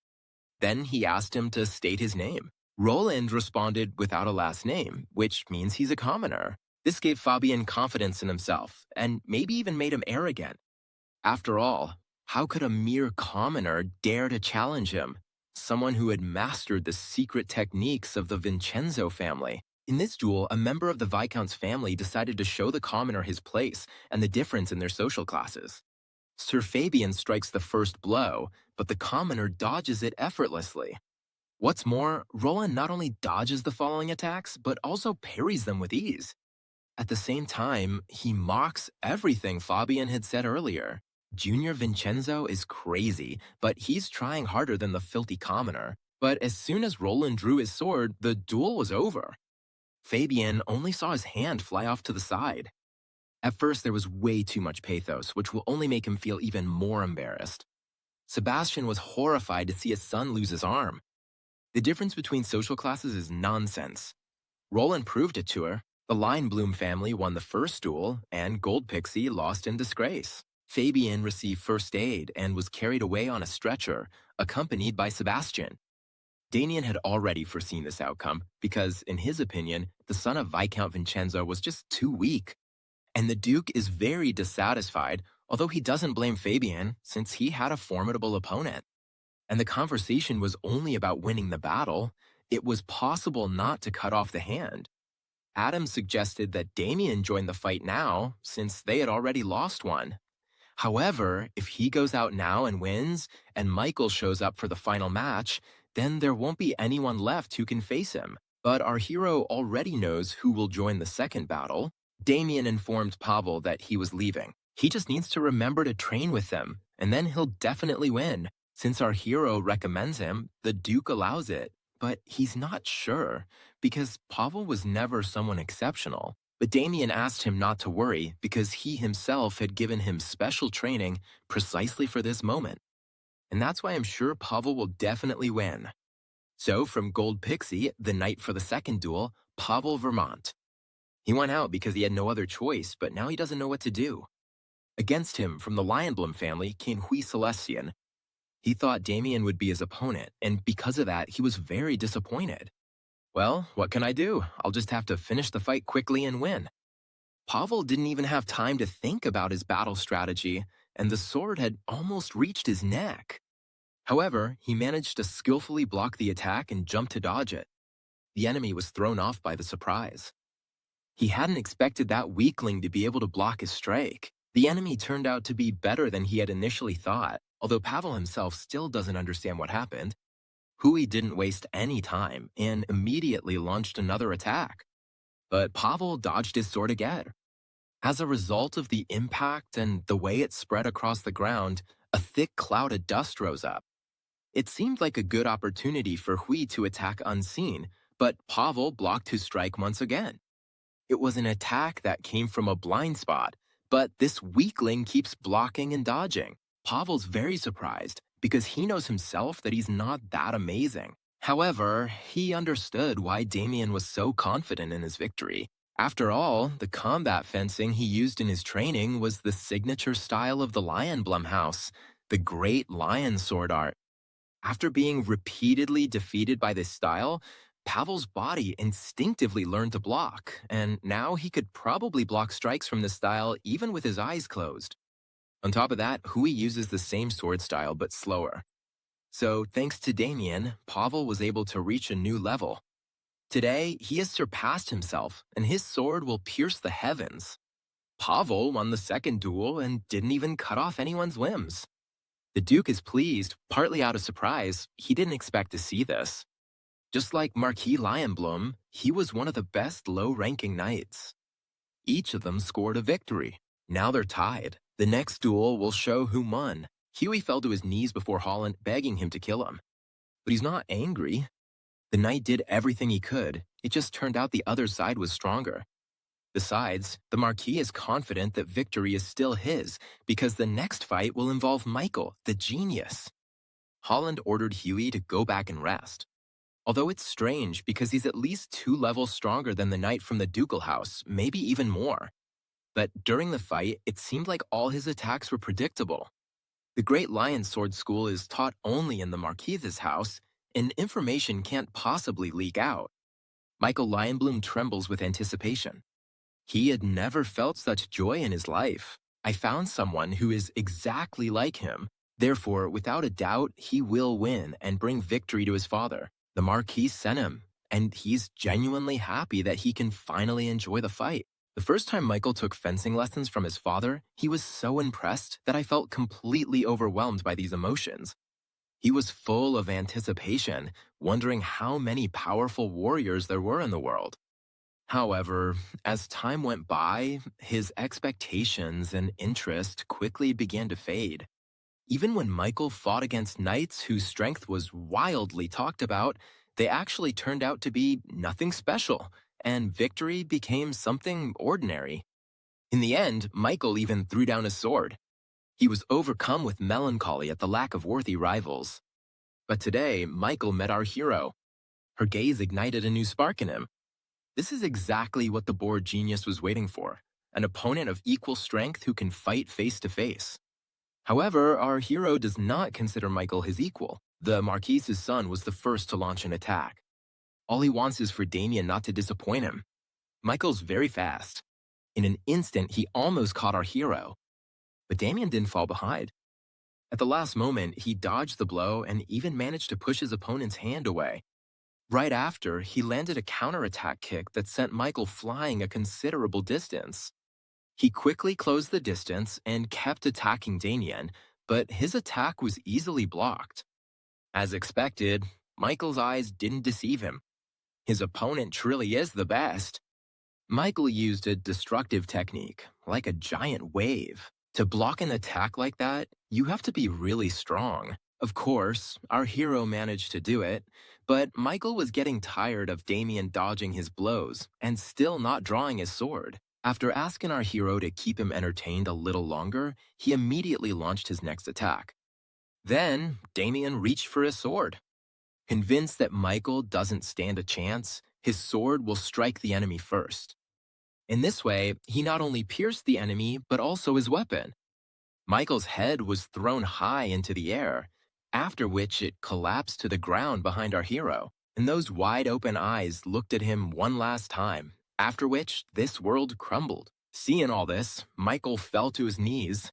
Then he asked him to state his name. Roland responded without a last name, which means he's a commoner. This gave Fabian confidence in himself, and maybe even made him arrogant. After all, how could a mere commoner dare to challenge him? Someone who had mastered the secret techniques of the Vincenzo family. In this duel, a member of the Viscount's family decided to show the commoner his place and the difference in their social classes. Sir Fabian strikes the first blow, but the commoner dodges it effortlessly. What's more, Roland not only dodges the following attacks, but also parries them with ease. At the same time, he mocks everything Fabian had said earlier. Junior Vincenzo is crazy, but he's trying harder than the filthy commoner. But as soon as Roland drew his sword, the duel was over. Fabian only saw his hand fly off to the side. At first, there was way too much pathos, which will only make him feel even more embarrassed. Sebastian was horrified to see his son lose his arm. The difference between social classes is nonsense. Roland proved it to her. The Lionbloom family won the first duel, and Gold Pixie lost in disgrace. Fabian received first aid and was carried away on a stretcher, accompanied by Sebastian. Damien had already foreseen this outcome because, in his opinion, the son of Viscount Vincenzo was just too weak. And the Duke is very dissatisfied, although he doesn't blame Fabian since he had a formidable opponent. And the conversation was only about winning the battle. It was possible not to cut off the hand. Adam suggested that Damien join the fight now since they had already lost one. However, if he goes out now and wins, and Michael shows up for the final match, then there won't be anyone left who can face him. But our hero already knows who will join the second battle. Damien informed Pavel that he was leaving. He just needs to remember to train with them, and then he'll definitely win. Since our hero recommends him, the Duke allows it. But he's not sure, because Pavel was never someone exceptional. But Damien asked him not to worry because he himself had given him special training precisely for this moment. And that's why I'm sure Pavel will definitely win. So from Gold Pixie, the knight for the second duel, Pavel Vermont. He went out because he had no other choice, but now he doesn't know what to do. Against him, from the Lionblum family, came Hui Celestian. He thought Damien would be his opponent, and because of that, he was very disappointed. Well, what can I do? I'll just have to finish the fight quickly and win. Pavel didn't even have time to think about his battle strategy, and the sword had almost reached his neck. However, he managed to skillfully block the attack and jump to dodge it. The enemy was thrown off by the surprise. He hadn't expected that weakling to be able to block his strike. The enemy turned out to be better than he had initially thought, although Pavel himself still doesn't understand what happened. Hui didn't waste any time and immediately launched another attack. But Pavel dodged his sword again. As a result of the impact and the way it spread across the ground, a thick cloud of dust rose up. It seemed like a good opportunity for Hui to attack unseen, but Pavel blocked his strike once again. It was an attack that came from a blind spot, but this weakling keeps blocking and dodging. Pavel's very surprised because he knows himself that he's not that amazing. However, he understood why Damien was so confident in his victory. After all, the combat fencing he used in his training was the signature style of the Lionblum house, the great lion sword art. After being repeatedly defeated by this style, Pavel's body instinctively learned to block, and now he could probably block strikes from this style even with his eyes closed. On top of that, Hui uses the same sword style but slower. So thanks to Damien, Pavel was able to reach a new level. Today, he has surpassed himself, and his sword will pierce the heavens. Pavel won the second duel and didn't even cut off anyone's limbs. The Duke is pleased, partly out of surprise. He didn't expect to see this. Just like Marquis Lionblum, he was one of the best low-ranking knights. Each of them scored a victory. Now they're tied. The next duel will show who won. Huey fell to his knees before Holland, begging him to kill him. But he's not angry. The knight did everything he could. It just turned out the other side was stronger. Besides, the Marquis is confident that victory is still his because the next fight will involve Michael, the genius. Holland ordered Huey to go back and rest. Although it's strange because he's at least 2 levels stronger than the knight from the ducal house, maybe even more. But during the fight, it seemed like all his attacks were predictable. The Great Lion Sword School is taught only in the Marquis's house, and information can't possibly leak out. Michael Lionblum trembles with anticipation. He had never felt such joy in his life. I found someone who is exactly like him. Therefore, without a doubt, he will win and bring victory to his father. The Marquis sent him, and he's genuinely happy that he can finally enjoy the fight. The first time Michael took fencing lessons from his father, he was so impressed that I felt completely overwhelmed by these emotions. He was full of anticipation, wondering how many powerful warriors there were in the world. However, as time went by, his expectations and interest quickly began to fade. Even when Michael fought against knights whose strength was wildly talked about, they actually turned out to be nothing special, and victory became something ordinary. In the end, Michael even threw down his sword. He was overcome with melancholy at the lack of worthy rivals. But today, Michael met our hero. Her gaze ignited a new spark in him. This is exactly what the bored genius was waiting for, an opponent of equal strength who can fight face to face. However, our hero does not consider Michael his equal. The Marquise's son was the first to launch an attack. All he wants is for Damien not to disappoint him. Michael's very fast. In an instant, he almost caught our hero. But Damien didn't fall behind. At the last moment, he dodged the blow and even managed to push his opponent's hand away. Right after, he landed a counterattack kick that sent Michael flying a considerable distance. He quickly closed the distance and kept attacking Damien, but his attack was easily blocked. As expected, Michael's eyes didn't deceive him. His opponent truly is the best. Michael used a destructive technique, like a giant wave. To block an attack like that, you have to be really strong. Of course, our hero managed to do it, but Michael was getting tired of Damien dodging his blows and still not drawing his sword. After asking our hero to keep him entertained a little longer, he immediately launched his next attack. Then, Damien reached for his sword. Convinced that Michael doesn't stand a chance, his sword will strike the enemy first. In this way, he not only pierced the enemy, but also his weapon. Michael's head was thrown high into the air, after which it collapsed to the ground behind our hero, and those wide-open eyes looked at him one last time, after which this world crumbled. Seeing all this, Michael fell to his knees.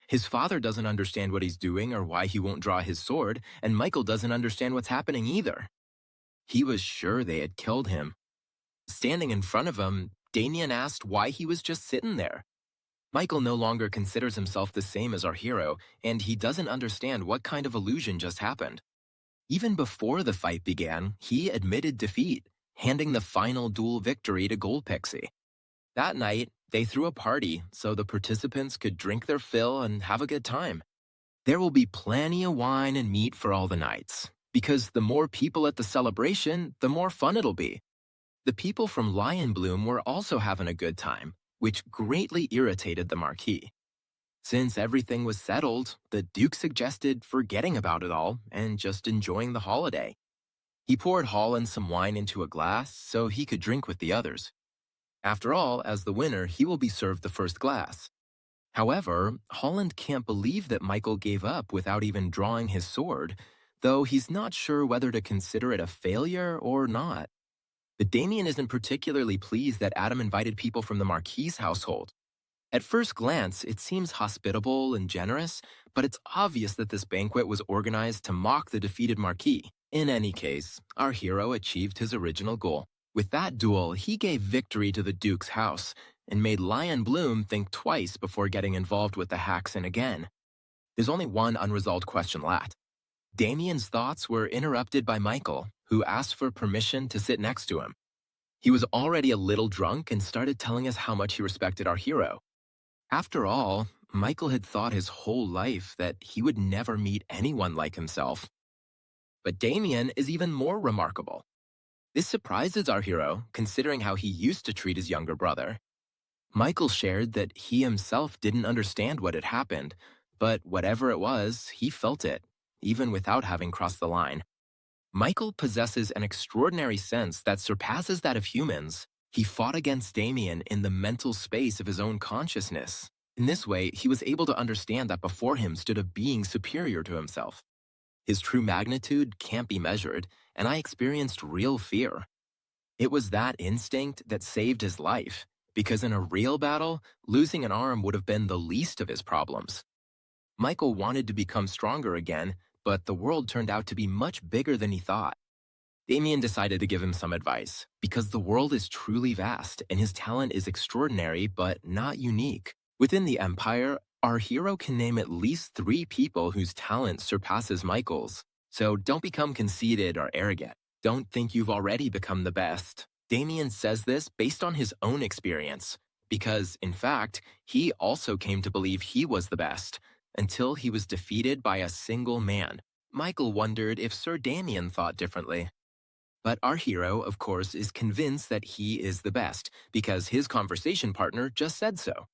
His father doesn't understand what he's doing or why he won't draw his sword, and Michael doesn't understand what's happening either. He was sure they had killed him. Standing in front of him, Damien asked why he was just sitting there. Michael no longer considers himself the same as our hero, and he doesn't understand what kind of illusion just happened. Even before the fight began, he admitted defeat, handing the final duel victory to Gold Pixie. That night, they threw a party so the participants could drink their fill and have a good time. There will be plenty of wine and meat for all the nights, because the more people at the celebration, the more fun it'll be. The people from Lion Bloom were also having a good time, which greatly irritated the Marquis. Since everything was settled, the Duke suggested forgetting about it all and just enjoying the holiday. He poured Holland some wine into a glass so he could drink with the others. After all, as the winner, he will be served the first glass. However, Holland can't believe that Michael gave up without even drawing his sword, though he's not sure whether to consider it a failure or not. But Damien isn't particularly pleased that Adam invited people from the Marquis' household. At first glance, it seems hospitable and generous, but it's obvious that this banquet was organized to mock the defeated Marquis. In any case, our hero achieved his original goal. With that duel, he gave victory to the Duke's house and made Lion Bloom think twice before getting involved with the Haxan again. There's only one unresolved question left. Damien's thoughts were interrupted by Michael, who asked for permission to sit next to him. He was already a little drunk and started telling us how much he respected our hero. After all, Michael had thought his whole life that he would never meet anyone like himself. But Damien is even more remarkable. This surprises our hero, considering how he used to treat his younger brother. Michael shared that he himself didn't understand what had happened, but whatever it was, he felt it, even without having crossed the line. Michael possesses an extraordinary sense that surpasses that of humans. He fought against Damien in the mental space of his own consciousness. In this way, he was able to understand that before him stood a being superior to himself. His true magnitude can't be measured, and I experienced real fear. It was that instinct that saved his life, because in a real battle, losing an arm would have been the least of his problems. Michael wanted to become stronger again, but the world turned out to be much bigger than he thought. Damien decided to give him some advice, because the world is truly vast and his talent is extraordinary but not unique. Within the Empire, our hero can name at least 3 people whose talent surpasses Michael's. So don't become conceited or arrogant. Don't think you've already become the best. Damien says this based on his own experience, because, in fact, he also came to believe he was the best, until he was defeated by a single man. Michael wondered if Sir Damien thought differently. But our hero, of course, is convinced that he is the best, because his conversation partner just said so.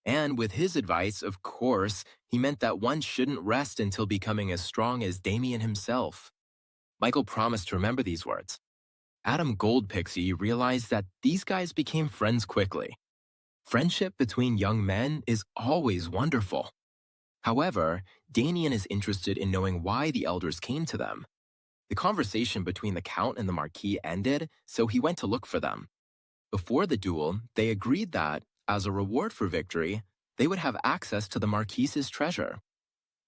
And with his advice, of course, he meant that one shouldn't rest until becoming as strong as Damien himself. Michael promised to remember these words. Adam Goldpixie realized that these guys became friends quickly. Friendship between young men is always wonderful. However, Damien is interested in knowing why the elders came to them. The conversation between the Count and the Marquis ended, so he went to look for them. Before the duel, they agreed that, as a reward for victory, they would have access to the Marquis's treasure.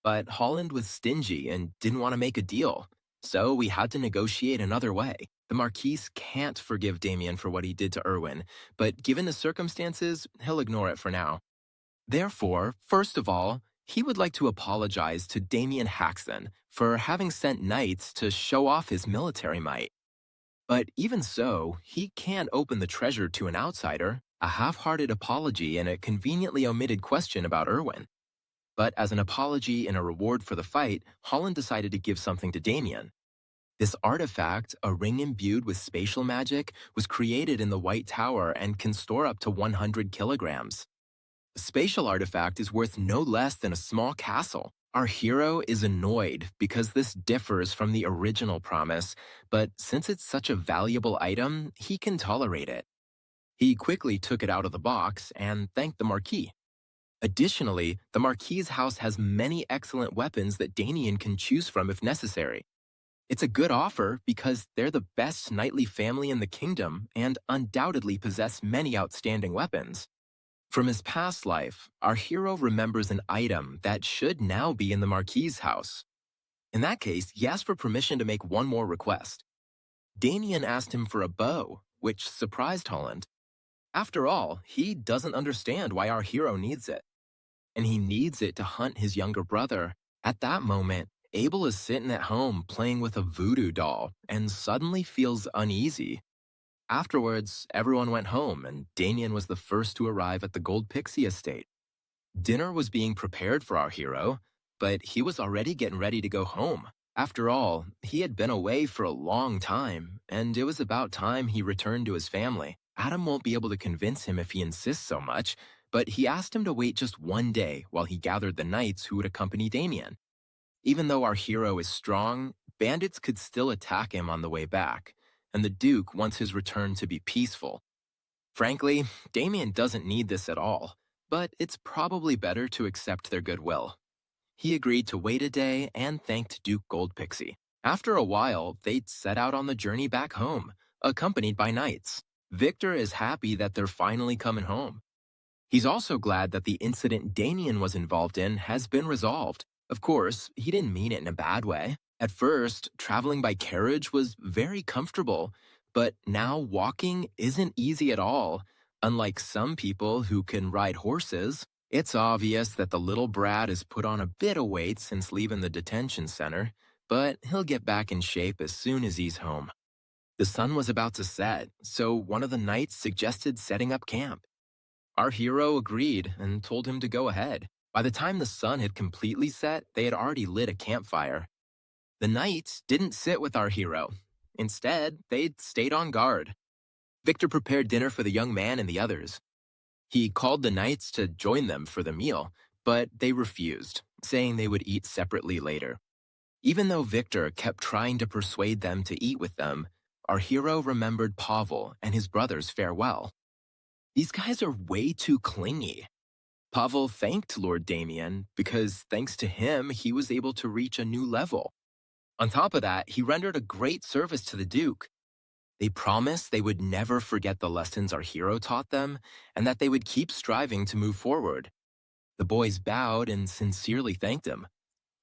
But Holland was stingy and didn't want to make a deal, so we had to negotiate another way. The Marquis can't forgive Damien for what he did to Erwin, but given the circumstances, he'll ignore it for now. Therefore, first of all, he would like to apologize to Damien Haxton for having sent knights to show off his military might. But even so, he can't open the treasure to an outsider, a half-hearted apology and a conveniently omitted question about Erwin. But as an apology and a reward for the fight, Holland decided to give something to Damien. This artifact, a ring imbued with spatial magic, was created in the White Tower and can store up to 100 kilograms. A spatial artifact is worth no less than a small castle. Our hero is annoyed because this differs from the original promise, but since it's such a valuable item, he can tolerate it. He quickly took it out of the box and thanked the Marquis. Additionally, the Marquis's house has many excellent weapons that Damien can choose from if necessary. It's a good offer because they're the best knightly family in the kingdom and undoubtedly possess many outstanding weapons. From his past life, our hero remembers an item that should now be in the Marquis's house. In that case, he asked for permission to make one more request. Damien asked him for a bow, which surprised Holland. After all, he doesn't understand why our hero needs it. And he needs it to hunt his younger brother. At that moment, Abel is sitting at home playing with a voodoo doll and suddenly feels uneasy. Afterwards, everyone went home and Damien was the first to arrive at the Gold Pixie estate. Dinner was being prepared for our hero, but he was already getting ready to go home. After all, he had been away for a long time, and it was about time he returned to his family. Adam won't be able to convince him if he insists so much, but he asked him to wait just one day while he gathered the knights who would accompany Damien. Even though our hero is strong, bandits could still attack him on the way back, and the Duke wants his return to be peaceful. Frankly, Damien doesn't need this at all, but it's probably better to accept their goodwill. He agreed to wait a day and thanked Duke Goldpixie. After a while, they'd set out on the journey back home, accompanied by knights. Victor is happy that they're finally coming home. He's also glad that the incident Damien was involved in has been resolved. Of course, he didn't mean it in a bad way. At first, traveling by carriage was very comfortable, but now walking isn't easy at all. Unlike some people who can ride horses, it's obvious that the little brat has put on a bit of weight since leaving the detention center, but he'll get back in shape as soon as he's home. The sun was about to set, so one of the knights suggested setting up camp. Our hero agreed and told him to go ahead. By the time the sun had completely set, they had already lit a campfire. The knights didn't sit with our hero. Instead, they stayed on guard. Victor prepared dinner for the young man and the others. He called the knights to join them for the meal, but they refused, saying they would eat separately later. Even though Victor kept trying to persuade them to eat with them, our hero remembered Pavel and his brother's farewell. These guys are way too clingy. Pavel thanked Lord Damien because thanks to him, he was able to reach a new level. On top of that, he rendered a great service to the Duke. They promised they would never forget the lessons our hero taught them and that they would keep striving to move forward. The boys bowed and sincerely thanked him.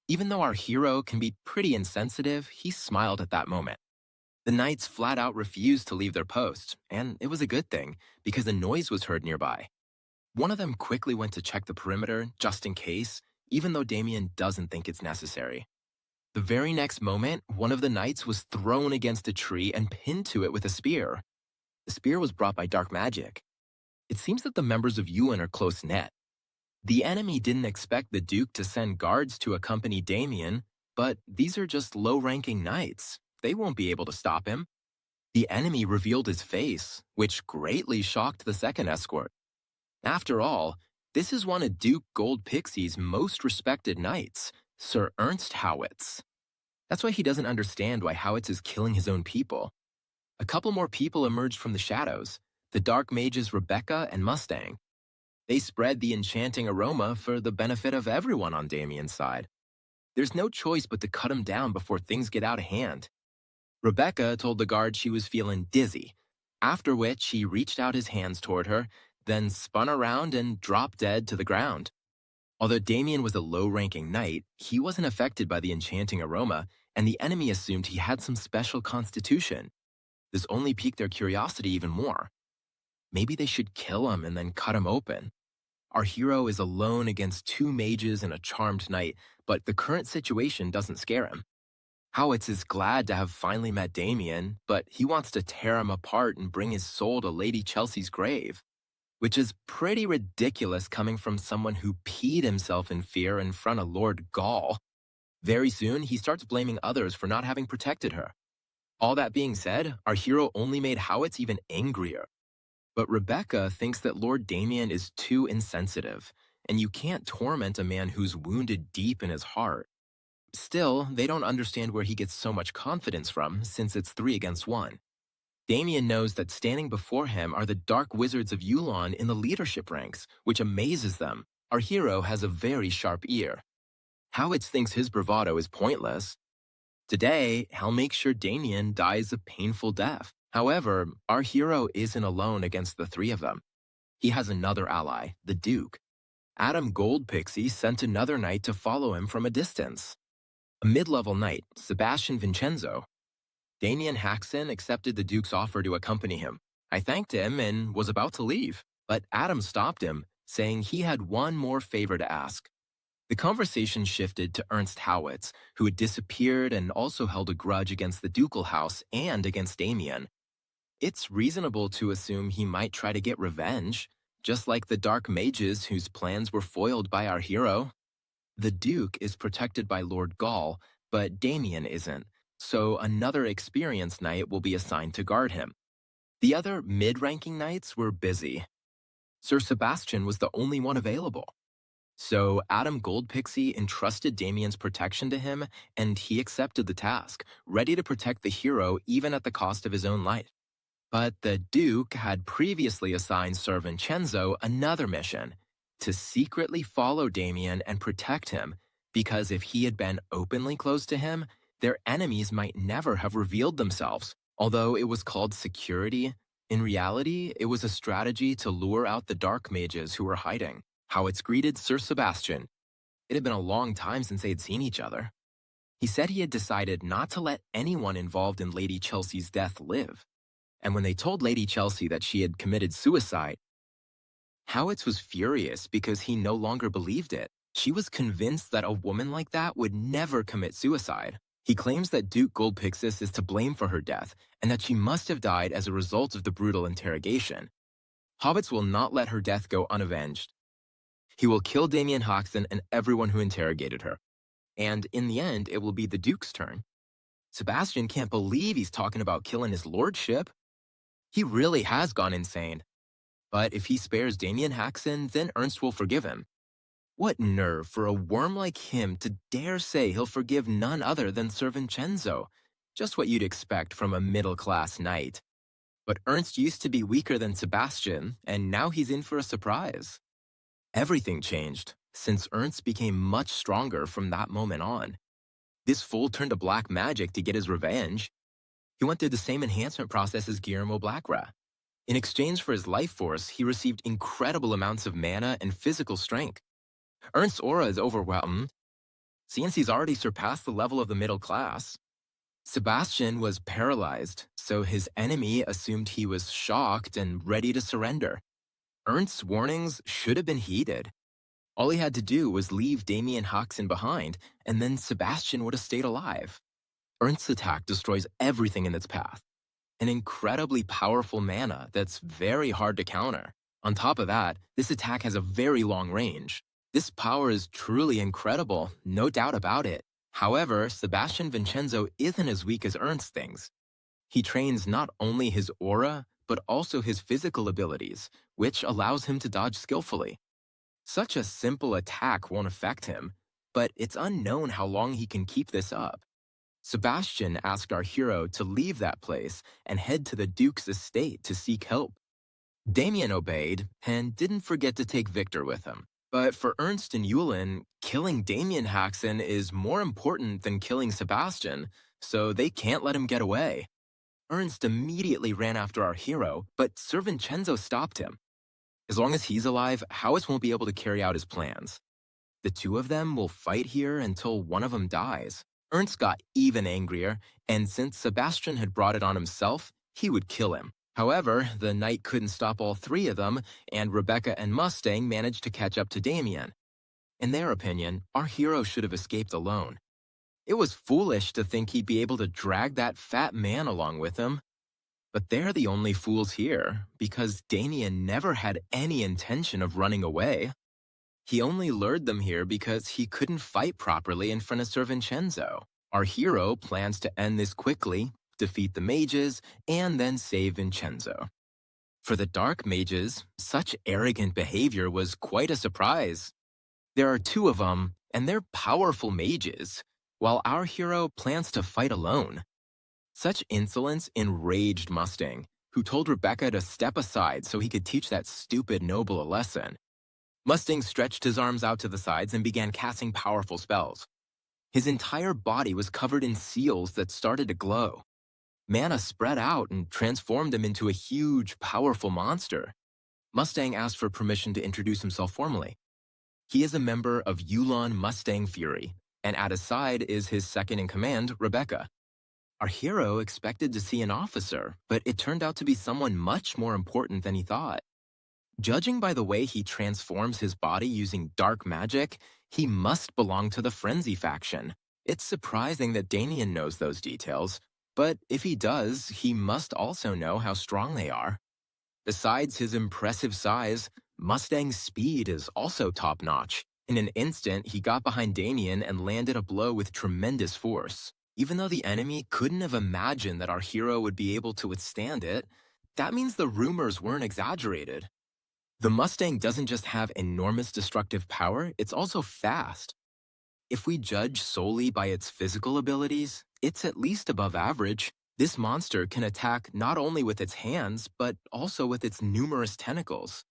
Even though our hero can be pretty insensitive, he smiled at that moment. The knights flat out refused to leave their post, and it was a good thing because a noise was heard nearby. One of them quickly went to check the perimeter just in case, even though Damien doesn't think it's necessary. The very next moment, one of the knights was thrown against a tree and pinned to it with a spear. The spear was brought by dark magic. It seems that the members of Yuan are close-knit. The enemy didn't expect the Duke to send guards to accompany Damien, but these are just low-ranking knights. They won't be able to stop him. The enemy revealed his face, which greatly shocked the second escort. After all, this is one of Duke Gold Pixie's most respected knights, Sir Ernst Howitz. That's why he doesn't understand why Howitz is killing his own people. A couple more people emerged from the shadows, the dark mages Rebecca and Mustang. They spread the enchanting aroma for the benefit of everyone on Damien's side. There's no choice but to cut him down before things get out of hand. Rebecca told the guard she was feeling dizzy, after which he reached out his hands toward her, then spun around and dropped dead to the ground. Although Damien was a low-ranking knight, he wasn't affected by the enchanting aroma, and the enemy assumed he had some special constitution. This only piqued their curiosity even more. Maybe they should kill him and then cut him open. Our hero is alone against two mages and a charmed knight, but the current situation doesn't scare him. Howitz is glad to have finally met Damien, but he wants to tear him apart and bring his soul to Lady Chelsea's grave, which is pretty ridiculous coming from someone who peed himself in fear in front of Lord Gaul. Very soon, he starts blaming others for not having protected her. All that being said, our hero only made Howitz even angrier. But Rebecca thinks that Lord Damien is too insensitive, and you can't torment a man who's wounded deep in his heart. Still, they don't understand where he gets so much confidence from, since it's 3 against 1. Damien knows that standing before him are the dark wizards of Yulon in the leadership ranks, which amazes them. Our hero has a very sharp ear. Howitz thinks his bravado is pointless. Today, he'll make sure Damien dies a painful death. However, our hero isn't alone against the 3 of them. He has another ally, the Duke. Adam Goldpixie sent another knight to follow him from a distance. A mid-level knight, Sebastian Vincenzo. Damien Haxon accepted the Duke's offer to accompany him. I thanked him and was about to leave, but Adam stopped him, saying he had one more favor to ask. The conversation shifted to Ernst Howitz, who had disappeared and also held a grudge against the ducal house and against Damien. It's reasonable to assume he might try to get revenge, just like the dark mages whose plans were foiled by our hero. The Duke is protected by Lord Gaul, but Damien isn't, so another experienced knight will be assigned to guard him. The other mid-ranking knights were busy. Sir Sebastian was the only one available. So Adam Goldpixie entrusted Damien's protection to him, and he accepted the task, ready to protect the hero even at the cost of his own life. But the Duke had previously assigned Sir Vincenzo another mission, to secretly follow Damien and protect him, because if he had been openly close to him, their enemies might never have revealed themselves. Although it was called security, in reality, it was a strategy to lure out the dark mages who were hiding. Howitz greeted Sir Sebastian. It had been a long time since they had seen each other. He said he had decided not to let anyone involved in Lady Chelsea's death live. And when they told Lady Chelsea that she had committed suicide, Howitz was furious because he no longer believed it. She was convinced that a woman like that would never commit suicide. He claims that Duke Goldpixis is to blame for her death and that she must have died as a result of the brutal interrogation. Howitz will not let her death go unavenged. He will kill Damien Hoxton and everyone who interrogated her. And in the end, it will be the Duke's turn. Sebastian can't believe he's talking about killing his lordship. He really has gone insane. But if he spares Damien Haxon, then Ernst will forgive him. What nerve for a worm like him to dare say he'll forgive none other than Sir Vincenzo. Just what you'd expect from a middle-class knight. But Ernst used to be weaker than Sebastian, and now he's in for a surprise. Everything changed, since Ernst became much stronger from that moment on. This fool turned to black magic to get his revenge. He went through the same enhancement process as Guillermo Blackra. In exchange for his life force, he received incredible amounts of mana and physical strength. Ernst's aura is overwhelmed, since he's already surpassed the level of the middle class. Sebastian was paralyzed, so his enemy assumed he was shocked and ready to surrender. Ernst's warnings should have been heeded. All he had to do was leave Damien Hoxton behind, and then Sebastian would have stayed alive. Ernst's attack destroys everything in its path. An incredibly powerful mana that's very hard to counter. On top of that, this attack has a very long range. This power is truly incredible, no doubt about it. However, Sebastian Vincenzo isn't as weak as Ernst thinks. He trains not only his aura, but also his physical abilities, which allows him to dodge skillfully. Such a simple attack won't affect him, but it's unknown how long he can keep this up. Sebastian asked our hero to leave that place and head to the Duke's estate to seek help. Damien obeyed and didn't forget to take Victor with him. But for Ernst and Yulin, killing Damien Haxon is more important than killing Sebastian, so they can't let him get away. Ernst immediately ran after our hero, but Sir Vincenzo stopped him. As long as he's alive, Howitt won't be able to carry out his plans. The two of them will fight here until one of them dies. Ernst got even angrier, and since Sebastian had brought it on himself, he would kill him. However, the knight couldn't stop all three of them, and Rebecca and Mustang managed to catch up to Damien. In their opinion, our hero should have escaped alone. It was foolish to think he'd be able to drag that fat man along with him. But they're the only fools here, because Damien never had any intention of running away. He only lured them here because he couldn't fight properly in front of Sir Vincenzo. Our hero plans to end this quickly, defeat the mages, and then save Vincenzo. For the dark mages, such arrogant behavior was quite a surprise. There are two of them, and they're powerful mages, while our hero plans to fight alone. Such insolence enraged Mustang, who told Rebecca to step aside so he could teach that stupid noble a lesson. Mustang stretched his arms out to the sides and began casting powerful spells. His entire body was covered in seals that started to glow. Mana spread out and transformed him into a huge, powerful monster. Mustang asked for permission to introduce himself formally. He is a member of Yulon Mustang Fury, and at his side is his second-in-command, Rebecca. Our hero expected to see an officer, but it turned out to be someone much more important than he thought. Judging by the way he transforms his body using dark magic, he must belong to the Frenzy faction. It's surprising that Damien knows those details, but if he does, he must also know how strong they are. Besides his impressive size, Mustang's speed is also top-notch. In an instant, he got behind Damien and landed a blow with tremendous force. Even though the enemy couldn't have imagined that our hero would be able to withstand it, that means the rumors weren't exaggerated. The Mustang doesn't just have enormous destructive power, it's also fast. If we judge solely by its physical abilities, it's at least above average. This monster can attack not only with its hands, but also with its numerous tentacles.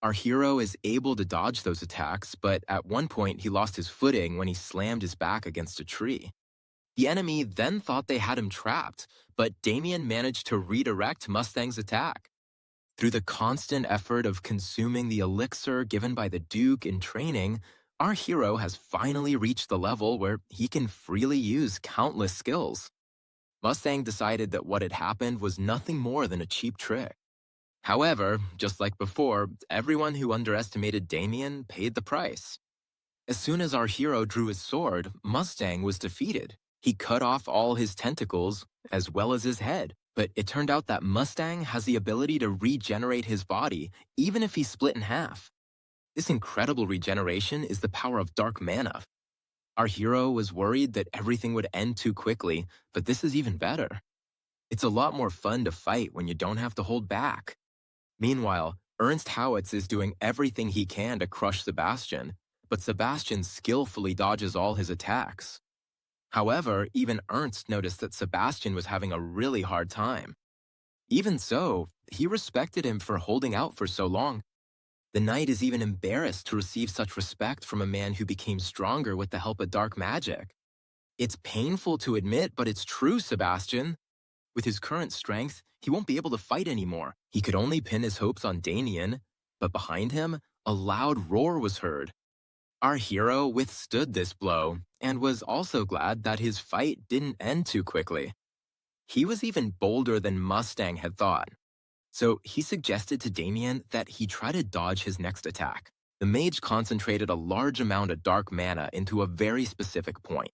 Our hero is able to dodge those attacks, but at one point he lost his footing when he slammed his back against a tree. The enemy then thought they had him trapped, but Damien managed to redirect Mustang's attack. Through the constant effort of consuming the elixir given by the Duke in training, our hero has finally reached the level where he can freely use countless skills. Mustang decided that what had happened was nothing more than a cheap trick. However, just like before, everyone who underestimated Damien paid the price. As soon as our hero drew his sword, Mustang was defeated. He cut off all his tentacles, as well as his head. But it turned out that Mustang has the ability to regenerate his body, even if he's split in half. This incredible regeneration is the power of dark mana. Our hero was worried that everything would end too quickly, but this is even better. It's a lot more fun to fight when you don't have to hold back. Meanwhile, Ernst Howitz is doing everything he can to crush Sebastian, but Sebastian skillfully dodges all his attacks. However, even Ernst noticed that Sebastian was having a really hard time. Even so, he respected him for holding out for so long. The knight is even embarrassed to receive such respect from a man who became stronger with the help of dark magic. It's painful to admit, but it's true, Sebastian. With his current strength, he won't be able to fight anymore. He could only pin his hopes on Damien, but behind him, a loud roar was heard. Our hero withstood this blow, and was also glad that his fight didn't end too quickly. He was even bolder than Mustang had thought. So he suggested to Damien that he try to dodge his next attack. The mage concentrated a large amount of dark mana into a very specific point.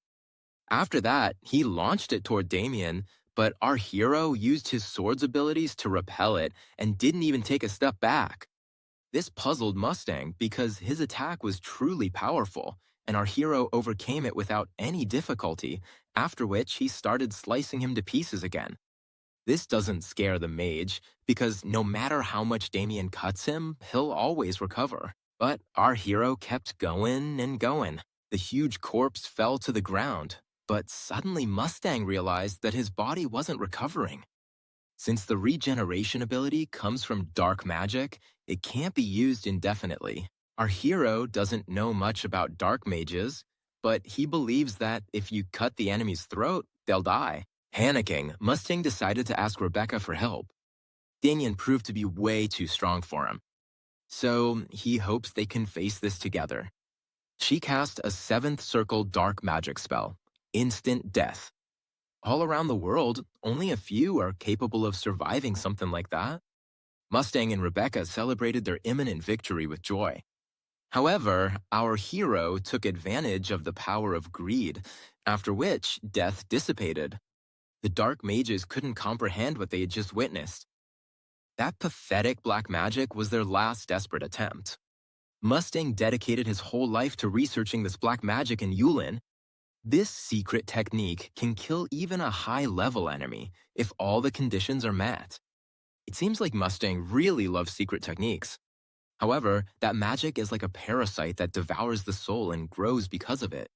After that, he launched it toward Damien, but our hero used his sword's abilities to repel it and didn't even take a step back. This puzzled Mustang because his attack was truly powerful, and our hero overcame it without any difficulty, after which he started slicing him to pieces again. This doesn't scare the mage, because no matter how much Damien cuts him, he'll always recover. But our hero kept going and going. The huge corpse fell to the ground, but suddenly Mustang realized that his body wasn't recovering. Since the regeneration ability comes from dark magic, it can't be used indefinitely. Our hero doesn't know much about dark mages, but he believes that if you cut the enemy's throat, they'll die. Panicking, Mustang decided to ask Rebecca for help. Damien proved to be way too strong for him, so he hopes they can face this together. She cast a 7th circle dark magic spell, instant death. All around the world, only a few are capable of surviving something like that. Mustang and Rebecca celebrated their imminent victory with joy. However, our hero took advantage of the power of greed, after which death dissipated. The dark mages couldn't comprehend what they had just witnessed. That pathetic black magic was their last desperate attempt. Mustang dedicated his whole life to researching this black magic in Yulin. This secret technique can kill even a high-level enemy if all the conditions are met. It seems like Mustang really loves secret techniques. However, that magic is like a parasite that devours the soul and grows because of it.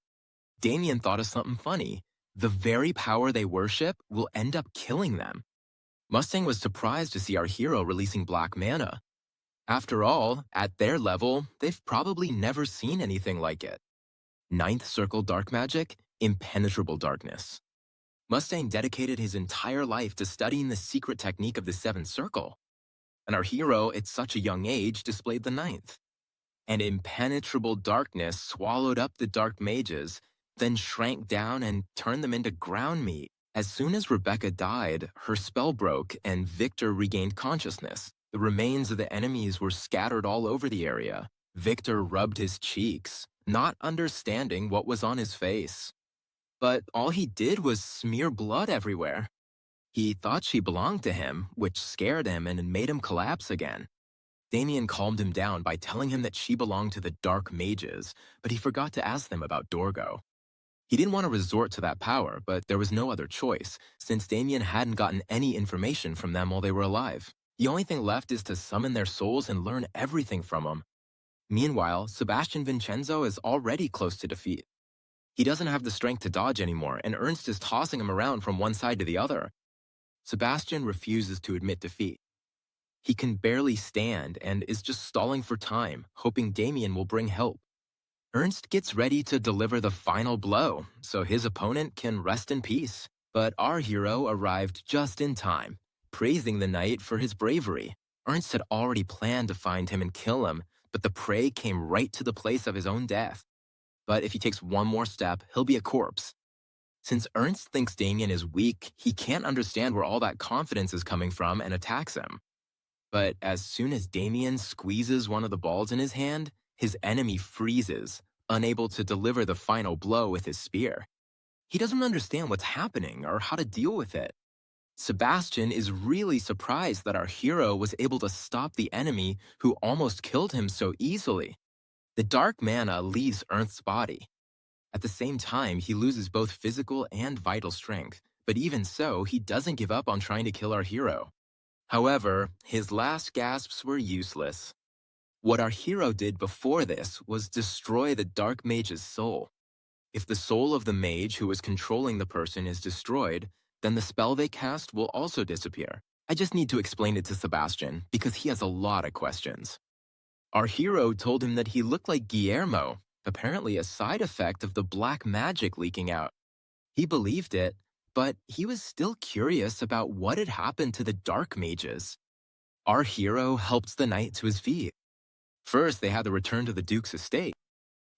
Damien thought of something funny. The very power they worship will end up killing them. Mustang was surprised to see our hero releasing black mana. After all, at their level, they've probably never seen anything like it. 9th circle dark magic, impenetrable darkness. Mustang dedicated his entire life to studying the secret technique of the 7th circle. And our hero, at such a young age, displayed the 9th. And impenetrable darkness swallowed up the dark mages, then shrank down and turned them into ground meat. As soon as Rebecca died, her spell broke and Victor regained consciousness. The remains of the enemies were scattered all over the area. Victor rubbed his cheeks, not understanding what was on his face. But all he did was smear blood everywhere. He thought she belonged to him, which scared him and made him collapse again. Damien calmed him down by telling him that she belonged to the Dark Mages, but he forgot to ask them about Dorgo. He didn't want to resort to that power, but there was no other choice, since Damien hadn't gotten any information from them while they were alive. The only thing left is to summon their souls and learn everything from them. Meanwhile, Sebastian Vincenzo is already close to defeat. He doesn't have the strength to dodge anymore, and Ernst is tossing him around from one side to the other. Sebastian refuses to admit defeat. He can barely stand and is just stalling for time, hoping Damien will bring help. Ernst gets ready to deliver the final blow, so his opponent can rest in peace. But our hero arrived just in time, praising the knight for his bravery. Ernst had already planned to find him and kill him, but the prey came right to the place of his own death. But if he takes one more step, he'll be a corpse. Since Ernst thinks Damien is weak, he can't understand where all that confidence is coming from and attacks him. But as soon as Damien squeezes one of the balls in his hand, his enemy freezes, unable to deliver the final blow with his spear. He doesn't understand what's happening or how to deal with it. Sebastian is really surprised that our hero was able to stop the enemy who almost killed him so easily. The dark mana leaves Ernst's body. At the same time, he loses both physical and vital strength, but even so, he doesn't give up on trying to kill our hero. However, his last gasps were useless. What our hero did before this was destroy the dark mage's soul. If the soul of the mage who was controlling the person is destroyed, then the spell they cast will also disappear. I just need to explain it to Sebastian, because he has a lot of questions. Our hero told him that he looked like Guillermo, apparently a side effect of the black magic leaking out. He believed it, but he was still curious about what had happened to the dark mages. Our hero helped the knight to his feet. First, they had to return to the Duke's estate,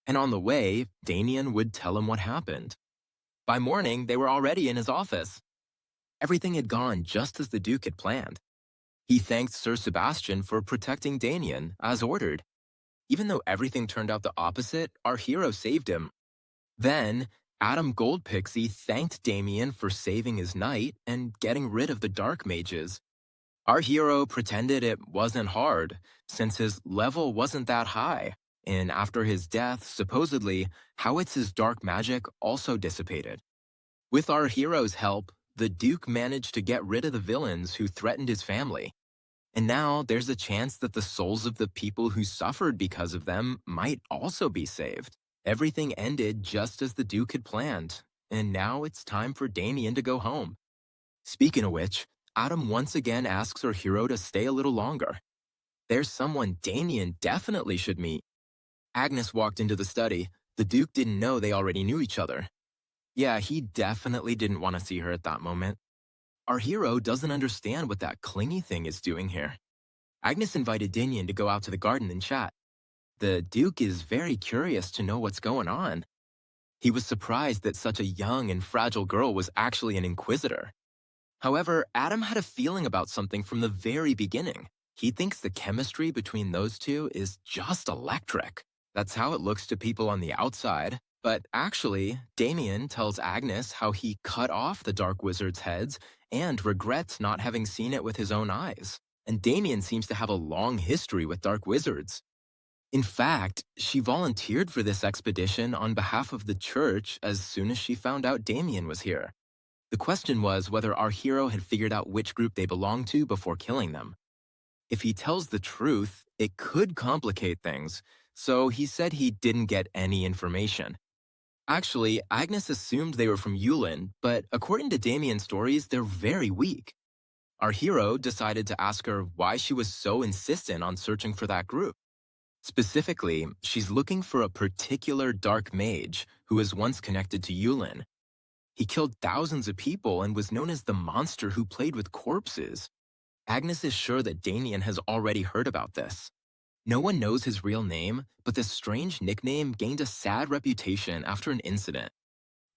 and on the way, Damien would tell him what happened. By morning, they were already in his office. Everything had gone just as the Duke had planned. He thanked Sir Sebastian for protecting Damien, as ordered. Even though everything turned out the opposite, our hero saved him. Then, Adam Goldpixie thanked Damien for saving his knight and getting rid of the dark mages. Our hero pretended it wasn't hard, since his level wasn't that high, and after his death, supposedly, Howitz's dark magic also dissipated. With our hero's help, the Duke managed to get rid of the villains who threatened his family. And now there's a chance that the souls of the people who suffered because of them might also be saved. Everything ended just as the Duke had planned, and now it's time for Damien to go home. Speaking of which, Adam once again asks our hero to stay a little longer. There's someone Damien definitely should meet. Agnes walked into the study. The Duke didn't know they already knew each other. Yeah, he definitely didn't want to see her at that moment. Our hero doesn't understand what that clingy thing is doing here. Agnes invited Damien to go out to the garden and chat. The Duke is very curious to know what's going on. He was surprised that such a young and fragile girl was actually an inquisitor. However, Adam had a feeling about something from the very beginning. He thinks the chemistry between those two is just electric. That's how it looks to people on the outside. But actually, Damien tells Agnes how he cut off the Dark Wizard's heads and regrets not having seen it with his own eyes. And Damien seems to have a long history with Dark Wizards. In fact, she volunteered for this expedition on behalf of the church as soon as she found out Damien was here. The question was whether our hero had figured out which group they belonged to before killing them. If he tells the truth, it could complicate things, so he said he didn't get any information. Actually, Agnes assumed they were from Yulin, but according to Damien's stories, they're very weak. Our hero decided to ask her why she was so insistent on searching for that group. Specifically, she's looking for a particular dark mage who was once connected to Yulin. He killed thousands of people and was known as the monster who played with corpses. Agnes is sure that Damien has already heard about this. No one knows his real name, but this strange nickname gained a sad reputation after an incident.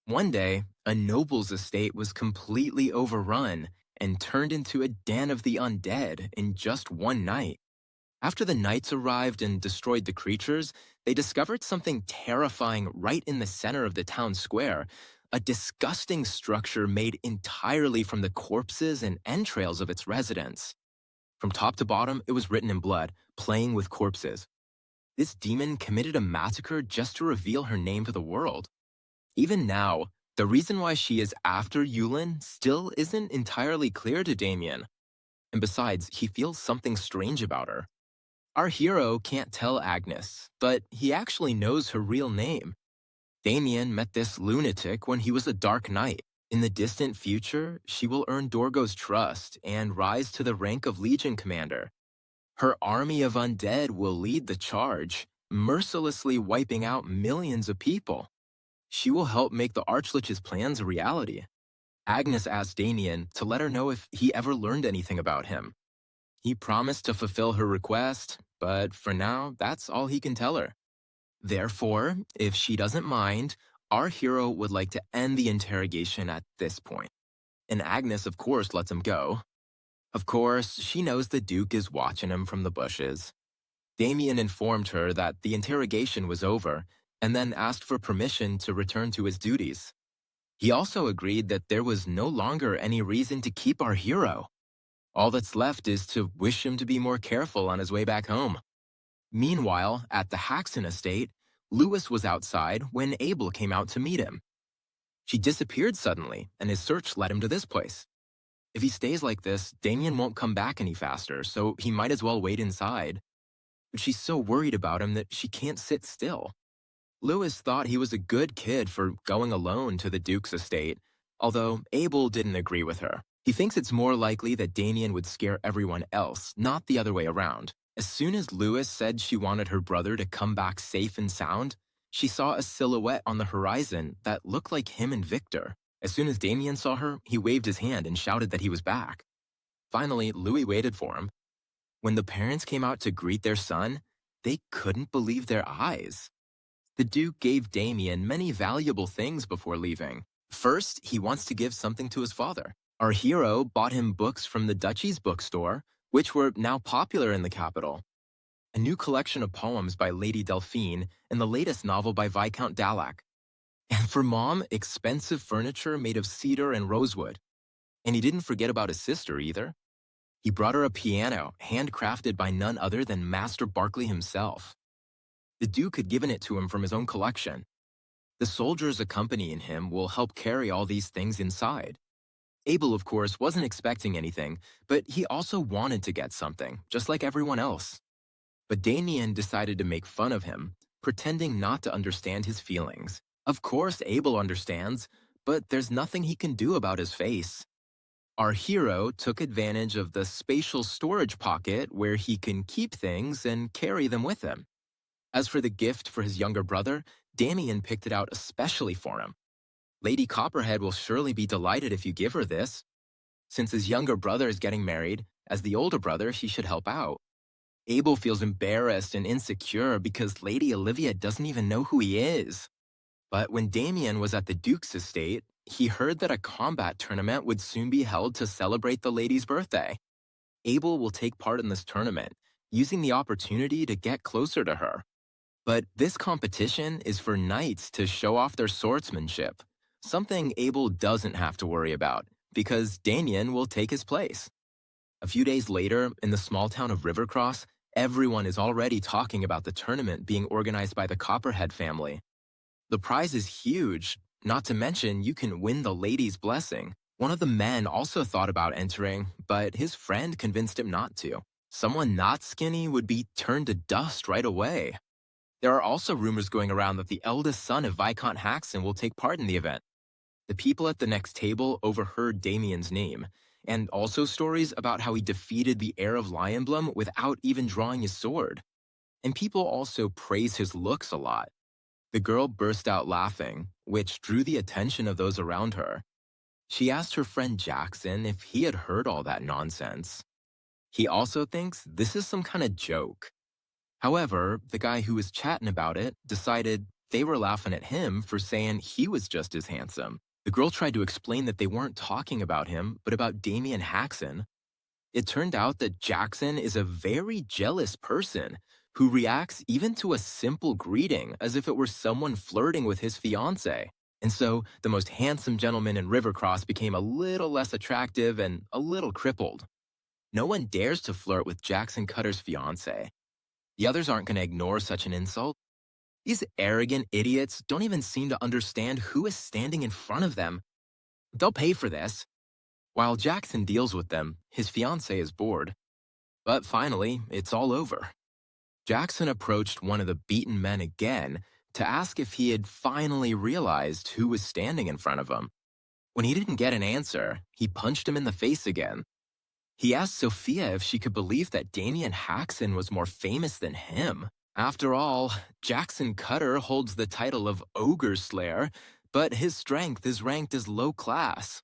One day, a noble's estate was completely overrun and turned into a den of the undead in just one night. After the knights arrived and destroyed the creatures, they discovered something terrifying right in the center of the town square, a disgusting structure made entirely from the corpses and entrails of its residents. From top to bottom, it was written in blood, playing with corpses. This demon committed a massacre just to reveal her name to the world. Even now, the reason why she is after Yulin still isn't entirely clear to Damien. And besides, he feels something strange about her. Our hero can't tell Agnes, but he actually knows her real name. Damien met this lunatic when he was a Dark Knight. In the distant future, she will earn Dorgo's trust and rise to the rank of Legion Commander. Her army of undead will lead the charge, mercilessly wiping out millions of people. She will help make the Archlich's plans a reality. Agnes asked Damien to let her know if he ever learned anything about him. He promised to fulfill her request, but for now, that's all he can tell her. Therefore, if she doesn't mind, our hero would like to end the interrogation at this point. And Agnes, of course, lets him go. Of course, she knows the Duke is watching him from the bushes. Damien informed her that the interrogation was over and then asked for permission to return to his duties. He also agreed that there was no longer any reason to keep our hero. All that's left is to wish him to be more careful on his way back home. Meanwhile, at the Haxon estate, Lewis was outside when Abel came out to meet him. She disappeared suddenly, and his search led him to this place. If he stays like this, Damien won't come back any faster, so he might as well wait inside. But she's so worried about him that she can't sit still. Lewis thought he was a good kid for going alone to the Duke's estate, although Abel didn't agree with her. He thinks it's more likely that Damien would scare everyone else, not the other way around. As soon as Lewis said she wanted her brother to come back safe and sound, she saw a silhouette on the horizon that looked like him and Victor. As soon as Damien saw her, he waved his hand and shouted that he was back. Finally, Louis waited for him. When the parents came out to greet their son, they couldn't believe their eyes. The Duke gave Damien many valuable things before leaving. First, he wants to give something to his father. Our hero bought him books from the Duchy's bookstore, which were now popular in the capital. A new collection of poems by Lady Delphine and the latest novel by Viscount Dallac. And for Mom, expensive furniture made of cedar and rosewood. And he didn't forget about his sister either. He brought her a piano, handcrafted by none other than Master Barkley himself. The Duke had given it to him from his own collection. The soldiers accompanying him will help carry all these things inside. Abel, of course, wasn't expecting anything, but he also wanted to get something, just like everyone else. But Damien decided to make fun of him, pretending not to understand his feelings. Of course, Abel understands, but there's nothing he can do about his face. Our hero took advantage of the spatial storage pocket where he can keep things and carry them with him. As for the gift for his younger brother, Damien picked it out especially for him. Lady Copperhead will surely be delighted if you give her this. Since his younger brother is getting married, as the older brother, he should help out. Abel feels embarrassed and insecure because Lady Olivia doesn't even know who he is. But when Damien was at the Duke's estate, he heard that a combat tournament would soon be held to celebrate the lady's birthday. Abel will take part in this tournament, using the opportunity to get closer to her. But this competition is for knights to show off their swordsmanship, something Abel doesn't have to worry about, because Damien will take his place. A few days later, in the small town of Rivercross, everyone is already talking about the tournament being organized by the Copperhead family. The prize is huge, not to mention you can win the lady's blessing. One of the men also thought about entering, but his friend convinced him not to. Someone not skinny would be turned to dust right away. There are also rumors going around that the eldest son of Viscount Haxon will take part in the event. The people at the next table overheard Damien's name, and also stories about how he defeated the heir of Lionblum without even drawing his sword. And people also praise his looks a lot. The girl burst out laughing, which drew the attention of those around her. She asked her friend Jackson if he had heard all that nonsense. He also thinks this is some kind of joke. However, the guy who was chatting about it decided they were laughing at him for saying he was just as handsome. The girl tried to explain that they weren't talking about him, but about Damien Haxon. It turned out that Jackson is a very jealous person who reacts even to a simple greeting as if it were someone flirting with his fiancée. And so, the most handsome gentleman in Rivercross became a little less attractive and a little crippled. No one dares to flirt with Jackson Cutter's fiancée. The others aren't going to ignore such an insult. These arrogant idiots don't even seem to understand who is standing in front of them. They'll pay for this. While Jackson deals with them, his fiancée is bored. But finally, it's all over. Jackson approached one of the beaten men again to ask if he had finally realized who was standing in front of him. When he didn't get an answer, he punched him in the face again. He asked Sophia if she could believe that Damien Haxon was more famous than him. After all, Jackson Cutter holds the title of Ogre Slayer, but his strength is ranked as low class.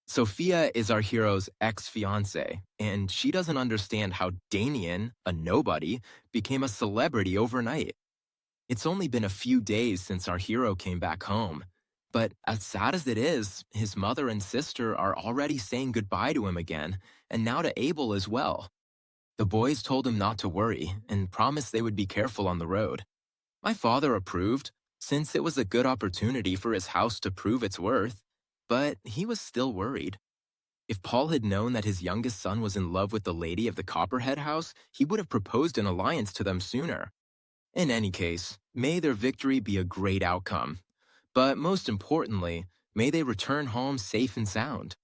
Sophia is our hero's ex-fiancée, and she doesn't understand how Damien, a nobody, became a celebrity overnight. It's only been a few days since our hero came back home, but as sad as it is, his mother and sister are already saying goodbye to him again, and now to Abel as well. The boys told him not to worry and promised they would be careful on the road. My father approved, since it was a good opportunity for his house to prove its worth, but he was still worried. If Paul had known that his youngest son was in love with the lady of the Copperhead house, he would have proposed an alliance to them sooner. In any case, may their victory be a great outcome. But most importantly, may they return home safe and sound.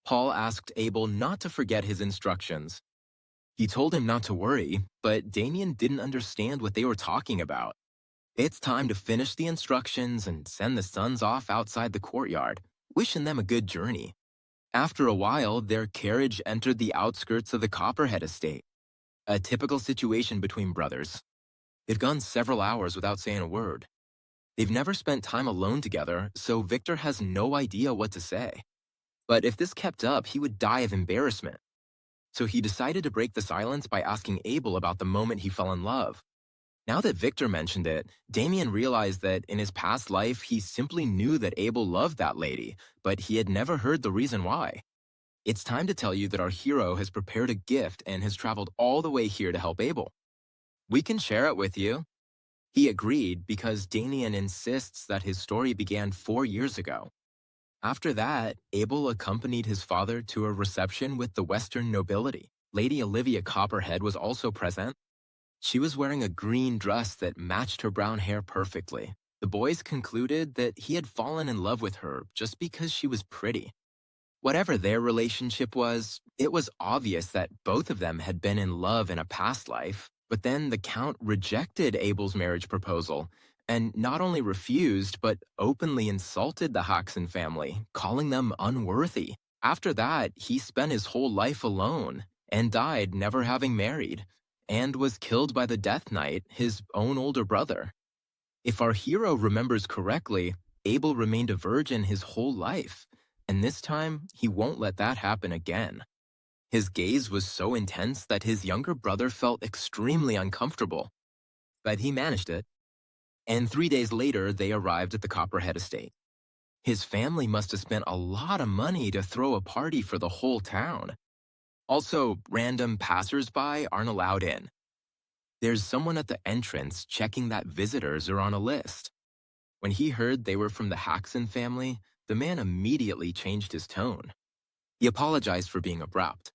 Paul asked Abel not to forget his instructions. He told him not to worry, but Damien didn't understand what they were talking about. It's time to finish the instructions and send the sons off outside the courtyard, wishing them a good journey. After a while, their carriage entered the outskirts of the Copperhead estate. A typical situation between brothers. They've gone several hours without saying a word. They've never spent time alone together, so Victor has no idea what to say. But if this kept up, he would die of embarrassment. So he decided to break the silence by asking Abel about the moment he fell in love. Now that Victor mentioned it, Damien realized that in his past life he simply knew that Abel loved that lady, but he had never heard the reason why. It's time to tell you that our hero has prepared a gift and has traveled all the way here to help Abel. We can share it with you. He agreed because Damien insists that his story began 4 years ago. After that, Abel accompanied his father to a reception with the Western nobility. Lady Olivia Copperhead was also present. She was wearing a green dress that matched her brown hair perfectly. The boys concluded that he had fallen in love with her just because she was pretty. Whatever their relationship was, it was obvious that both of them had been in love in a past life. But then the Count rejected Abel's marriage proposal, and not only refused, but openly insulted the Haxon family, calling them unworthy. After that, he spent his whole life alone and died never having married, and was killed by the Death Knight, his own older brother. If our hero remembers correctly, Abel remained a virgin his whole life, and this time he won't let that happen again. His gaze was so intense that his younger brother felt extremely uncomfortable, but he managed it. And 3 days later, they arrived at the Copperhead estate. His family must have spent a lot of money to throw a party for the whole town. Also, random passersby aren't allowed in. There's someone at the entrance checking that visitors are on a list. When he heard they were from the Haxon family, the man immediately changed his tone. He apologized for being abrupt.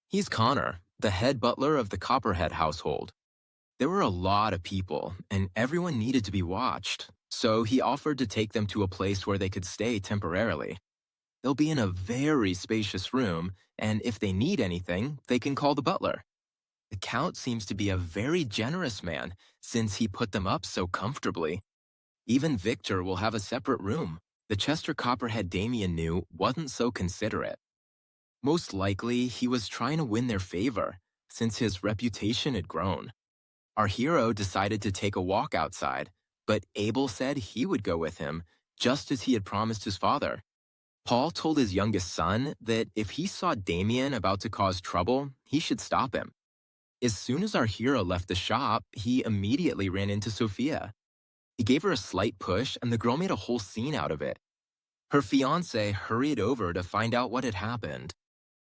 He's Connor, the head butler of the Copperhead household. There were a lot of people, and everyone needed to be watched, so he offered to take them to a place where they could stay temporarily. They'll be in a very spacious room, and if they need anything, they can call the butler. The Count seems to be a very generous man, since he put them up so comfortably. Even Victor will have a separate room. The Chester Copperhead Damien knew wasn't so considerate. Most likely, he was trying to win their favor, since his reputation had grown. Our hero decided to take a walk outside, but Abel said he would go with him, just as he had promised his father. Paul told his youngest son that if he saw Damien about to cause trouble, he should stop him. As soon as our hero left the shop, he immediately ran into Sophia. He gave her a slight push, and the girl made a whole scene out of it. Her fiancé hurried over to find out what had happened.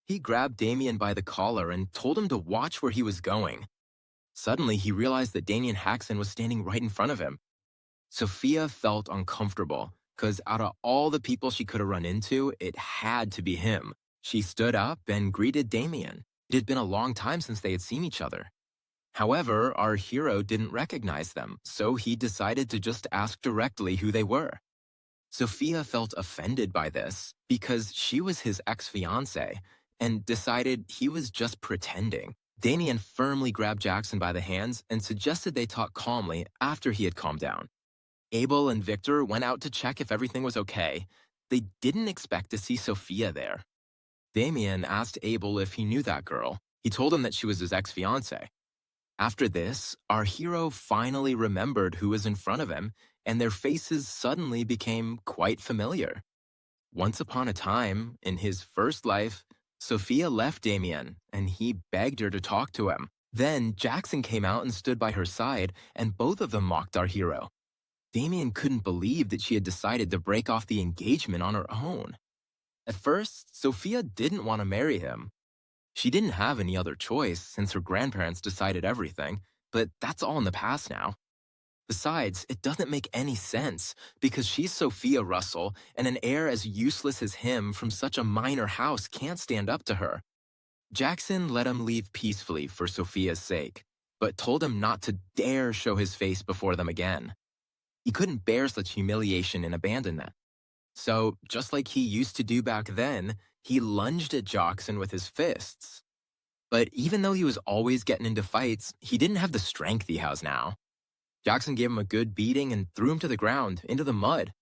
He grabbed Damien by the collar and told him to watch where he was going. Suddenly, he realized that Damien Haxon was standing right in front of him. Sophia felt uncomfortable, because out of all the people she could have run into, it had to be him. She stood up and greeted Damien. It had been a long time since they had seen each other. However, our hero didn't recognize them, so he decided to just ask directly who they were. Sophia felt offended by this because she was his ex-fiancée and decided he was just pretending. Damien firmly grabbed Jackson by the hands and suggested they talk calmly after he had calmed down. Abel and Victor went out to check if everything was okay. They didn't expect to see Sophia there. Damien asked Abel if he knew that girl. He told him that she was his ex-fiancée. After this, our hero finally remembered who was in front of him, and their faces suddenly became quite familiar. Once upon a time, in his first life, Sophia left Damien, and he begged her to talk to him. Then Jackson came out and stood by her side, and both of them mocked our hero. Damien couldn't believe that she had decided to break off the engagement on her own. At first, Sophia didn't want to marry him. She didn't have any other choice since her grandparents decided everything, but that's all in the past now. Besides, it doesn't make any sense because she's Sophia Russell, and an heir as useless as him from such a minor house can't stand up to her. Jackson let him leave peacefully for Sophia's sake, but told him not to dare show his face before them again. He couldn't bear such humiliation and abandonment. So, just like he used to do back then, he lunged at Jackson with his fists. But even though he was always getting into fights, he didn't have the strength he has now. Jackson gave him a good beating and threw him to the ground, into the mud.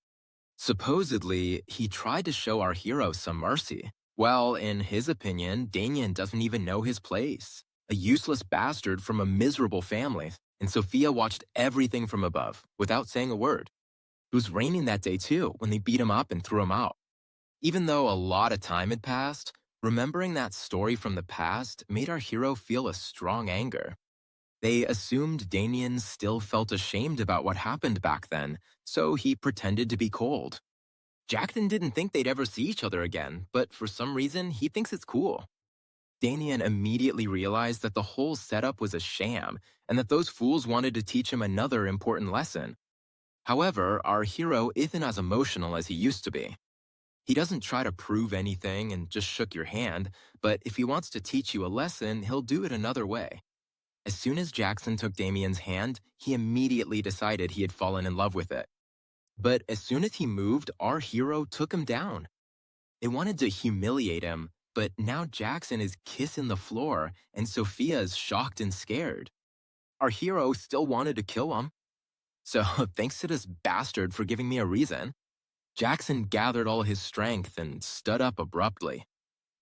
Supposedly, he tried to show our hero some mercy. Well, in his opinion, Damien doesn't even know his place. A useless bastard from a miserable family, and Sophia watched everything from above, without saying a word. It was raining that day too, when they beat him up and threw him out. Even though a lot of time had passed, remembering that story from the past made our hero feel a strong anger. They assumed Damien still felt ashamed about what happened back then, so he pretended to be cold. Jackson didn't think they'd ever see each other again, but for some reason, he thinks it's cool. Damien immediately realized that the whole setup was a sham, and that those fools wanted to teach him another important lesson. However, our hero isn't as emotional as he used to be. He doesn't try to prove anything and just shook your hand, but if he wants to teach you a lesson, he'll do it another way. As soon as Jackson took Damien's hand, he immediately decided he had fallen in love with it. But as soon as he moved, our hero took him down. They wanted to humiliate him, but now Jackson is kissing the floor, and Sophia is shocked and scared. Our hero still wanted to kill him. So thanks to this bastard for giving me a reason. Jackson gathered all his strength and stood up abruptly.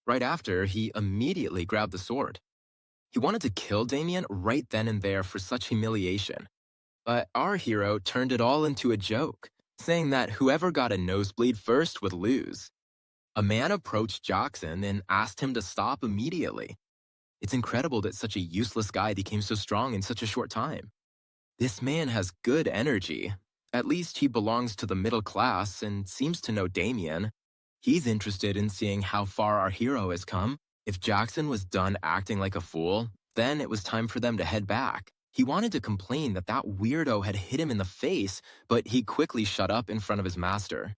Right after, he immediately grabbed the sword. He wanted to kill Damien right then and there for such humiliation. But our hero turned it all into a joke, saying that whoever got a nosebleed first would lose. A man approached Jackson and asked him to stop immediately. It's incredible that such a useless guy became so strong in such a short time. This man has good energy. At least he belongs to the middle class and seems to know Damien. He's interested in seeing how far our hero has come. If Jackson was done acting like a fool, then it was time for them to head back. He wanted to complain that that weirdo had hit him in the face, but he quickly shut up in front of his master.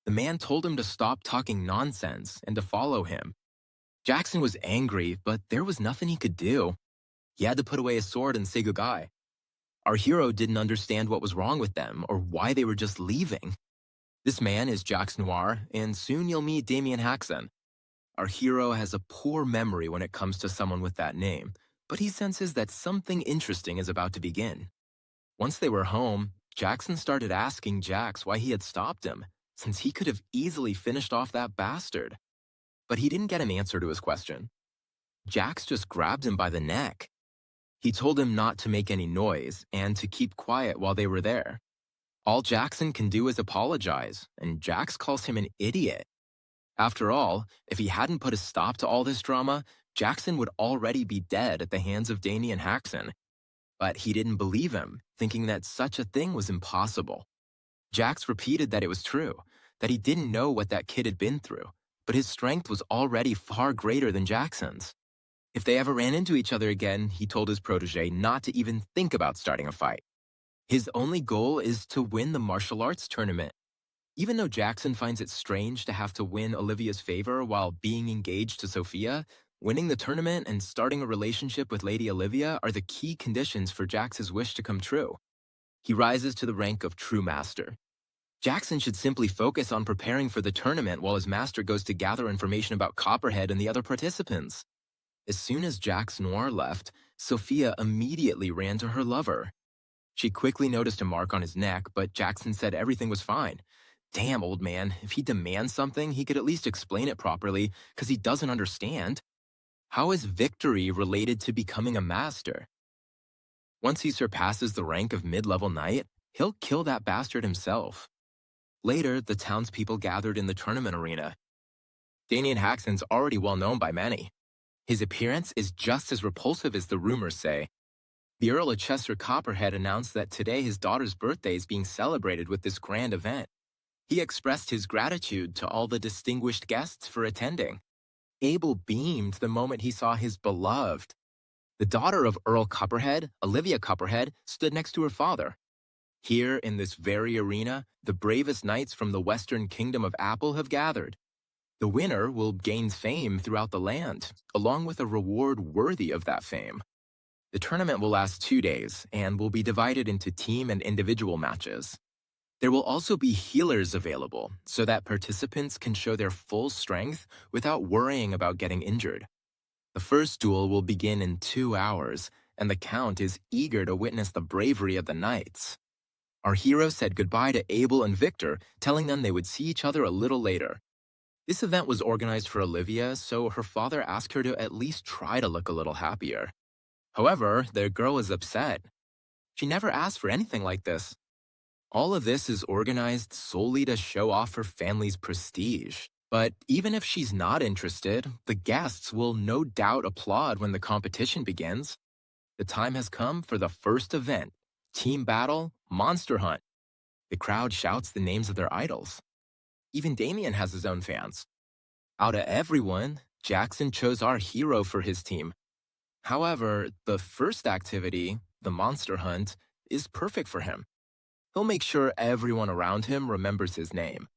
The man told him to stop talking nonsense and to follow him. Jackson was angry, but there was nothing he could do. He had to put away his sword and say goodbye. Our hero didn't understand what was wrong with them or why they were just leaving. This man is Jax Noir, and soon you'll meet Damien Haxon. Our hero has a poor memory when it comes to someone with that name, but he senses that something interesting is about to begin. Once they were home, Jackson started asking Jax why he had stopped him, since he could have easily finished off that bastard. But he didn't get an answer to his question. Jax just grabbed him by the neck. He told him not to make any noise and to keep quiet while they were there. All Jackson can do is apologize, and Jax calls him an idiot. After all, if he hadn't put a stop to all this drama, Jackson would already be dead at the hands of Damien Haxon. But he didn't believe him, thinking that such a thing was impossible. Jax repeated that it was true, that he didn't know what that kid had been through, but his strength was already far greater than Jackson's. If they ever ran into each other again, he told his protege not to even think about starting a fight. His only goal is to win the martial arts tournament. Even though Jackson finds it strange to have to win Olivia's favor while being engaged to Sophia, winning the tournament and starting a relationship with Lady Olivia are the key conditions for Jax's wish to come true. He rises to the rank of true master. Jackson should simply focus on preparing for the tournament while his master goes to gather information about Copperhead and the other participants. As soon as Jax Noir left, Sophia immediately ran to her lover. She quickly noticed a mark on his neck, but Jackson said everything was fine. Damn, old man, if he demands something, he could at least explain it properly, because he doesn't understand. How is victory related to becoming a master? Once he surpasses the rank of mid-level knight, he'll kill that bastard himself. Later, the townspeople gathered in the tournament arena. Damien Haxon's already well known by many. His appearance is just as repulsive as the rumors say. The Earl of Chester Copperhead announced that today his daughter's birthday is being celebrated with this grand event. He expressed his gratitude to all the distinguished guests for attending. Abel beamed the moment he saw his beloved. The daughter of Earl Copperhead, Olivia Copperhead, stood next to her father. Here in this very arena, the bravest knights from the western kingdom of Apple have gathered. The winner will gain fame throughout the land, along with a reward worthy of that fame. The tournament will last 2 days and will be divided into team and individual matches. There will also be healers available so that participants can show their full strength without worrying about getting injured. The first duel will begin in 2 hours, and the Count is eager to witness the bravery of the knights. Our hero said goodbye to Abel and Victor, telling them they would see each other a little later. This event was organized for Olivia, so her father asked her to at least try to look a little happier. However, their girl is upset. She never asked for anything like this. All of this is organized solely to show off her family's prestige. But even if she's not interested, the guests will no doubt applaud when the competition begins. The time has come for the first event, Team Battle, Monster Hunt. The crowd shouts the names of their idols. Even Damien has his own fans. Out of everyone, Jackson chose our hero for his team. However, the first activity, the Monster Hunt, is perfect for him. He'll make sure everyone around him remembers his name.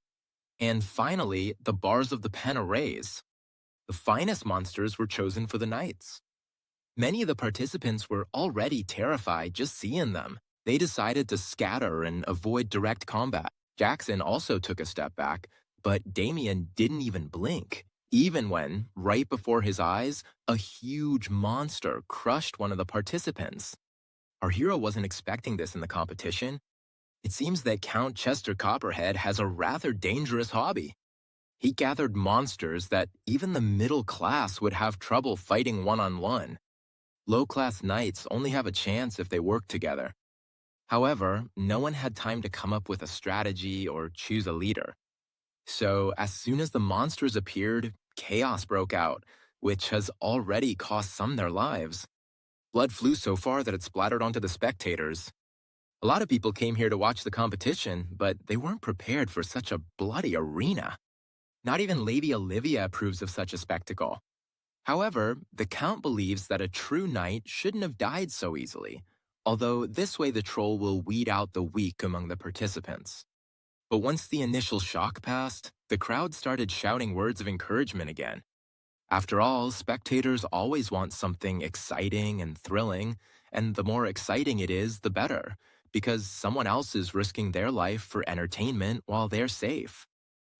And finally, the bars of the pen are raised. The finest monsters were chosen for the knights. Many of the participants were already terrified just seeing them. They decided to scatter and avoid direct combat. Jackson also took a step back, but Damien didn't even blink, even when, right before his eyes, a huge monster crushed one of the participants. Our hero wasn't expecting this in the competition. It seems that Count Chester Copperhead has a rather dangerous hobby. He gathered monsters that even the middle class would have trouble fighting one-on-one. Low-class knights only have a chance if they work together. However, no one had time to come up with a strategy or choose a leader. So, as soon as the monsters appeared, chaos broke out, which has already cost some their lives. Blood flew so far that it splattered onto the spectators. A lot of people came here to watch the competition, but they weren't prepared for such a bloody arena. Not even Lady Olivia approves of such a spectacle. However, the Count believes that a true knight shouldn't have died so easily, although this way the troll will weed out the weak among the participants. But once the initial shock passed, the crowd started shouting words of encouragement again. After all, spectators always want something exciting and thrilling, and the more exciting it is, the better, because someone else is risking their life for entertainment while they're safe.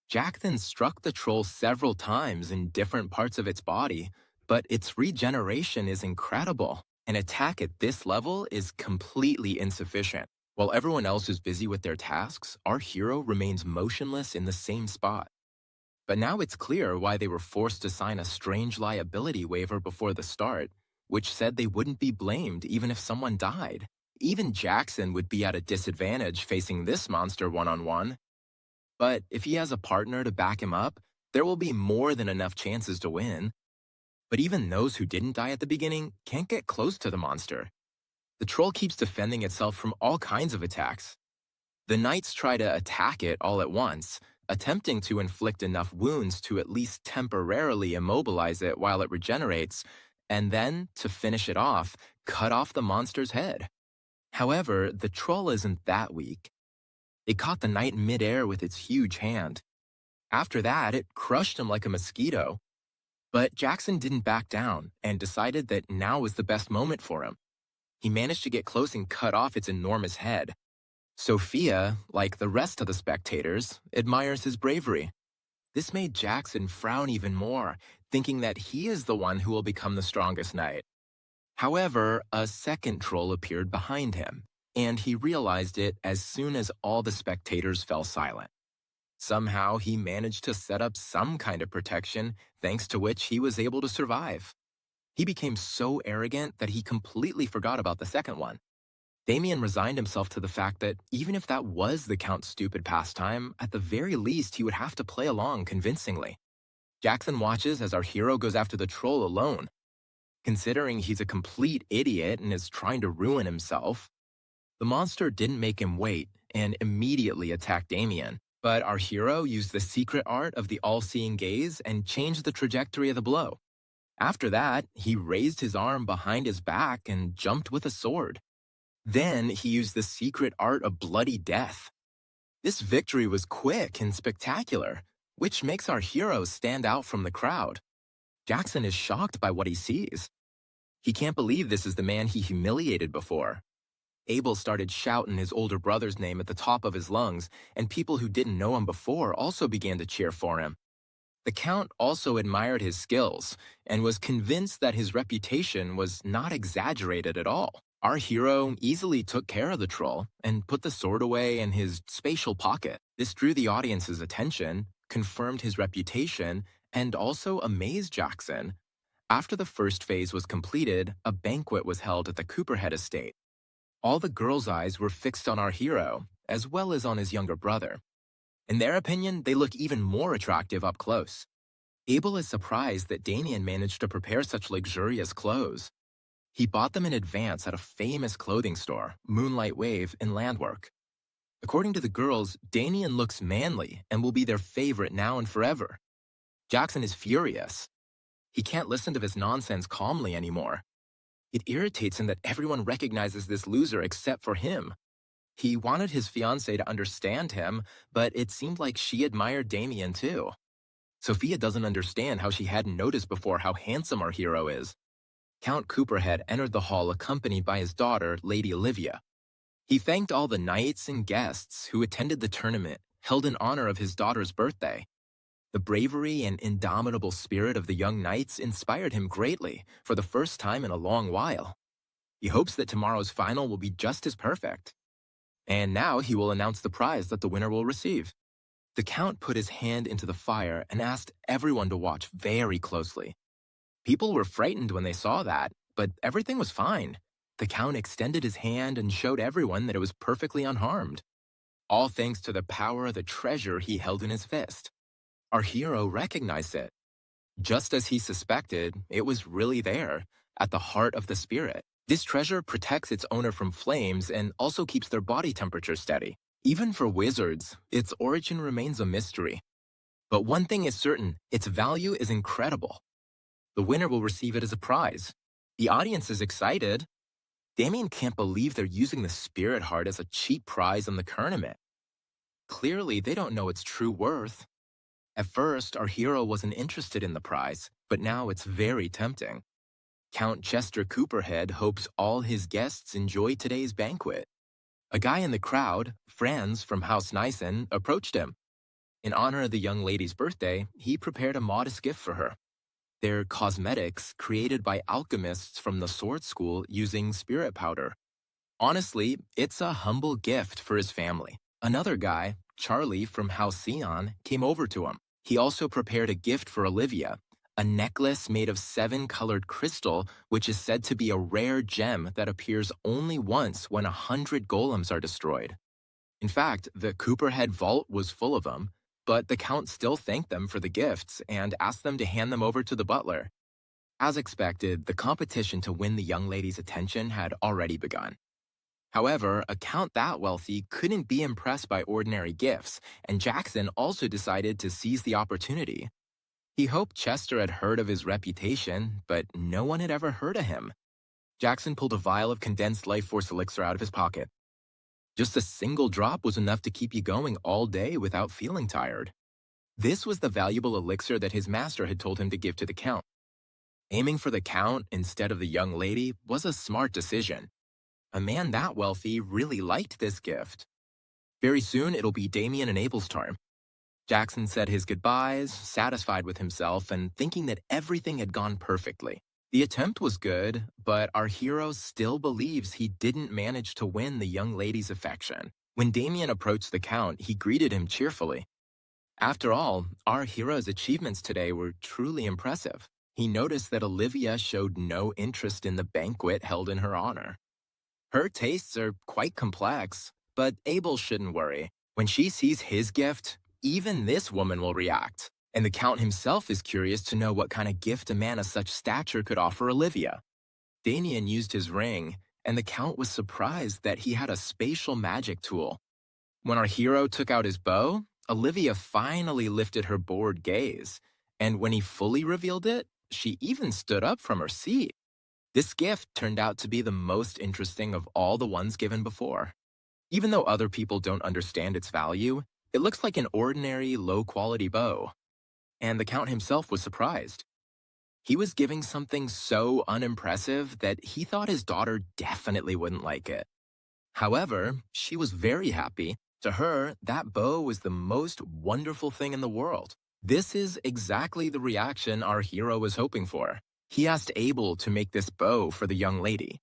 Jack then struck the troll several times in different parts of its body, but its regeneration is incredible. An attack at this level is completely insufficient. While everyone else is busy with their tasks, our hero remains motionless in the same spot. But now it's clear why they were forced to sign a strange liability waiver before the start, which said they wouldn't be blamed even if someone died. Even Jackson would be at a disadvantage facing this monster one-on-one. But if he has a partner to back him up, there will be more than enough chances to win. But even those who didn't die at the beginning can't get close to the monster. The troll keeps defending itself from all kinds of attacks. The knights try to attack it all at once, attempting to inflict enough wounds to at least temporarily immobilize it while it regenerates, and then, to finish it off, cut off the monster's head. However, the troll isn't that weak. It caught the knight in midair with its huge hand. After that, it crushed him like a mosquito. But Jackson didn't back down and decided that now was the best moment for him. He managed to get close and cut off its enormous head. Sophia, like the rest of the spectators, admires his bravery. This made Jackson frown even more, thinking that he is the one who will become the strongest knight. However, a second troll appeared behind him, and he realized it as soon as all the spectators fell silent. Somehow, he managed to set up some kind of protection, thanks to which he was able to survive. He became so arrogant that he completely forgot about the second one. Damien resigned himself to the fact that even if that was the Count's stupid pastime, at the very least he would have to play along convincingly. Jackson watches as our hero goes after the troll alone. Considering he's a complete idiot and is trying to ruin himself, the monster didn't make him wait and immediately attacked Damien. But our hero used the secret art of the all-seeing gaze and changed the trajectory of the blow. After that, he raised his arm behind his back and jumped with a sword. Then he used the secret art of bloody death. This victory was quick and spectacular, which makes our hero stand out from the crowd. Jackson is shocked by what he sees. He can't believe this is the man he humiliated before. Abel started shouting his older brother's name at the top of his lungs, and people who didn't know him before also began to cheer for him. The Count also admired his skills and was convinced that his reputation was not exaggerated at all. Our hero easily took care of the troll and put the sword away in his spatial pocket. This drew the audience's attention, confirmed his reputation, and also amazed Jackson. After the first phase was completed, a banquet was held at the Cooperhead estate. All the girls' eyes were fixed on our hero, as well as on his younger brother. In their opinion, they look even more attractive up close. Abel is surprised that Damien managed to prepare such luxurious clothes. He bought them in advance at a famous clothing store, Moonlight Wave, in Landwork. According to the girls, Damien looks manly and will be their favorite now and forever. Jackson is furious. He can't listen to this nonsense calmly anymore. It irritates him that everyone recognizes this loser except for him. He wanted his fiancée to understand him, but it seemed like she admired Damien too. Sophia doesn't understand how she hadn't noticed before how handsome our hero is. Count Cooperhead entered the hall accompanied by his daughter, Lady Olivia. He thanked all the knights and guests who attended the tournament, held in honor of his daughter's birthday. The bravery and indomitable spirit of the young knights inspired him greatly for the first time in a long while. He hopes that tomorrow's final will be just as perfect. And now he will announce the prize that the winner will receive. The Count put his hand into the fire and asked everyone to watch very closely. People were frightened when they saw that, but everything was fine. The Count extended his hand and showed everyone that it was perfectly unharmed, all thanks to the power of the treasure he held in his fist. Our hero recognized it. Just as he suspected, it was really there, at the heart of the spirit. This treasure protects its owner from flames and also keeps their body temperature steady. Even for wizards, its origin remains a mystery. But one thing is certain, its value is incredible. The winner will receive it as a prize. The audience is excited. Damien can't believe they're using the spirit heart as a cheap prize in the tournament. Clearly, they don't know its true worth. At first, our hero wasn't interested in the prize, but now it's very tempting. Count Chester Cooperhead hopes all his guests enjoy today's banquet. A guy in the crowd, Franz from House Nyssen, approached him. In honor of the young lady's birthday, he prepared a modest gift for her. They're cosmetics created by alchemists from the sword school using spirit powder. Honestly, it's a humble gift for his family. Another guy, Charlie from House Sion, came over to him. He also prepared a gift for Olivia, a necklace made of 7-colored crystal, which is said to be a rare gem that appears only once when 100 golems are destroyed. In fact, the Cooperhead vault was full of them, but the Count still thanked them for the gifts and asked them to hand them over to the butler. As expected, the competition to win the young lady's attention had already begun. However, a Count that wealthy couldn't be impressed by ordinary gifts, and Jackson also decided to seize the opportunity. He hoped Chester had heard of his reputation, but no one had ever heard of him. Jackson pulled a vial of condensed life force elixir out of his pocket. Just a single drop was enough to keep you going all day without feeling tired. This was the valuable elixir that his master had told him to give to the Count. Aiming for the Count instead of the young lady was a smart decision. A man that wealthy really liked this gift. Very soon, it'll be Damien and Abel's turn. Jackson said his goodbyes, satisfied with himself and thinking that everything had gone perfectly. The attempt was good, but our hero still believes he didn't manage to win the young lady's affection. When Damien approached the Count, he greeted him cheerfully. After all, our hero's achievements today were truly impressive. He noticed that Olivia showed no interest in the banquet held in her honor. Her tastes are quite complex, but Abel shouldn't worry. When she sees his gift, even this woman will react. And the Count himself is curious to know what kind of gift a man of such stature could offer Olivia. Damien used his ring, and the Count was surprised that he had a spatial magic tool. When our hero took out his bow, Olivia finally lifted her bored gaze, and when he fully revealed it, she even stood up from her seat. This gift turned out to be the most interesting of all the ones given before. Even though other people don't understand its value, it looks like an ordinary, low-quality bow. And the Count himself was surprised. He was giving something so unimpressive that he thought his daughter definitely wouldn't like it. However, she was very happy. To her, that bow was the most wonderful thing in the world. This is exactly the reaction our hero was hoping for. He asked Abel to make this bow for the young lady.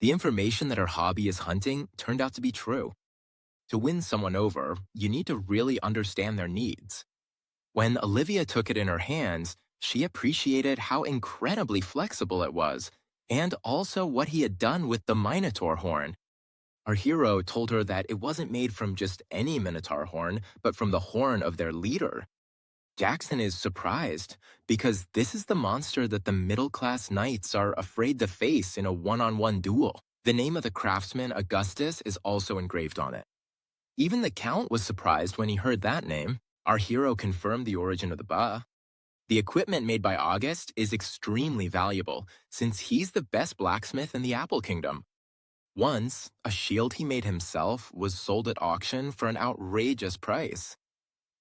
The information that her hobby is hunting turned out to be true. To win someone over, you need to really understand their needs. When Olivia took it in her hands, she appreciated how incredibly flexible it was, and also what he had done with the Minotaur horn. Our hero told her that it wasn't made from just any Minotaur horn, but from the horn of their leader. Jackson is surprised, because this is the monster that the middle-class knights are afraid to face in a one-on-one duel. The name of the craftsman, Augustus, is also engraved on it. Even the Count was surprised when he heard that name. Our hero confirmed the origin of the bow. The equipment made by August is extremely valuable, since he's the best blacksmith in the Apple Kingdom. Once, a shield he made himself was sold at auction for an outrageous price.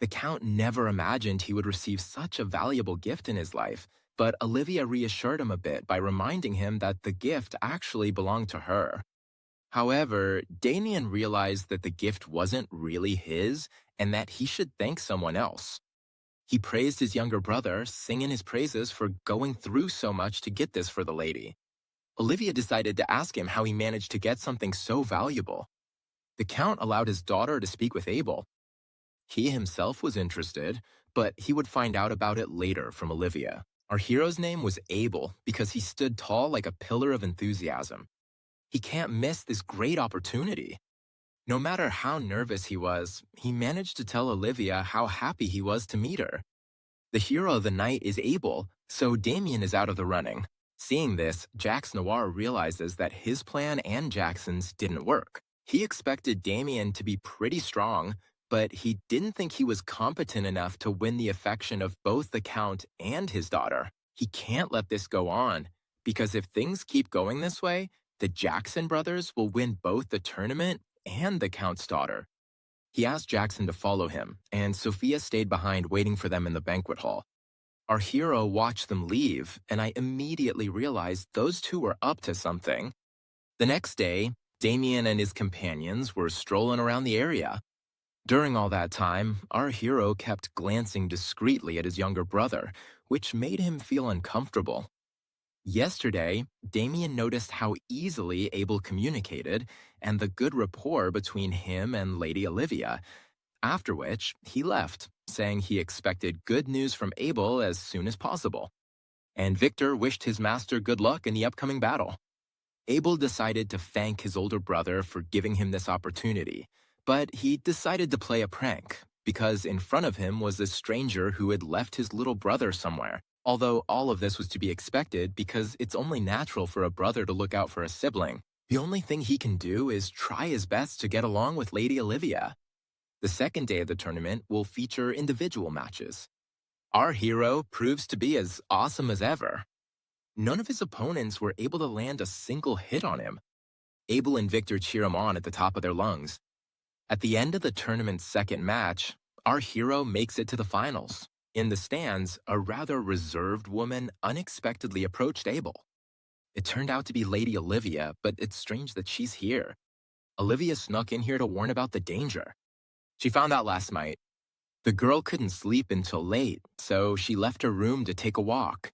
The Count never imagined he would receive such a valuable gift in his life, but Olivia reassured him a bit by reminding him that the gift actually belonged to her. However, Damien realized that the gift wasn't really his and that he should thank someone else. He praised his younger brother, singing his praises for going through so much to get this for the lady. Olivia decided to ask him how he managed to get something so valuable. The Count allowed his daughter to speak with Abel. He himself was interested, but he would find out about it later from Olivia. Our hero's name was Abel because he stood tall like a pillar of enthusiasm. He can't miss this great opportunity. No matter how nervous he was, he managed to tell Olivia how happy he was to meet her. The hero of the night is Abel, so Damien is out of the running. Seeing this, Jax Noir realizes that his plan and Jackson's didn't work. He expected Damien to be pretty strong, but he didn't think he was competent enough to win the affection of both the Count and his daughter. He can't let this go on, because if things keep going this way, the Jackson brothers will win both the tournament and the Count's daughter. He asked Jackson to follow him, and Sophia stayed behind waiting for them in the banquet hall. Our hero watched them leave, and I immediately realized those two were up to something. The next day, Damien and his companions were strolling around the area. During all that time, our hero kept glancing discreetly at his younger brother, which made him feel uncomfortable. Yesterday, Damien noticed how easily Abel communicated and the good rapport between him and Lady Olivia, after which he left, saying he expected good news from Abel as soon as possible. And Victor wished his master good luck in the upcoming battle. Abel decided to thank his older brother for giving him this opportunity, but he decided to play a prank because in front of him was a stranger who had left his little brother somewhere. Although all of this was to be expected because it's only natural for a brother to look out for a sibling. The only thing he can do is try his best to get along with Lady Olivia. The second day of the tournament will feature individual matches. Our hero proves to be as awesome as ever. None of his opponents were able to land a single hit on him. Abel and Victor cheer him on at the top of their lungs. At the end of the tournament's second match, our hero makes it to the finals. In the stands, a rather reserved woman unexpectedly approached Abel. It turned out to be Lady Olivia, but it's strange that she's here. Olivia snuck in here to warn about the danger. She found out last night. The girl couldn't sleep until late, so she left her room to take a walk.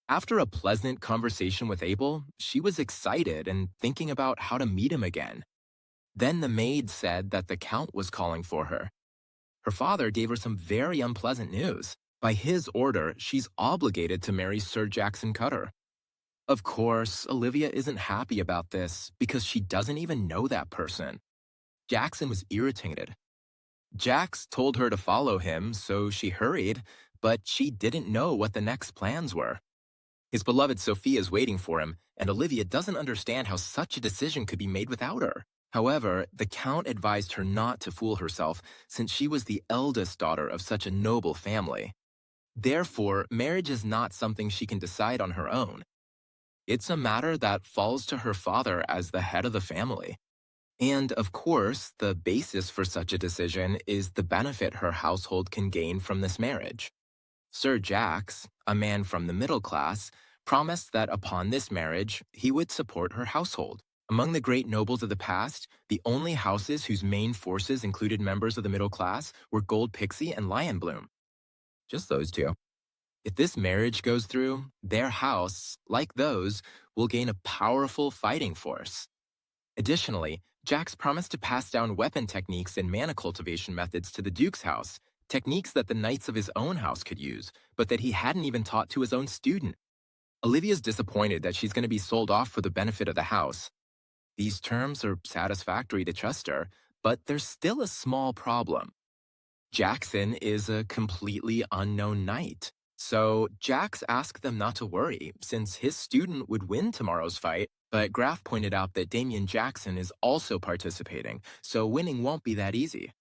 After a pleasant conversation with Abel, she was excited and thinking about how to meet him again. Then the maid said that the Count was calling for her. Her father gave her some very unpleasant news. By his order, she's obligated to marry Sir Jackson Cutter. Of course, Olivia isn't happy about this because she doesn't even know that person. Jackson was irritated. Jax told her to follow him, so she hurried, but she didn't know what the next plans were. His beloved Sophia is waiting for him, and Olivia doesn't understand how such a decision could be made without her. However, the Count advised her not to fool herself since she was the eldest daughter of such a noble family. Therefore, marriage is not something she can decide on her own. It's a matter that falls to her father as the head of the family. And, of course, the basis for such a decision is the benefit her household can gain from this marriage. Sir Jax, a man from the middle class, promised that upon this marriage, he would support her household. Among the great nobles of the past, the only houses whose main forces included members of the middle class were Gold Pixie and Lion Bloom. Just those two. If this marriage goes through, their house, like those, will gain a powerful fighting force. Additionally, Jax promised to pass down weapon techniques and mana cultivation methods to the Duke's house, techniques that the knights of his own house could use, but that he hadn't even taught to his own student. Olivia's disappointed that she's going to be sold off for the benefit of the house. These terms are satisfactory to Chester, but there's still a small problem. Jackson is a completely unknown knight. So Jax asked them not to worry, since his student would win tomorrow's fight, but Graf pointed out that Damien Jackson is also participating, so winning won't be that easy.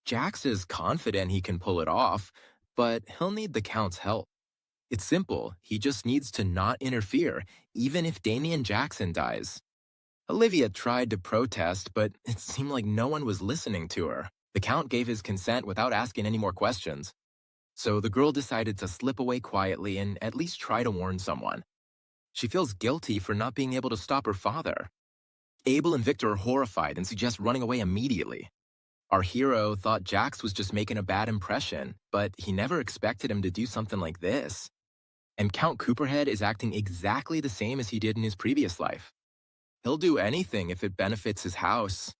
Jax is confident he can pull it off, but he'll need the Count's help. It's simple, he just needs to not interfere, even if Damien Jackson dies. Olivia tried to protest, but it seemed like no one was listening to her. The Count gave his consent without asking any more questions. So the girl decided to slip away quietly and at least try to warn someone. She feels guilty for not being able to stop her father. Abel and Victor are horrified and suggest running away immediately. Our hero thought Jax was just making a bad impression, but he never expected him to do something like this. And Count Cooperhead is acting exactly the same as he did in his previous life. He'll do anything if it benefits his house.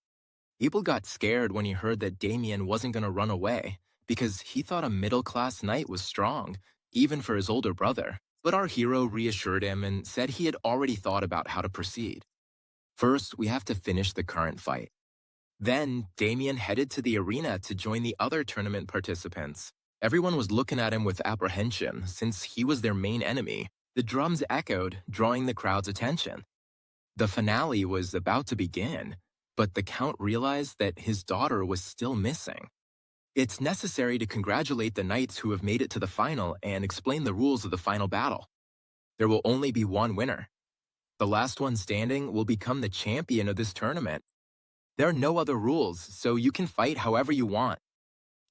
Abel got scared when he heard that Damien wasn't going to run away because he thought a middle-class knight was strong, even for his older brother. But our hero reassured him and said he had already thought about how to proceed. First, we have to finish the current fight. Then, Damien headed to the arena to join the other tournament participants. Everyone was looking at him with apprehension since he was their main enemy. The drums echoed, drawing the crowd's attention. The finale was about to begin, but the Count realized that his daughter was still missing. It's necessary to congratulate the knights who have made it to the final and explain the rules of the final battle. There will only be one winner. The last one standing will become the champion of this tournament. There are no other rules, so you can fight however you want.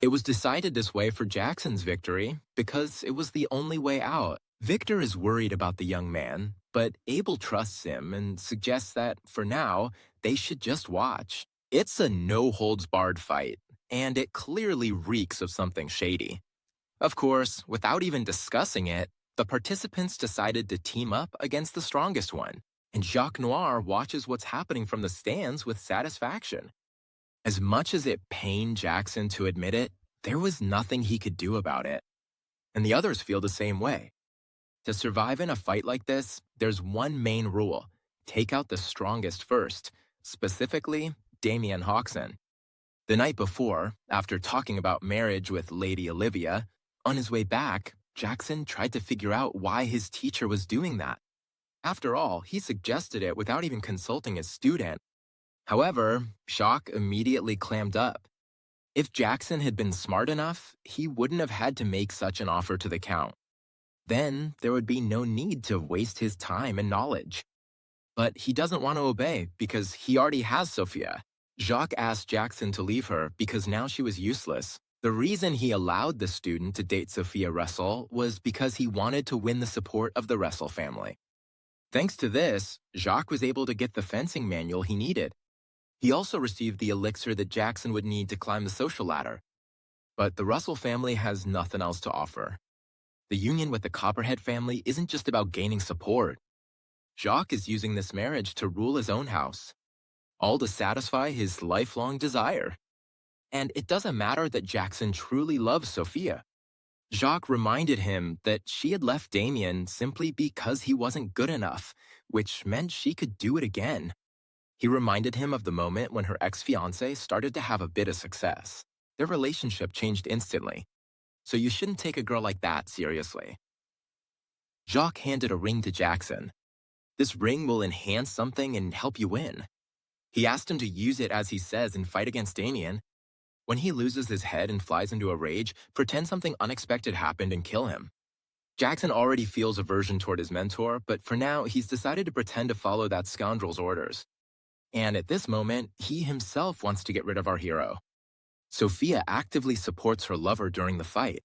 It was decided this way for Jackson's victory because it was the only way out. Victor is worried about the young man, but Abel trusts him and suggests that, for now, they should just watch. It's a no-holds-barred fight, and it clearly reeks of something shady. Of course, without even discussing it, the participants decided to team up against the strongest one, and Jacques Noir watches what's happening from the stands with satisfaction. As much as it pained Jackson to admit it, there was nothing he could do about it. And the others feel the same way. To survive in a fight like this, there's one main rule: take out the strongest first, specifically Damien Hoxon. The night before, after talking about marriage with Lady Olivia, on his way back, Jackson tried to figure out why his teacher was doing that. After all, he suggested it without even consulting his student. However, Jacques immediately clammed up. If Jackson had been smart enough, he wouldn't have had to make such an offer to the Count. Then there would be no need to waste his time and knowledge. But he doesn't want to obey because he already has Sophia. Jacques asked Jackson to leave her because now she was useless. The reason he allowed the student to date Sophia Russell was because he wanted to win the support of the Russell family. Thanks to this, Jacques was able to get the fencing manual he needed. He also received the elixir that Jackson would need to climb the social ladder. But the Russell family has nothing else to offer. The union with the Copperhead family isn't just about gaining support. Jacques is using this marriage to rule his own house, all to satisfy his lifelong desire. And it doesn't matter that Jackson truly loves Sophia. Jacques reminded him that she had left Damien simply because he wasn't good enough, which meant she could do it again. He reminded him of the moment when her ex-fiancé started to have a bit of success. Their relationship changed instantly. So you shouldn't take a girl like that seriously. Jacques handed a ring to Jackson. This ring will enhance something and help you win. He asked him to use it as he says and fight against Damien. When he loses his head and flies into a rage, pretend something unexpected happened and kill him. Jackson already feels aversion toward his mentor, but for now, he's decided to pretend to follow that scoundrel's orders. And at this moment, he himself wants to get rid of our hero. Sophia actively supports her lover during the fight.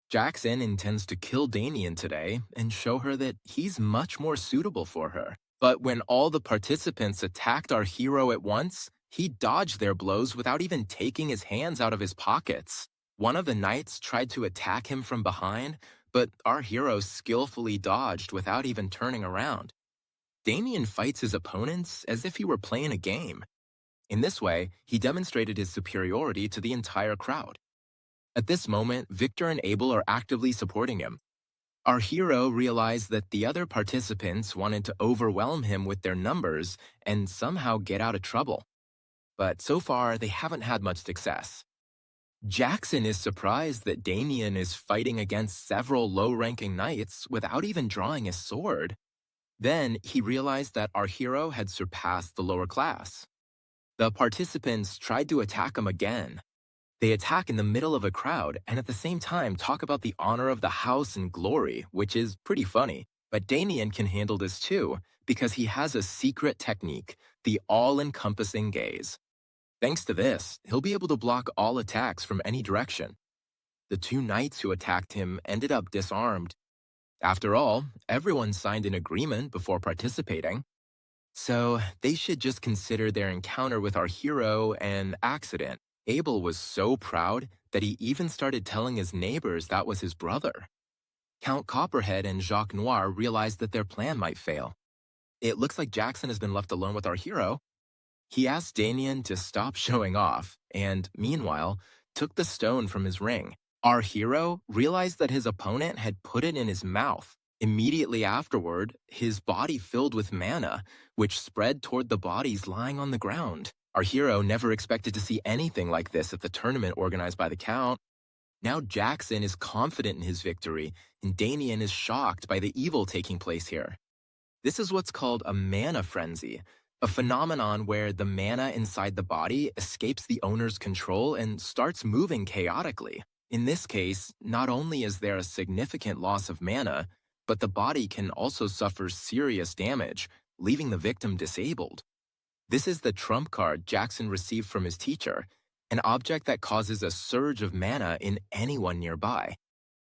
Jackson intends to kill Damien today and show her that he's much more suitable for her. But when all the participants attacked our hero at once, he dodged their blows without even taking his hands out of his pockets. One of the knights tried to attack him from behind, but our hero skillfully dodged without even turning around. Damien fights his opponents as if he were playing a game. In this way, he demonstrated his superiority to the entire crowd. At this moment, Victor and Abel are actively supporting him. Our hero realized that the other participants wanted to overwhelm him with their numbers and somehow get out of trouble. But so far, they haven't had much success. Jackson is surprised that Damien is fighting against several low-ranking knights without even drawing his sword. Then he realized that our hero had surpassed the lower class. The participants tried to attack him again. They attack in the middle of a crowd and at the same time talk about the honor of the house and glory, which is pretty funny. But Damien can handle this too because he has a secret technique, the all-encompassing gaze. Thanks to this, he'll be able to block all attacks from any direction. The two knights who attacked him ended up disarmed. After all, everyone signed an agreement before participating. So they should just consider their encounter with our hero an accident. Abel was so proud that he even started telling his neighbors that was his brother. Count Copperhead and Jacques Noir realized that their plan might fail. It looks like Jackson has been left alone with our hero. He asked Damien to stop showing off, and meanwhile, took the stone from his ring. Our hero realized that his opponent had put it in his mouth. Immediately afterward, his body filled with mana, which spread toward the bodies lying on the ground. Our hero never expected to see anything like this at the tournament organized by the Count. Now Jackson is confident in his victory, and Damien is shocked by the evil taking place here. This is what's called a mana frenzy, a phenomenon where the mana inside the body escapes the owner's control and starts moving chaotically. In this case, not only is there a significant loss of mana, but the body can also suffer serious damage, leaving the victim disabled. This is the trump card Jackson received from his teacher, an object that causes a surge of mana in anyone nearby.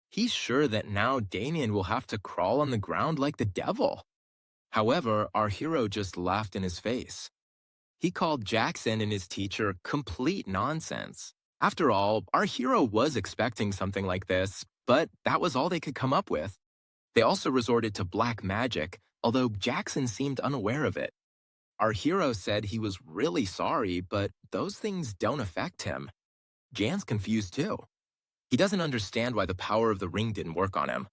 He's sure that now Damien will have to crawl on the ground like the devil. However, our hero just laughed in his face. He called Jackson and his teacher complete nonsense. After all, our hero was expecting something like this, but that was all they could come up with. They also resorted to black magic, although Jackson seemed unaware of it. Our hero said he was really sorry, but those things don't affect him. Jan's confused too. He doesn't understand why the power of the ring didn't work on him.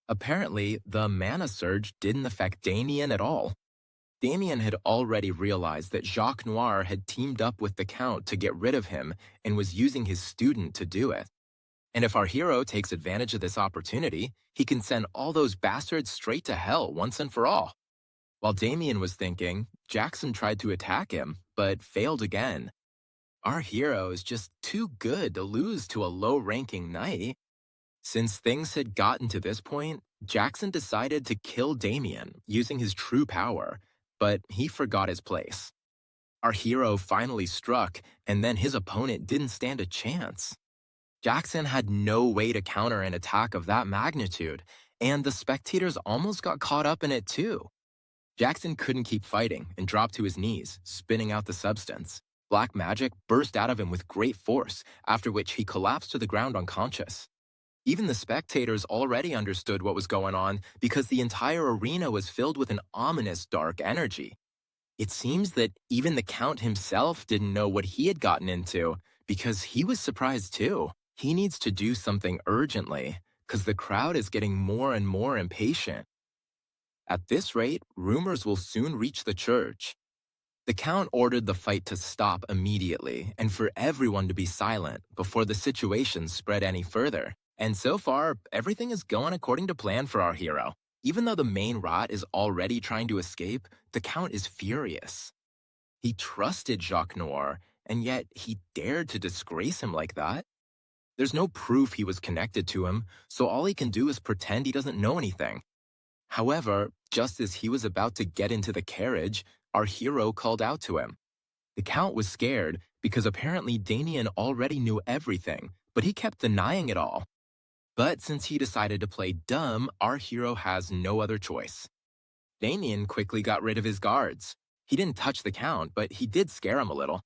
Apparently, the mana surge didn't affect Damien at all. Damien had already realized that Jacques Noir had teamed up with the Count to get rid of him and was using his student to do it. And if our hero takes advantage of this opportunity, he can send all those bastards straight to hell once and for all. While Damien was thinking, Jackson tried to attack him, but failed again. Our hero is just too good to lose to a low-ranking knight. Since things had gotten to this point, Jackson decided to kill Damien using his true power, but he forgot his place. Our hero finally struck, and then his opponent didn't stand a chance. Jackson had no way to counter an attack of that magnitude, and the spectators almost got caught up in it too. Jackson couldn't keep fighting and dropped to his knees, spitting out the substance. Black magic burst out of him with great force, after which he collapsed to the ground unconscious. Even the spectators already understood what was going on because the entire arena was filled with an ominous dark energy. It seems that even the Count himself didn't know what he had gotten into because he was surprised too. He needs to do something urgently because the crowd is getting more and more impatient. At this rate, rumors will soon reach the church. The Count ordered the fight to stop immediately and for everyone to be silent before the situation spread any further. And so far, everything is going according to plan for our hero. Even though the main rat is already trying to escape, the Count is furious. He trusted Jacques Noir, and yet he dared to disgrace him like that. There's no proof he was connected to him, so all he can do is pretend he doesn't know anything. However, just as he was about to get into the carriage, our hero called out to him. The Count was scared because apparently Damien already knew everything, but he kept denying it all. But since he decided to play dumb, our hero has no other choice. Damien quickly got rid of his guards. He didn't touch the Count, but he did scare him a little.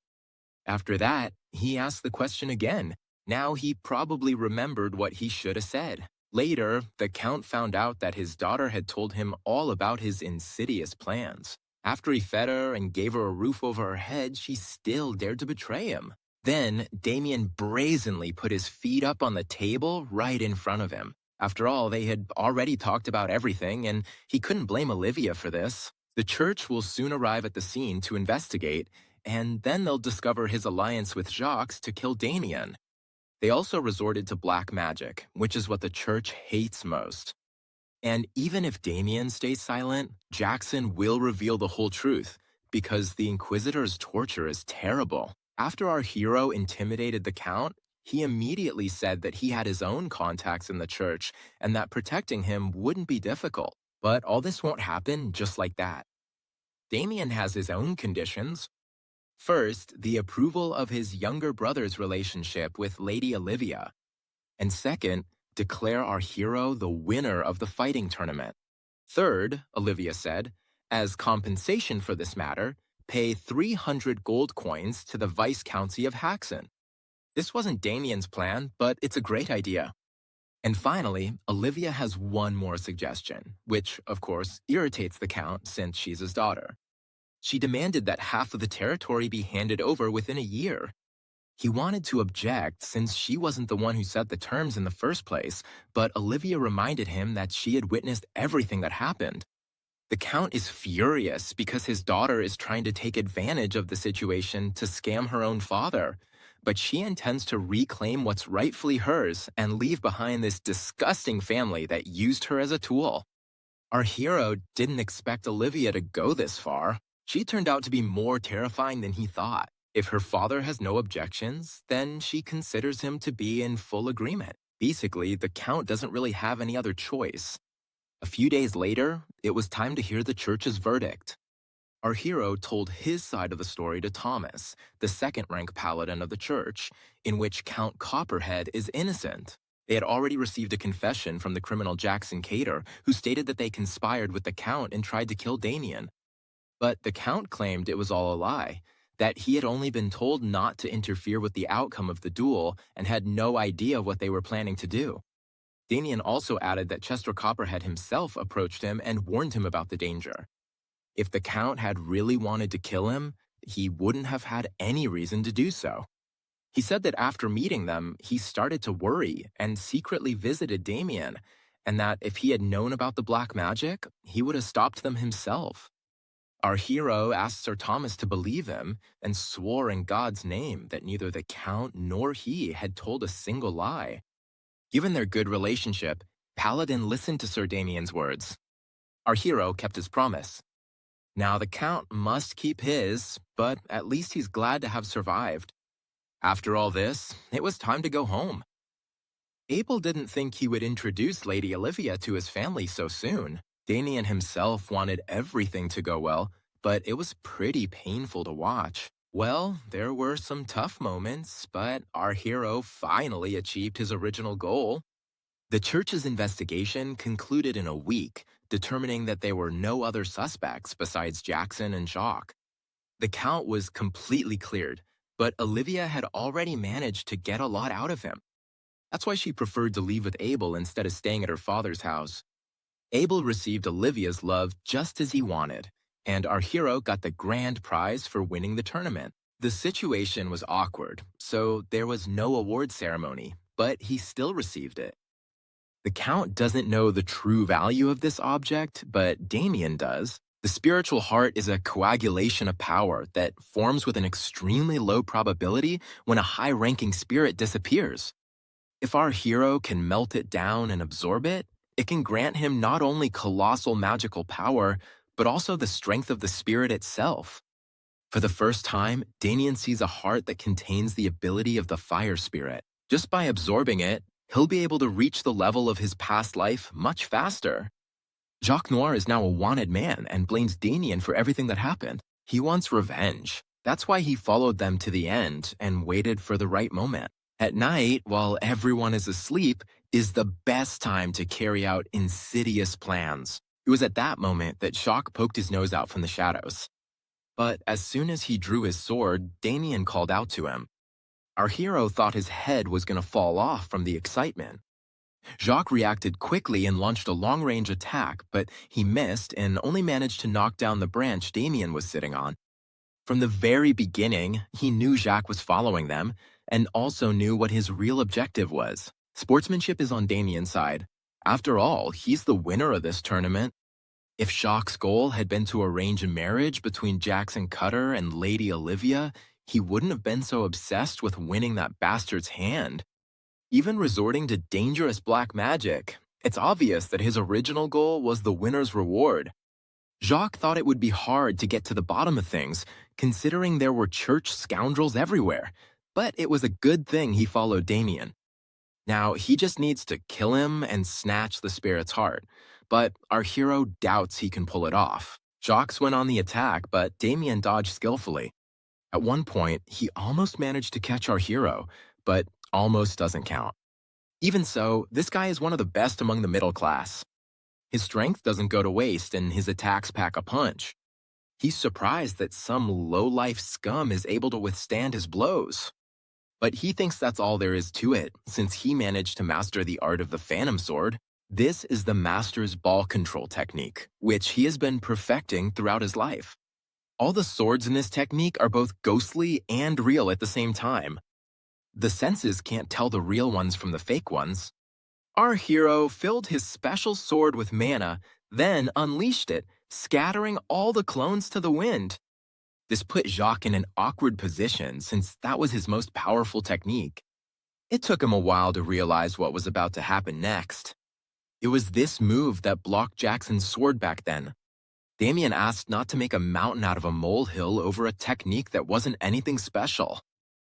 After that, he asked the question again. Now he probably remembered what he should have said. Later, the Count found out that his daughter had told him all about his insidious plans. After he fed her and gave her a roof over her head, she still dared to betray him. Then, Damien brazenly put his feet up on the table right in front of him. After all, they had already talked about everything, and he couldn't blame Olivia for this. The church will soon arrive at the scene to investigate, and then they'll discover his alliance with Jacques to kill Damien. They also resorted to black magic, which is what the church hates most. And even if Damien stays silent, Jackson will reveal the whole truth, because the Inquisitor's torture is terrible. After our hero intimidated the Count, he immediately said that he had his own contacts in the church and that protecting him wouldn't be difficult. But all this won't happen just like that. Damien has his own conditions. First, the approval of his younger brother's relationship with Lady Olivia. And second, declare our hero the winner of the fighting tournament. Third, Olivia said, as compensation for this matter, pay 300 gold coins to the Viscountcy of Haxon. This wasn't Damien's plan, but it's a great idea. And finally, Olivia has one more suggestion, which, of course, irritates the Count since she's his daughter. She demanded that half of the territory be handed over within a year. He wanted to object since she wasn't the one who set the terms in the first place, but Olivia reminded him that she had witnessed everything that happened. The Count is furious because his daughter is trying to take advantage of the situation to scam her own father, but she intends to reclaim what's rightfully hers and leave behind this disgusting family that used her as a tool. Our hero didn't expect Olivia to go this far. She turned out to be more terrifying than he thought. If her father has no objections, then she considers him to be in full agreement. Basically, the Count doesn't really have any other choice. A few days later, it was time to hear the church's verdict. Our hero told his side of the story to Thomas, the second-rank paladin of the church, in which Count Copperhead is innocent. They had already received a confession from the criminal Jackson Cater, who stated that they conspired with the Count and tried to kill Damien. But the Count claimed it was all a lie, that he had only been told not to interfere with the outcome of the duel and had no idea what they were planning to do. Damien also added that Chester Copperhead himself approached him and warned him about the danger. If the Count had really wanted to kill him, he wouldn't have had any reason to do so. He said that after meeting them, he started to worry and secretly visited Damien, and that if he had known about the black magic, he would have stopped them himself. Our hero asked Sir Thomas to believe him and swore in God's name that neither the Count nor he had told a single lie. Given their good relationship, Paladin listened to Sir Damien's words. Our hero kept his promise. Now the Count must keep his, but at least he's glad to have survived. After all this, it was time to go home. Abel didn't think he would introduce Lady Olivia to his family so soon. Damien himself wanted everything to go well, but it was pretty painful to watch. Well, there were some tough moments, but our hero finally achieved his original goal. The church's investigation concluded in a week, determining that there were no other suspects besides Jackson and Jacques. The Count was completely cleared, but Olivia had already managed to get a lot out of him. That's why she preferred to leave with Abel instead of staying at her father's house. Abel received Olivia's love just as he wanted, and our hero got the grand prize for winning the tournament. The situation was awkward, so there was no award ceremony, but he still received it. The Count doesn't know the true value of this object, but Damien does. The spiritual heart is a coagulation of power that forms with an extremely low probability when a high-ranking spirit disappears. If our hero can melt it down and absorb it, it can grant him not only colossal magical power, but also the strength of the spirit itself. For the first time, Damien sees a heart that contains the ability of the fire spirit. Just by absorbing it, he'll be able to reach the level of his past life much faster. Jacques Noir is now a wanted man and blames Damien for everything that happened. He wants revenge. That's why he followed them to the end and waited for the right moment. At night, while everyone is asleep, is the best time to carry out insidious plans. It was at that moment that Jacques poked his nose out from the shadows. But as soon as he drew his sword, Damien called out to him. Our hero thought his head was going to fall off from the excitement. Jacques reacted quickly and launched a long-range attack, but he missed and only managed to knock down the branch Damien was sitting on. From the very beginning, he knew Jacques was following them, and also knew what his real objective was. Sportsmanship is on Damien's side. After all, he's the winner of this tournament. If Jacques' goal had been to arrange a marriage between Jackson Cutter and Lady Olivia, he wouldn't have been so obsessed with winning that bastard's hand. Even resorting to dangerous black magic, it's obvious that his original goal was the winner's reward. Jacques thought it would be hard to get to the bottom of things, considering there were church scoundrels everywhere, but it was a good thing he followed Damien. Now, he just needs to kill him and snatch the spirit's heart, but our hero doubts he can pull it off. Jacques went on the attack, but Damien dodged skillfully. At one point, he almost managed to catch our hero, but almost doesn't count. Even so, this guy is one of the best among the middle class. His strength doesn't go to waste and his attacks pack a punch. He's surprised that some low-life scum is able to withstand his blows. But he thinks that's all there is to it, since he managed to master the art of the Phantom Sword. This is the Master's ball control technique, which he has been perfecting throughout his life. All the swords in this technique are both ghostly and real at the same time. The senses can't tell the real ones from the fake ones. Our hero filled his special sword with mana, then unleashed it, scattering all the clones to the wind. This put Jacques in an awkward position since that was his most powerful technique. It took him a while to realize what was about to happen next. It was this move that blocked Jackson's sword back then. Damien asked not to make a mountain out of a molehill over a technique that wasn't anything special.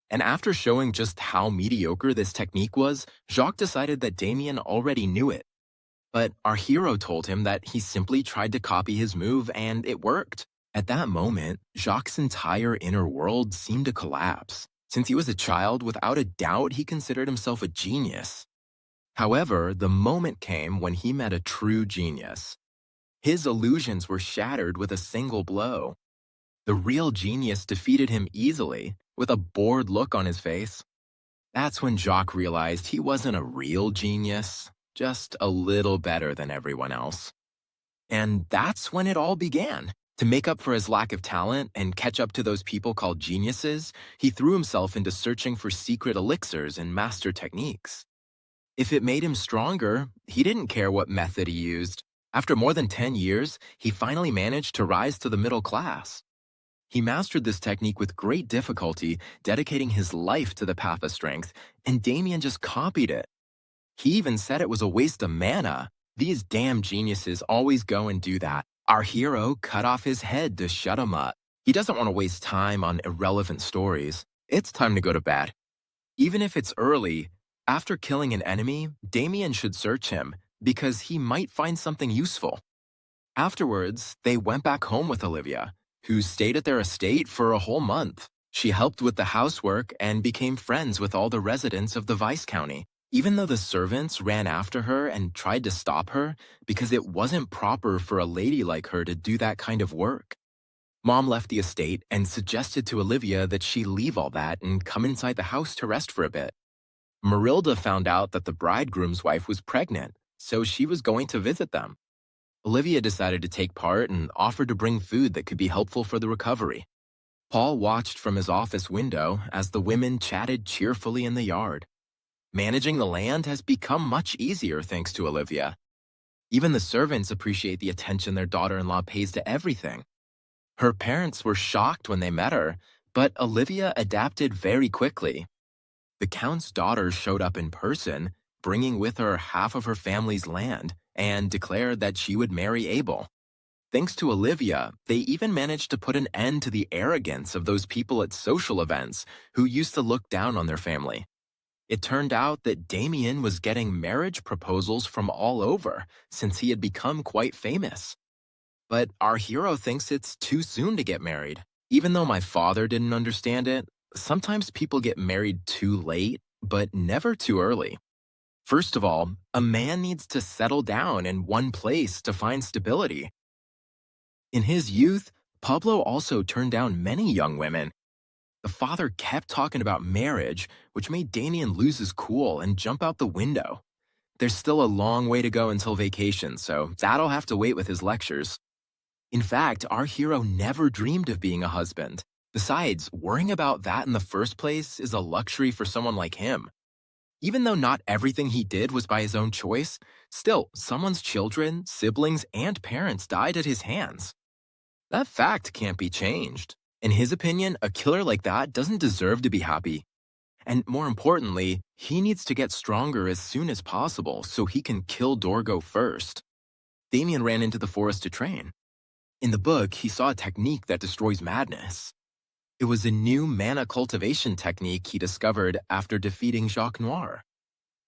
And after showing just how mediocre this technique was, Jacques decided that Damien already knew it. But our hero told him that he simply tried to copy his move and it worked. At that moment, Jacques' entire inner world seemed to collapse. Since he was a child, without a doubt, he considered himself a genius. However, the moment came when he met a true genius. His illusions were shattered with a single blow. The real genius defeated him easily, with a bored look on his face. That's when Jacques realized he wasn't a real genius, just a little better than everyone else. And that's when it all began. To make up for his lack of talent and catch up to those people called geniuses, he threw himself into searching for secret elixirs and master techniques. If it made him stronger, he didn't care what method he used. After more than 10 years, he finally managed to rise to the middle class. He mastered this technique with great difficulty, dedicating his life to the path of strength, and Damien just copied it. He even said it was a waste of mana. These damn geniuses always go and do that. Our hero cut off his head to shut him up. He doesn't want to waste time on irrelevant stories. It's time to go to bed. Even if it's early, after killing an enemy, Damien should search him, because he might find something useful. Afterwards, they went back home with Olivia, who stayed at their estate for a whole month. She helped with the housework and became friends with all the residents of the Vice County, even though the servants ran after her and tried to stop her because it wasn't proper for a lady like her to do that kind of work. Mom left the estate and suggested to Olivia that she leave all that and come inside the house to rest for a bit. Marilda found out that the bridegroom's wife was pregnant, so she was going to visit them. Olivia decided to take part and offered to bring food that could be helpful for the recovery. Paul watched from his office window as the women chatted cheerfully in the yard. Managing the land has become much easier thanks to Olivia. Even the servants appreciate the attention their daughter-in-law pays to everything. Her parents were shocked when they met her, but Olivia adapted very quickly. The Count's daughter showed up in person, bringing with her half of her family's land, and declared that she would marry Abel. Thanks to Olivia, they even managed to put an end to the arrogance of those people at social events who used to look down on their family. It turned out that Damien was getting marriage proposals from all over since he had become quite famous. But our hero thinks it's too soon to get married. Even though my father didn't understand it, sometimes people get married too late, but never too early. First of all, a man needs to settle down in one place to find stability. In his youth, Pablo also turned down many young women. The father kept talking about marriage, which made Damien lose his cool and jump out the window. There's still a long way to go until vacation, so that'll have to wait with his lectures. In fact, our hero never dreamed of being a husband. Besides, worrying about that in the first place is a luxury for someone like him. Even though not everything he did was by his own choice, still, someone's children, siblings, and parents died at his hands. That fact can't be changed. In his opinion, a killer like that doesn't deserve to be happy. And more importantly, he needs to get stronger as soon as possible so he can kill Dorgo first. Damien ran into the forest to train. In the book, he saw a technique that destroys madness. It was a new mana cultivation technique he discovered after defeating Jacques Noir.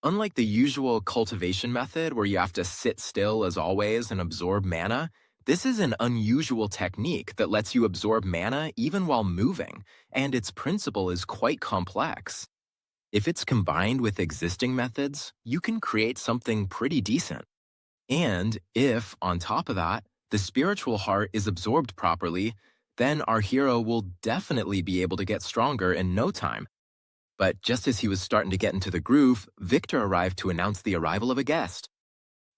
Unlike the usual cultivation method where you have to sit still as always and absorb mana, this is an unusual technique that lets you absorb mana even while moving, and its principle is quite complex. If it's combined with existing methods, you can create something pretty decent. And if, on top of that, the spiritual heart is absorbed properly, then our hero will definitely be able to get stronger in no time. But just as he was starting to get into the groove, Victor arrived to announce the arrival of a guest.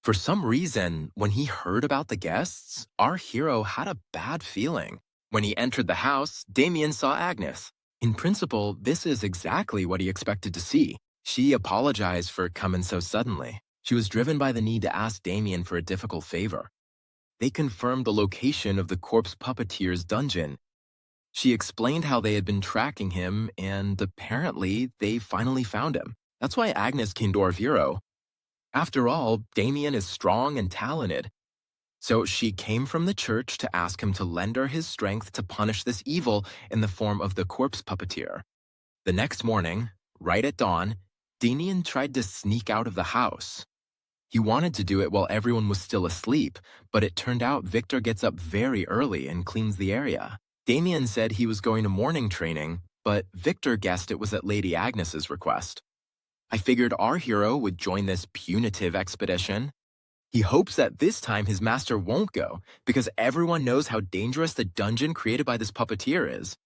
For some reason, when he heard about the guests, our hero had a bad feeling. When he entered the house, Damien saw Agnes. In principle, this is exactly what he expected to see. She apologized for coming so suddenly. She was driven by the need to ask Damien for a difficult favor. They confirmed the location of the corpse puppeteer's dungeon. She explained how they had been tracking him, and apparently they finally found him. That's why Agnes came to our hero. After all, Damien is strong and talented. So she came from the church to ask him to lend her his strength to punish this evil in the form of the corpse puppeteer. The next morning, right at dawn, Damien tried to sneak out of the house. He wanted to do it while everyone was still asleep, but it turned out Victor gets up very early and cleans the area. Damien said he was going to morning training, but Victor guessed it was at Lady Agnes's request. I figured our hero would join this punitive expedition. He hopes that this time his master won't go, because everyone knows how dangerous the dungeon created by this puppeteer is.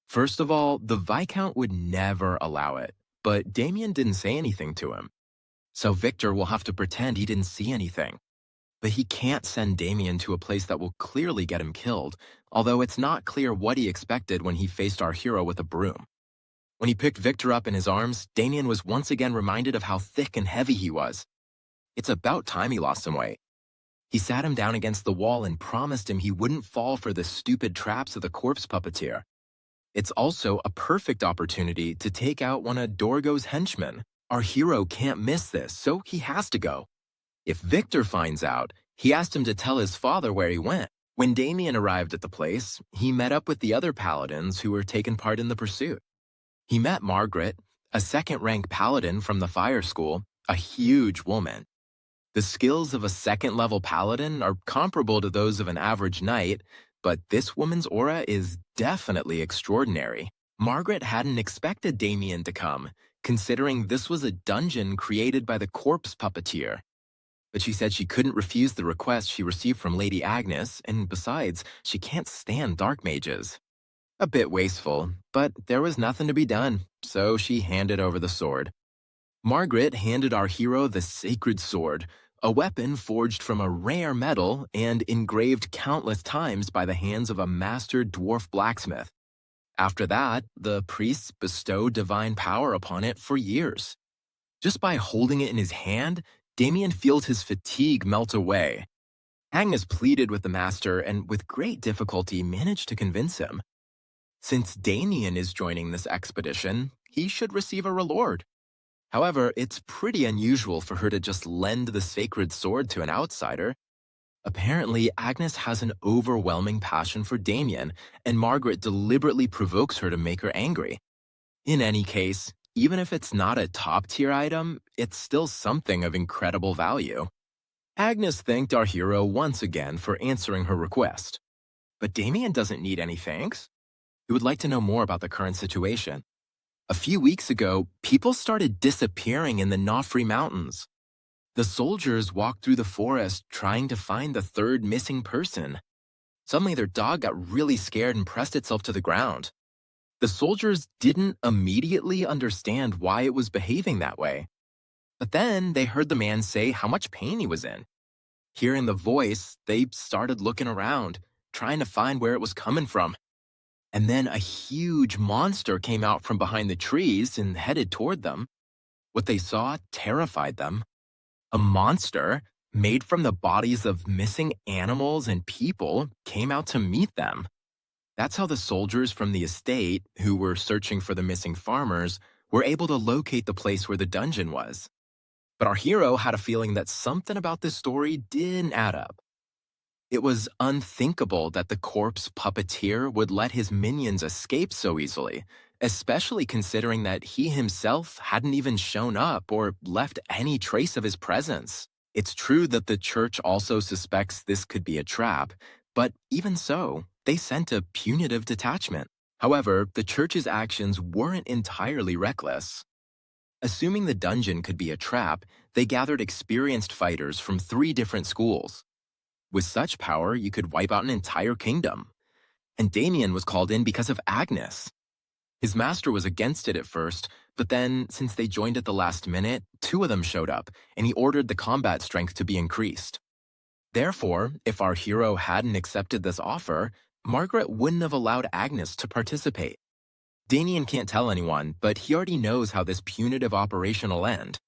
First of all, the Viscount would never allow it, but Damien didn't say anything to him. So Victor will have to pretend he didn't see anything. But he can't send Damien to a place that will clearly get him killed, although it's not clear what he expected when he faced our hero with a broom. When he picked Victor up in his arms, Damien was once again reminded of how thick and heavy he was. It's about time he lost some weight. He sat him down against the wall and promised him he wouldn't fall for the stupid traps of the corpse puppeteer. It's also a perfect opportunity to take out one of Dorgo's henchmen. Our hero can't miss this, so he has to go. If Victor finds out, he asked him to tell his father where he went. When Damien arrived at the place, he met up with the other paladins who were taking part in the pursuit. He met Margaret, a second-rank paladin from the fire school, a huge woman. The skills of a second-level paladin are comparable to those of an average knight, but this woman's aura is definitely extraordinary. Margaret hadn't expected Damien to come, considering this was a dungeon created by the corpse puppeteer. But she said she couldn't refuse the request she received from Lady Agnes, and besides, she can't stand dark mages. A bit wasteful, but there was nothing to be done, so she handed over the sword. Margaret handed our hero the sacred sword, a weapon forged from a rare metal and engraved countless times by the hands of a master dwarf blacksmith. After that, the priests bestowed divine power upon it for years. Just by holding it in his hand, Damien feels his fatigue melt away. Agnes pleaded with the master and with great difficulty managed to convince him. Since Damien is joining this expedition, he should receive a reward. However, it's pretty unusual for her to just lend the sacred sword to an outsider. Apparently, Agnes has an overwhelming passion for Damien, and Margaret deliberately provokes her to make her angry. In any case, even if it's not a top-tier item, it's still something of incredible value. Agnes thanked our hero once again for answering her request. But Damien doesn't need any thanks. He would like to know more about the current situation. A few weeks ago, people started disappearing in the Nofri Mountains. The soldiers walked through the forest trying to find the third missing person. Suddenly, their dog got really scared and pressed itself to the ground. The soldiers didn't immediately understand why it was behaving that way. But then they heard the man say how much pain he was in. Hearing the voice, they started looking around, trying to find where it was coming from. And then a huge monster came out from behind the trees and headed toward them. What they saw terrified them. A monster, made from the bodies of missing animals and people, came out to meet them. That's how the soldiers from the estate, who were searching for the missing farmers, were able to locate the place where the dungeon was. But our hero had a feeling that something about this story didn't add up. It was unthinkable that the corpse puppeteer would let his minions escape so easily, especially considering that he himself hadn't even shown up or left any trace of his presence. It's true that the church also suspects this could be a trap, but even so, they sent a punitive detachment. However, the church's actions weren't entirely reckless. Assuming the dungeon could be a trap, they gathered experienced fighters from 3 different schools. With such power, you could wipe out an entire kingdom. And Damien was called in because of Agnes. His master was against it at first, but then, since they joined at the last minute, 2 of them showed up, and he ordered the combat strength to be increased. Therefore, if our hero hadn't accepted this offer, Margaret wouldn't have allowed Agnes to participate. Damien can't tell anyone, but he already knows how this punitive operation will end.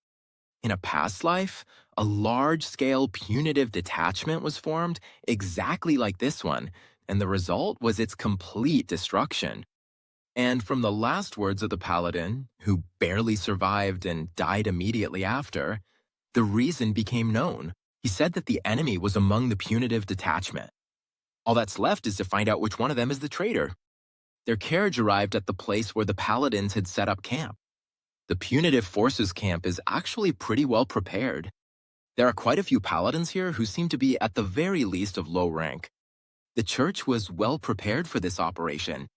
In a past life, a large-scale punitive detachment was formed exactly like this one, and the result was its complete destruction. And from the last words of the paladin, who barely survived and died immediately after, the reason became known. He said that the enemy was among the punitive detachment. All that's left is to find out which one of them is the traitor. Their carriage arrived at the place where the paladins had set up camp. The punitive forces camp is actually pretty well prepared. There are quite a few paladins here who seem to be at the very least of low rank. The church was well prepared for this operation.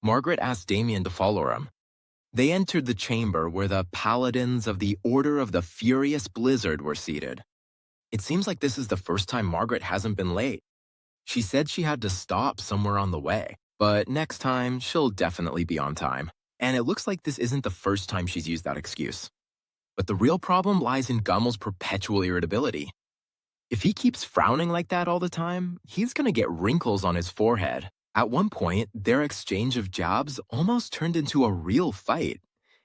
Margaret asked Damien to follow him. They entered the chamber where the paladins of the Order of the Furious Blizzard were seated. It seems like this is the first time Margaret hasn't been late. She said she had to stop somewhere on the way, but next time she'll definitely be on time. And it looks like this isn't the first time she's used that excuse. But the real problem lies in Gummel's perpetual irritability. If he keeps frowning like that all the time, he's gonna get wrinkles on his forehead. At one point, their exchange of jabs almost turned into a real fight,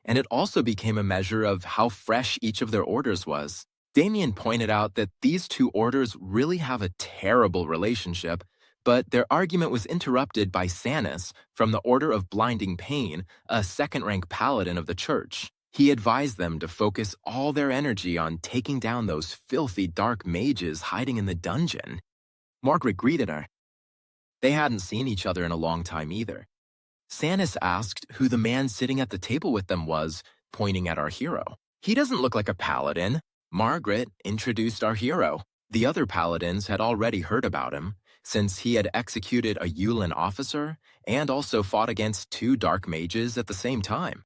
and it also became a measure of how fresh each of their orders was. Damien pointed out that these two orders really have a terrible relationship, but their argument was interrupted by Sanus from the Order of Blinding Pain, a second-rank paladin of the church. He advised them to focus all their energy on taking down those filthy dark mages hiding in the dungeon. Margaret greeted her. They hadn't seen each other in a long time either. Sanus asked who the man sitting at the table with them was, pointing at our hero. He doesn't look like a paladin. Margaret introduced our hero. The other paladins had already heard about him, since he had executed a Yulin officer and also fought against two dark mages at the same time.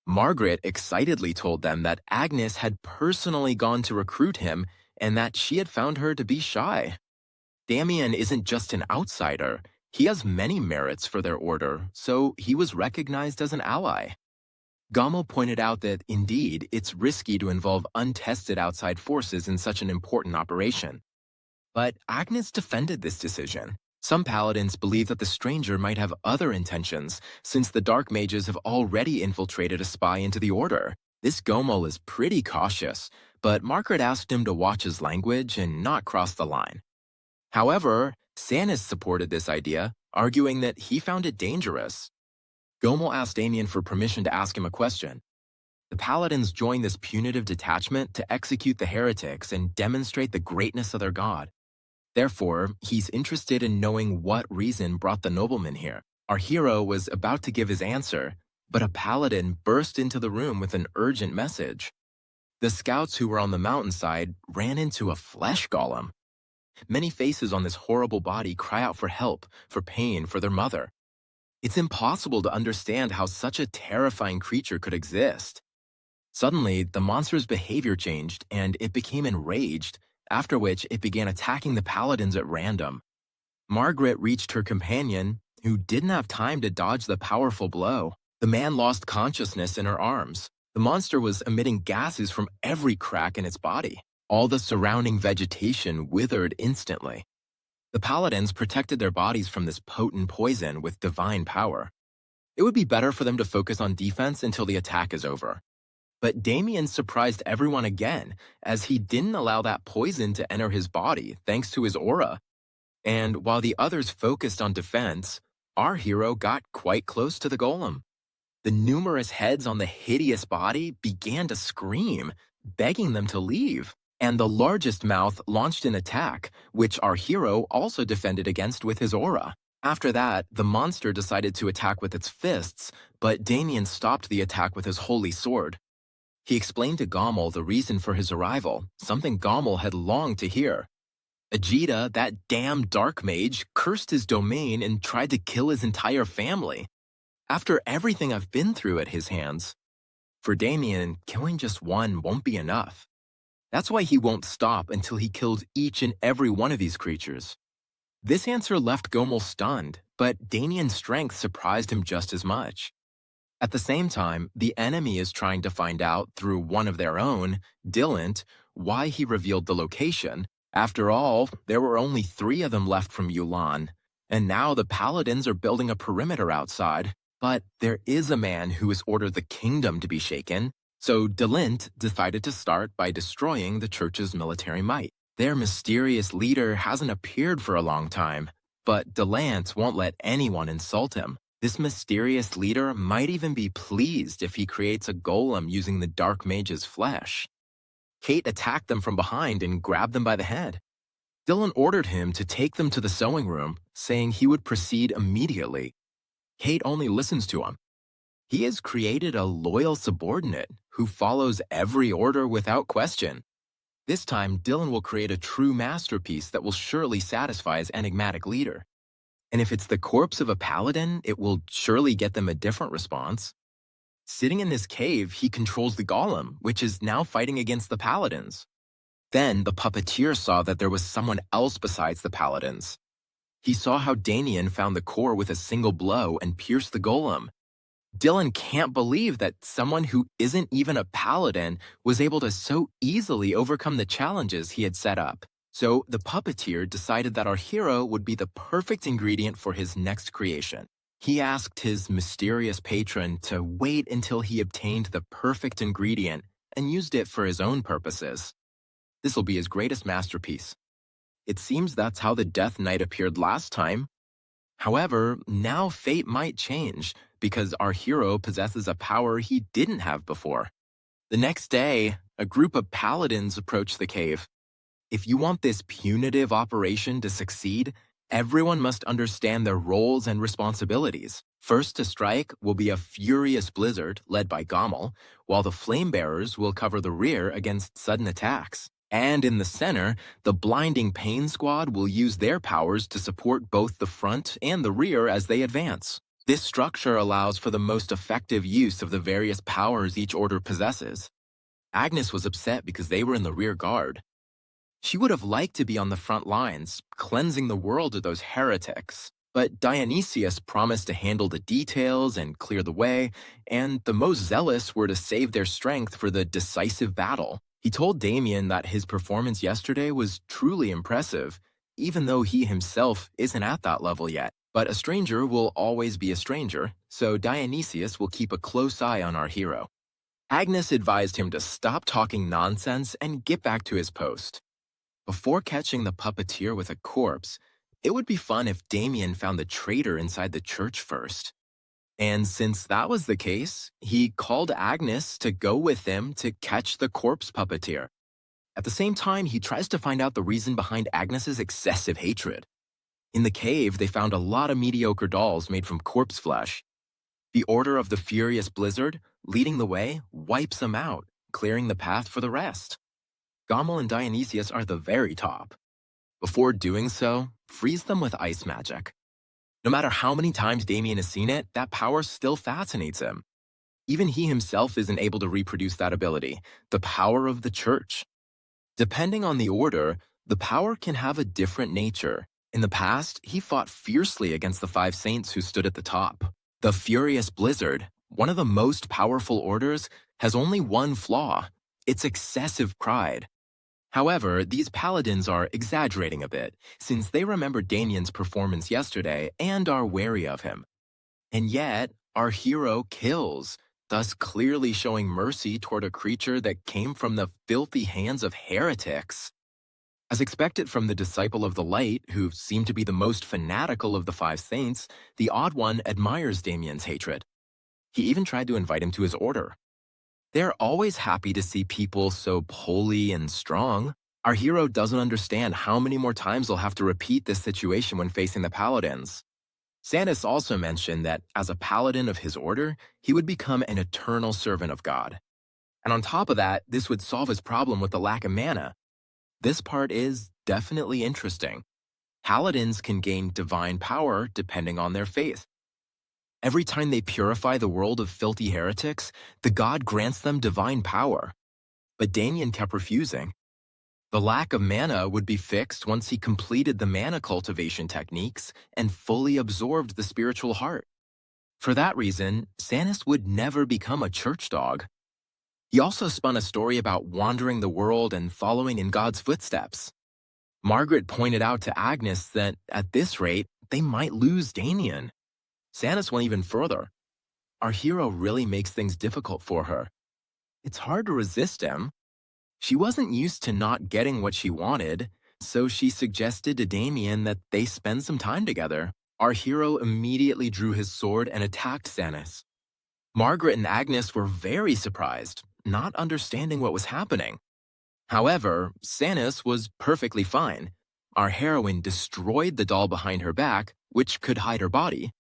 Margaret excitedly told them that Agnes had personally gone to recruit him and that she had found her to be shy. Damien isn't just an outsider. He has many merits for their order, so he was recognized as an ally. Gommel pointed out that, indeed, it's risky to involve untested outside forces in such an important operation. But Agnes defended this decision. Some paladins believe that the stranger might have other intentions, since the dark mages have already infiltrated a spy into the order. This Gommel is pretty cautious, but Margaret asked him to watch his language and not cross the line. However, Sanus supported this idea, arguing that he found it dangerous. Gommel asked Damien for permission to ask him a question. The paladins joined this punitive detachment to execute the heretics and demonstrate the greatness of their god. Therefore, he's interested in knowing what reason brought the nobleman here. Our hero was about to give his answer, but a paladin burst into the room with an urgent message. The scouts who were on the mountainside ran into a flesh golem. Many faces on this horrible body cry out for help, for pain, for their mother. It's impossible to understand how such a terrifying creature could exist. Suddenly, the monster's behavior changed and it became enraged, after which it began attacking the paladins at random. Margaret reached her companion, who didn't have time to dodge the powerful blow. The man lost consciousness in her arms. The monster was emitting gases from every crack in its body. All the surrounding vegetation withered instantly. The paladins protected their bodies from this potent poison with divine power. It would be better for them to focus on defense until the attack is over. But Damien surprised everyone again, as he didn't allow that poison to enter his body thanks to his aura. And while the others focused on defense, our hero got quite close to the golem. The numerous heads on the hideous body began to scream, begging them to leave. And the largest mouth launched an attack, which our hero also defended against with his aura. After that, the monster decided to attack with its fists, but Damien stopped the attack with his holy sword. He explained to Gommel the reason for his arrival, something Gommel had longed to hear. Ajita, that damn dark mage, cursed his domain and tried to kill his entire family. After everything I've been through at his hands, for Damien, killing just one won't be enough. That's why he won't stop until he kills each and every one of these creatures. This answer left Gommel stunned, but Damien's strength surprised him just as much. At the same time, the enemy is trying to find out through one of their own, Dillant, why he revealed the location. After all, there were only 3 of them left from Yulan. And now the paladins are building a perimeter outside. But there is a man who has ordered the kingdom to be shaken, so Delint decided to start by destroying the church's military might. Their mysterious leader hasn't appeared for a long time, but Delant won't let anyone insult him. This mysterious leader might even be pleased if he creates a golem using the dark mage's flesh. Kate attacked them from behind and grabbed them by the head. Dylan ordered him to take them to the sewing room, saying he would proceed immediately. Kate only listens to him. He has created a loyal subordinate who follows every order without question. This time, Dylan will create a true masterpiece that will surely satisfy his enigmatic leader. And if it's the corpse of a paladin, it will surely get them a different response. Sitting in this cave, he controls the golem, which is now fighting against the paladins. Then the puppeteer saw that there was someone else besides the paladins. He saw how Damien found the core with a single blow and pierced the golem. Dylan can't believe that someone who isn't even a paladin was able to so easily overcome the challenges he had set up. So the puppeteer decided that our hero would be the perfect ingredient for his next creation. He asked his mysterious patron to wait until he obtained the perfect ingredient and used it for his own purposes. This will be his greatest masterpiece. It seems that's how the Death Knight appeared last time. However, now fate might change because our hero possesses a power he didn't have before. The next day, a group of paladins approached the cave. If you want this punitive operation to succeed, everyone must understand their roles and responsibilities. First to strike will be a furious blizzard led by Gommel, while the flame bearers will cover the rear against sudden attacks. And in the center, the Blinding Pain Squad will use their powers to support both the front and the rear as they advance. This structure allows for the most effective use of the various powers each order possesses. Agnes was upset because they were in the rear guard. She would have liked to be on the front lines, cleansing the world of those heretics. But Dionysius promised to handle the details and clear the way, and the most zealous were to save their strength for the decisive battle. He told Damien that his performance yesterday was truly impressive, even though he himself isn't at that level yet. But a stranger will always be a stranger, so Dionysius will keep a close eye on our hero. Agnes advised him to stop talking nonsense and get back to his post. Before catching the puppeteer with a corpse, it would be fun if Damien found the traitor inside the church first. And since that was the case, he called Agnes to go with him to catch the corpse puppeteer. At the same time, he tries to find out the reason behind Agnes's excessive hatred. In the cave, they found a lot of mediocre dolls made from corpse flesh. The Order of the Furious Blizzard, leading the way, wipes them out, clearing the path for the rest. Gommel and Dionysius are the very top. Before doing so, freeze them with ice magic. No matter how many times Damien has seen it, that power still fascinates him. Even he himself isn't able to reproduce that ability, the power of the church. Depending on the order, the power can have a different nature. In the past, he fought fiercely against the 5 saints who stood at the top. The Furious Blizzard, one of the most powerful orders, has only one flaw: its excessive pride. However, these paladins are exaggerating a bit, since they remember Damien's performance yesterday and are wary of him. And yet, our hero kills, thus clearly showing mercy toward a creature that came from the filthy hands of heretics. As expected from the Disciple of the Light, who seemed to be the most fanatical of the 5 saints, the Odd One admires Damien's hatred. He even tried to invite him to his order. They're always happy to see people so holy and strong. Our hero doesn't understand how many more times they'll have to repeat this situation when facing the paladins. Sandus also mentioned that as a paladin of his order, he would become an eternal servant of God. And on top of that, this would solve his problem with the lack of mana. This part is definitely interesting. Paladins can gain divine power depending on their faith. Every time they purify the world of filthy heretics, the god grants them divine power. But Damien kept refusing. The lack of mana would be fixed once he completed the mana cultivation techniques and fully absorbed the spiritual heart. For that reason, Sanus would never become a church dog. He also spun a story about wandering the world and following in God's footsteps. Margaret pointed out to Agnes that, at this rate, they might lose Damien. Sanis went even further. Our hero really makes things difficult for her. It's hard to resist him. She wasn't used to not getting what she wanted, so she suggested to Damien that they spend some time together. Our hero immediately drew his sword and attacked Sanis. Margaret and Agnes were very surprised, not understanding what was happening. However, Sanis was perfectly fine. Our heroine destroyed the doll behind her back, which could hide her body.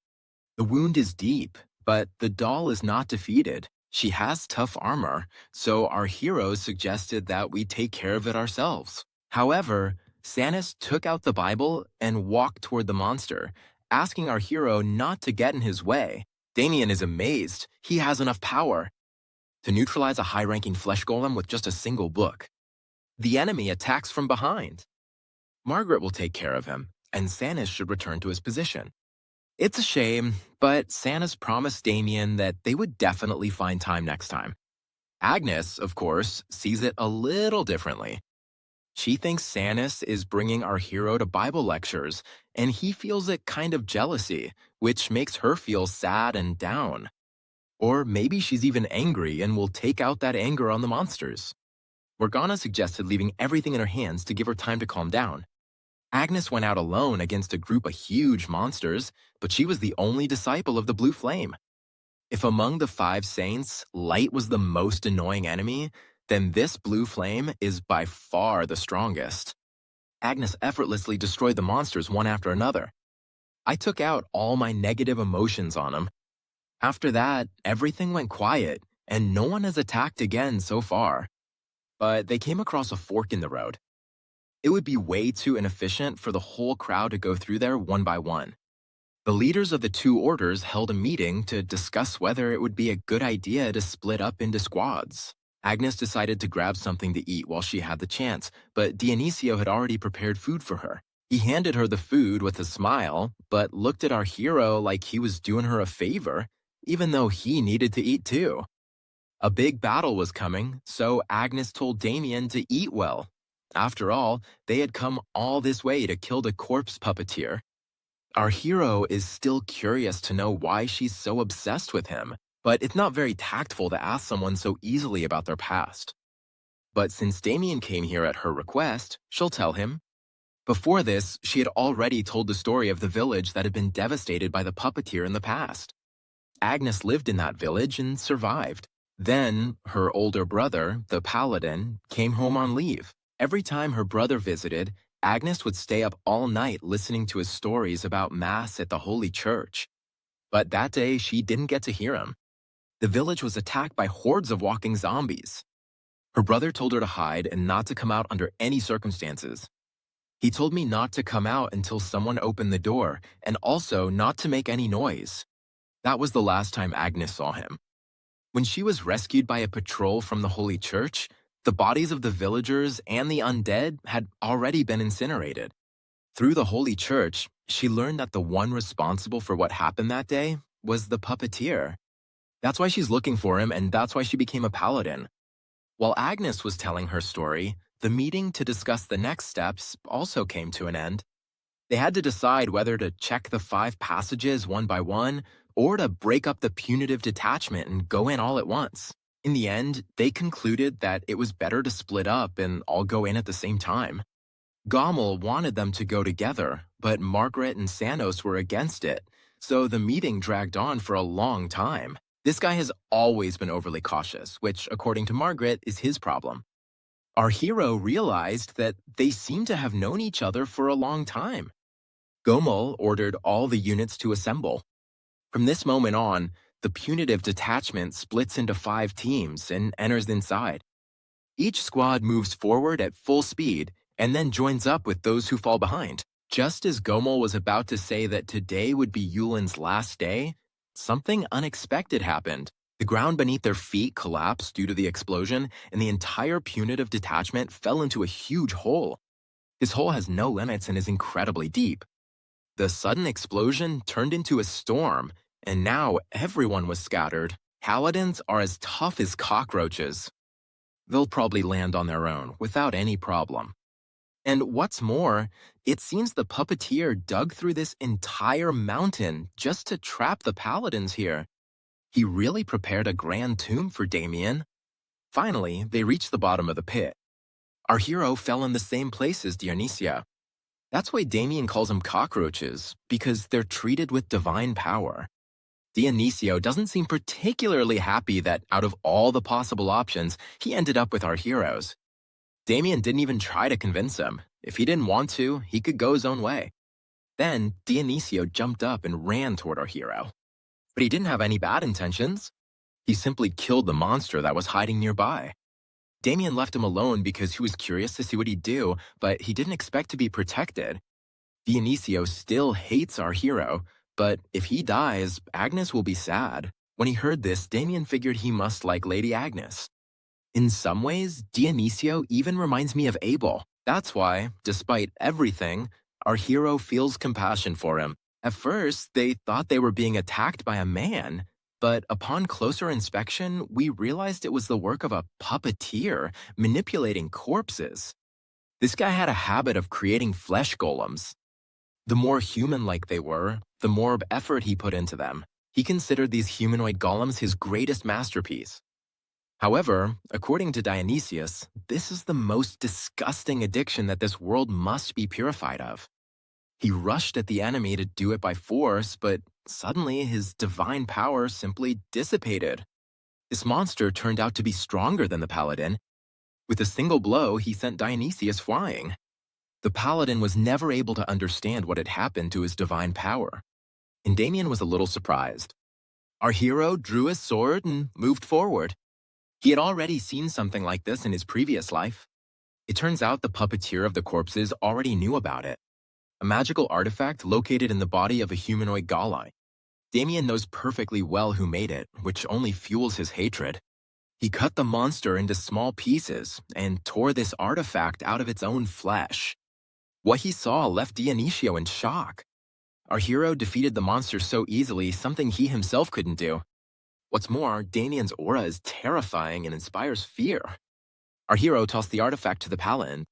The wound is deep, but the doll is not defeated. She has tough armor, so our hero suggested that we take care of it ourselves. However, Sanis took out the Bible and walked toward the monster, asking our hero not to get in his way. Damien is amazed. He has enough power to neutralize a high-ranking flesh golem with just a single book. The enemy attacks from behind. Margaret will take care of him, and Sanis should return to his position. It's a shame, but Sanis promised Damien that they would definitely find time next time. Agnes, of course, sees it a little differently. She thinks Sanis is bringing our hero to Bible lectures, and he feels a kind of jealousy, which makes her feel sad and down. Or maybe she's even angry and will take out that anger on the monsters. Morgana suggested leaving everything in her hands to give her time to calm down. Agnes went out alone against a group of huge monsters, but she was the only disciple of the Blue Flame. If among the 5 saints, light was the most annoying enemy, then this Blue Flame is by far the strongest. Agnes effortlessly destroyed the monsters one after another. I took out all my negative emotions on them. After that, everything went quiet, and no one has attacked again so far. But they came across a fork in the road. It would be way too inefficient for the whole crowd to go through there one by one. The leaders of the 2 orders held a meeting to discuss whether it would be a good idea to split up into squads. Agnes decided to grab something to eat while she had the chance, but Dionisio had already prepared food for her. He handed her the food with a smile, but looked at our hero like he was doing her a favor, even though he needed to eat too. A big battle was coming, so Agnes told Damien to eat well. After all, they had come all this way to kill the corpse puppeteer. Our hero is still curious to know why she's so obsessed with him, but it's not very tactful to ask someone so easily about their past. But since Damien came here at her request, she'll tell him. Before this, she had already told the story of the village that had been devastated by the puppeteer in the past. Agnes lived in that village and survived. Then, her older brother, the paladin, came home on leave. Every time her brother visited, Agnes would stay up all night listening to his stories about Mass at the Holy Church. But that day, she didn't get to hear him. The village was attacked by hordes of walking zombies. Her brother told her to hide and not to come out under any circumstances. He told me not to come out until someone opened the door, and also not to make any noise. That was the last time Agnes saw him. When she was rescued by a patrol from the Holy Church, the bodies of the villagers and the undead had already been incinerated. Through the Holy Church, she learned that the one responsible for what happened that day was the puppeteer. That's why she's looking for him, and that's why she became a paladin. While Agnes was telling her story, the meeting to discuss the next steps also came to an end. They had to decide whether to check the 5 passages one by one, or to break up the punitive detachment and go in all at once. In the end, they concluded that it was better to split up and all go in at the same time. Gommel wanted them to go together, but Margaret and Sanos were against it, so the meeting dragged on for a long time. This guy has always been overly cautious, which, according to Margaret, is his problem. Our hero realized that they seem to have known each other for a long time. Gommel ordered all the units to assemble. From this moment on, the punitive detachment splits into 5 teams and enters inside. Each squad moves forward at full speed and then joins up with those who fall behind. Just as Gommel was about to say that today would be Yulin's last day, something unexpected happened. The ground beneath their feet collapsed due to the explosion, and the entire punitive detachment fell into a huge hole. This hole has no limits and is incredibly deep. The sudden explosion turned into a storm, and now everyone was scattered. Paladins are as tough as cockroaches. They'll probably land on their own without any problem. And what's more, it seems the puppeteer dug through this entire mountain just to trap the paladins here. He really prepared a grand tomb for Damien. Finally, they reached the bottom of the pit. Our hero fell in the same place as Dionysia. That's why Damien calls them cockroaches, because they're treated with divine power. Dionisio doesn't seem particularly happy that out of all the possible options, he ended up with our heroes. Damien didn't even try to convince him. If he didn't want to, he could go his own way. Then, Dionisio jumped up and ran toward our hero. But he didn't have any bad intentions. He simply killed the monster that was hiding nearby. Damien left him alone because he was curious to see what he'd do, but he didn't expect to be protected. Dionisio still hates our hero, but if he dies, Agnes will be sad. When he heard this, Damien figured he must like Lady Agnes. In some ways, Dionisio even reminds me of Abel. That's why, despite everything, our hero feels compassion for him. At first, they thought they were being attacked by a man, but upon closer inspection, we realized it was the work of a puppeteer manipulating corpses. This guy had a habit of creating flesh golems. The more human-like they were, the more effort he put into them. He considered these humanoid golems his greatest masterpiece. However, according to Dionysius, this is the most disgusting addiction that this world must be purified of. He rushed at the enemy to do it by force, but suddenly his divine power simply dissipated. This monster turned out to be stronger than the paladin. With a single blow, he sent Dionysius flying. The paladin was never able to understand what had happened to his divine power, and Damien was a little surprised. Our hero drew his sword and moved forward. He had already seen something like this in his previous life. It turns out the puppeteer of the corpses already knew about it. A magical artifact located in the body of a humanoid golem. Damien knows perfectly well who made it, which only fuels his hatred. He cut the monster into small pieces and tore this artifact out of its own flesh. What he saw left Dionisio in shock. Our hero defeated the monster so easily, something he himself couldn't do. What's more, Damien's aura is terrifying and inspires fear. Our hero tossed the artifact to the paladin,